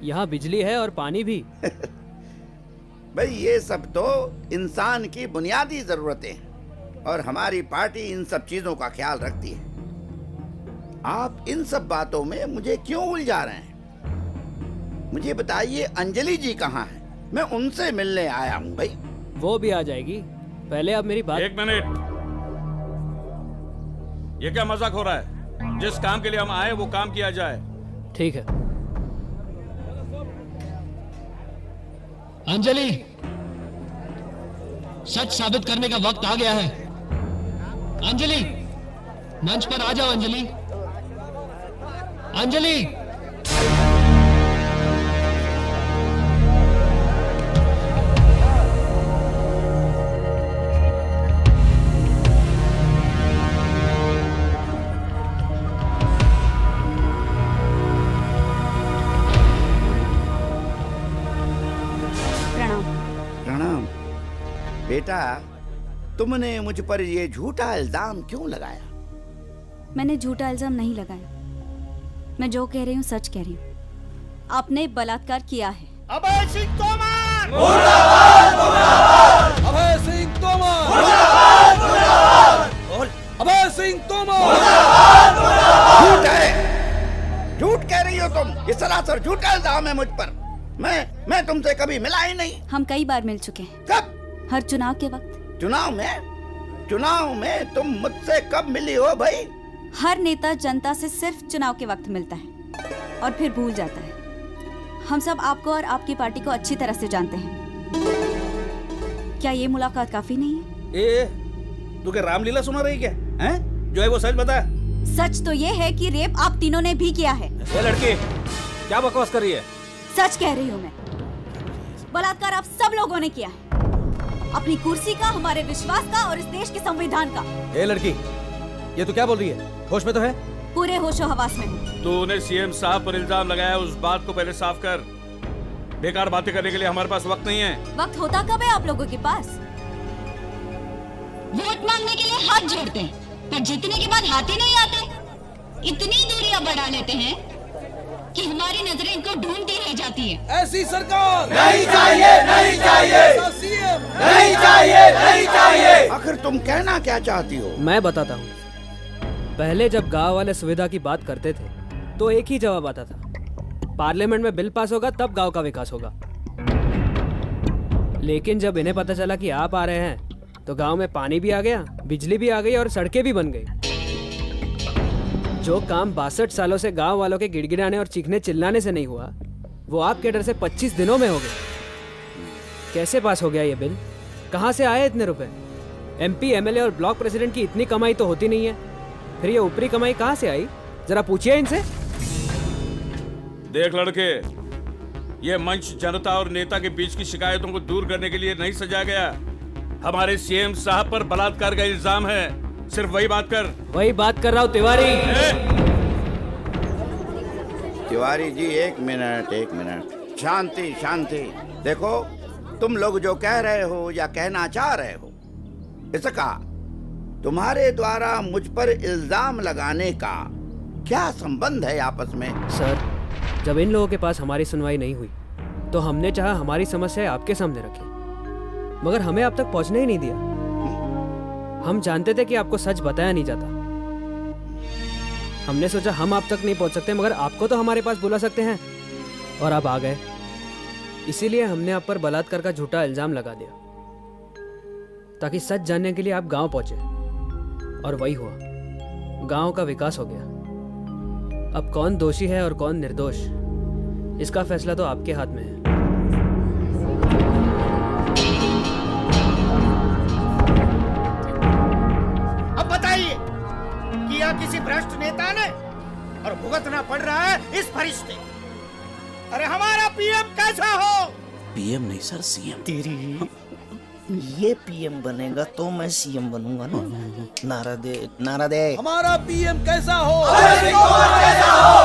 यहाँ बिजली है और पानी भी। भाई ये सब तो इंसान की बुनियादी जरूरतें हैं और हमारी पार्टी इन सब चीजों का ख्याल रखती है। आप इन सब बातों में मुझे क्यों उलझा रहे हैं? मुझे बताइए अंजलि जी कहाँ हैं? मैं उनसे मिलने आया हूँ भाई। वो भी आ जाएगी, पहले आप मेरी बात। एक मिनट, ये क्या मजाक हो रहा है? जिस काम के लिए हम आए वो काम किया जाए। ठीक है। अंजलि, सच साबित करने का वक्त आ गया है। अंजलि, मंच पर आ जाओ। अंजलि, अंजलि। प्रणाम। बेटा, तुमने मुझ पर ये झूठा इल्जाम क्यों लगाया? मैंने झूठा इल्जाम नहीं लगाया। मैं जो कह रही हूँ सच कह रही हूँ। आपने बलात्कार किया है। अभय सिंह तोमर! मुर्दाबाद मुर्दाबाद अभय सिंह तोमर मुर्दाबाद मुर्दाबाद अभय सिंह तोमर मुर्दाबाद मुर्दाबाद। झूठ है, झूठ कह रही हो तुम। ये सरासर झूठा इल्जाम है मुझ पर। मैं तुमसे कभी मिला ही नहीं। हम कई बार मिल चुके हैं। कब? हर चुनाव के वक्त। चुनाव में तुम मुझसे कब मिली हो भाई? हर नेता जनता से सिर्फ चुनाव के वक्त मिलता है और फिर भूल जाता है। हम सब आपको और आपकी पार्टी को अच्छी तरह से जानते हैं। क्या ये मुलाकात काफी नहीं है? तू क्या रामलीला सुना रही क्या? हैं? जो है वो सच बता। सच तो ये है कि रेप आप तीनों ने भी किया है। ये लड़की क्या बकवास कर रही है? सच कह रही हूँ मैं। बलात्कार आप सब लोगों ने किया है, अपनी कुर्सी का, हमारे विश्वास का और इस देश के संविधान का। ए लड़की, ये तू क्या बोल रही है? होश में तो है? पूरे होशो हवास में हूँ। तूने सीएम साहब पर इल्जाम लगाया, उस बात को पहले साफ कर। बेकार बातें करने के लिए हमारे पास वक्त नहीं है। वक्त होता कब है आप लोगों के पास? वोट मांगने के लिए हाथ जोड़ते हैं, पर जीतने के बाद हाथ ही नहीं आते। इतनी दूरियां बढ़ा लेते हैं कि हमारी नजरें इनको ढूंढती रह जाती है। ऐसी सरकार नहीं चाहिए, नहीं चाहिए, ऐसा सीएम नहीं चाहिए, नहीं चाहिए। आखिर तुम कहना क्या चाहती हो? मैं बताता हूँ। पहले जब गांव वाले सुविधा की बात करते थे तो एक ही जवाब आता था, पार्लियामेंट में बिल पास होगा तब गांव का विकास होगा। लेकिन जब इन्हें पता चला कि आप आ रहे हैं तो गांव में पानी भी आ गया, बिजली भी आ गई और सड़कें भी बन गई। जो काम 62 सालों से गांव वालों के गिड़गिड़ाने और चीखने चिल्लाने से नहीं हुआ, वो आपके डर से 25 दिनों में हो गया। कैसे पास हो गया ये बिल? कहाँ से आए इतने रुपए? एमपी, एमएलए और ब्लॉक प्रेसिडेंट की इतनी कमाई तो होती नहीं है, फिर ये ऊपरी कमाई कहाँ से आई? जरा पूछिए इनसे। देख लड़के, ये मंच जनता और नेता के बीच की शिकायतों को दूर करने के लिए नहीं सजाया गया। हमारे सीएम साहब पर बलात्कार का इल्जाम है, सिर्फ वही बात कर। वही बात कर रहा हूँ तिवारी। तिवारी जी एक मिनट, शांति शांति। देखो, तुम लोग जो कह रहे हो या कहना चाह रहे हो, इसका तुम्हारे द्वारा मुझ पर इल्जाम लगाने का क्या संबंध है आपस में? सर, जब इन लोगों के पास हमारी सुनवाई नहीं हुई तो हमने चाहा हमारी समस्या आपके सामने रखें, मगर हमें अब तक पहुंचने ही नहीं दिया। हम जानते थे कि आपको सच बताया नहीं जाता। हमने सोचा हम आप तक नहीं पहुंच सकते, मगर आपको तो हमारे पास बुला सकते हैं, और आप आ गए। इसीलिए हमने आप पर बलात्कार का झूठा इल्जाम लगा दिया, ताकि सच जानने के लिए आप गांव पहुंचे। और वही हुआ, गांव का विकास हो गया। अब कौन दोषी है और कौन निर्दोष, इसका फैसला तो आपके हाथ में है। अब बताइए, किया किसी भ्रष्ट नेता ने और भुगतना पड़ रहा है इस फरिश्ते। अरे हमारा पीएम कैसा हो? पीएम नहीं सर, सीएम। तेरी ये पीएम बनेगा तो मैं सीएम बनूंगा ना। नारा दे। हमारा पीएम कैसा हो?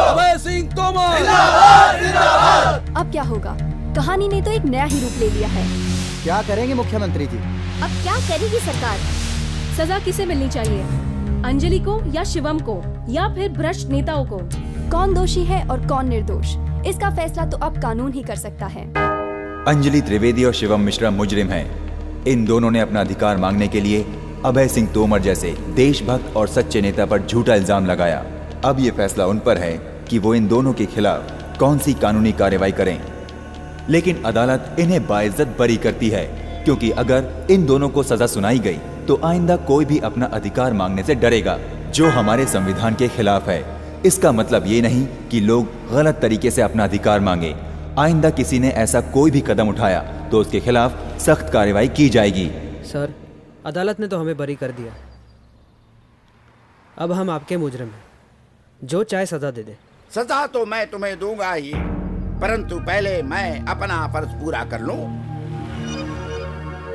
अभय सिंह तोमर। अब क्या होगा? कहानी ने तो एक नया ही रूप ले लिया है। क्या करेंगे मुख्यमंत्री जी? अब क्या करेगी सरकार? सजा किसे मिलनी चाहिए? अंजलि को या शिवम को या फिर भ्रष्ट नेताओं को? कौन दोषी है और कौन निर्दोष, इसका फैसला तो अब कानून ही कर सकता है। अंजलि त्रिवेदी और शिवम मिश्रा मुजरिम हैं। इन दोनों ने अपना अधिकार मांगने के लिए अभय सिंह तोमर जैसे देशभक्त और सच्चे नेता पर झूठा इल्जाम लगाया। अब ये फैसला उन पर है कि वो इन दोनों के खिलाफ कौन सी कानूनी कार्रवाई करें। लेकिन अदालत इन्हें बाइज्जत बरी करती है, क्योंकि अगर इन दोनों को सजा सुनाई गई तो आइंदा कोई भी अपना अधिकार मांगने से डरेगा, जो हमारे संविधान के खिलाफ है। इसका मतलब ये नहीं कि लोग गलत तरीके से अपना अधिकार मांगे। आइंदा किसी ने ऐसा कोई भी कदम उठाया तो उसके खिलाफ सख्त कार्रवाई की जाएगी। सर, अदालत ने तो हमें बरी कर दिया, अब हम आपके मुजरिम हैं, जो चाहे सजा दे दे। सजा तो मैं तुम्हें दूंगा ही, परंतु पहले मैं अपना फर्ज पूरा कर लूं।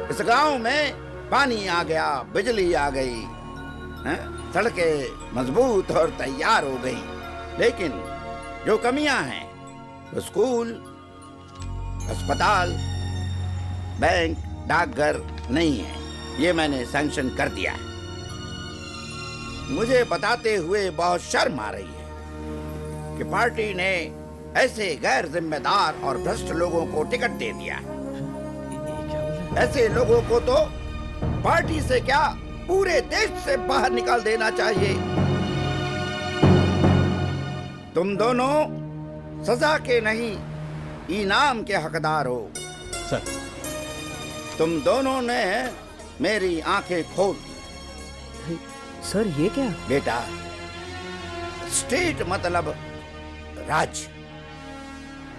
इस गांव में पानी आ गया, बिजली आ गई, सड़कें मजबूत और तैयार हो गई, लेकिन जो कमियां हैं वो स्कूल, अस्पताल, बैंक, डाकघर नहीं है। ये मैंने सैंक्शन कर दिया है। मुझे बताते हुए बहुत शर्म आ रही है कि पार्टी ने ऐसे गैर जिम्मेदार और भ्रष्ट लोगों को टिकट दे दिया। ऐसे लोगों को तो पार्टी से क्या पूरे देश से बाहर निकाल देना चाहिए। तुम दोनों सजा के नहीं, इनाम के हकदार हो। सर, तुम दोनों ने मेरी आंखें खोल। सर ये क्या? बेटा, स्टेट मतलब राज्य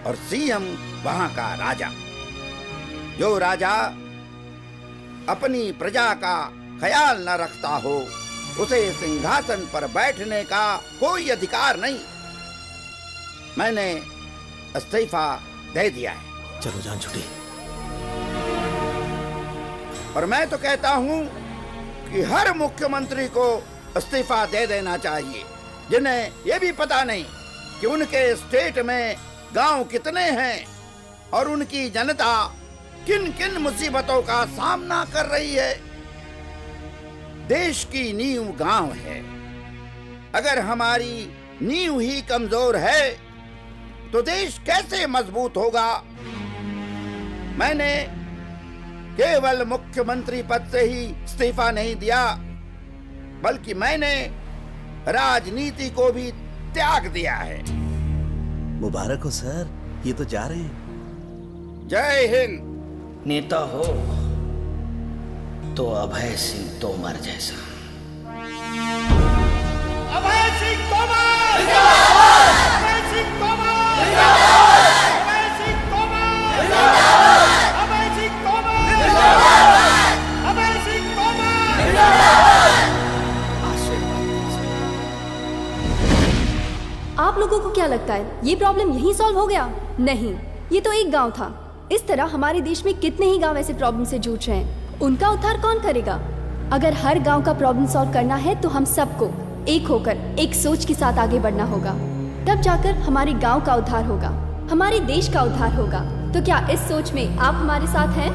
और सीएम वहां का राजा। जो राजा अपनी प्रजा का ख्याल न रखता हो, उसे सिंहासन पर बैठने का कोई अधिकार नहीं। मैंने इस्तीफा दे दिया है। चलो जान छुट्टी। और मैं तो कहता हूं कि हर मुख्यमंत्री को इस्तीफा दे देना चाहिए, जिन्हें ये भी पता नहीं कि उनके स्टेट में गांव कितने हैं और उनकी जनता किन किन मुसीबतों का सामना कर रही है। देश की नींव गांव है। अगर हमारी नींव ही कमजोर है तो देश कैसे मजबूत होगा। मैंने केवल मुख्यमंत्री पद से ही इस्तीफा नहीं दिया, बल्कि मैंने राजनीति को भी त्याग दिया है। मुबारक हो सर, ये तो जा रहे हैं। जय हिंद। नेता हो तो अभय सिंह तोमर जैसा। अभय सिंह तोमर! अभय सिंह तोमर! अभय सिंह तोमर! अभय सिंह तोमर! अभय सिंह तोमर! आप लोगों को क्या लगता है ये प्रॉब्लम यहीं सॉल्व हो गया? नहीं, ये तो एक गांव था। इस तरह हमारे देश में कितने ही गांव ऐसे प्रॉब्लम से जूझ रहे हैं। उनका उद्धार कौन करेगा? अगर हर गांव का प्रॉब्लम सॉल्व करना है तो हम सबको एक होकर एक सोच के साथ आगे बढ़ना होगा। तब जाकर हमारे गांव का उद्धार होगा, हमारे देश का उद्धार होगा। तो क्या इस सोच में आप हमारे साथ हैं?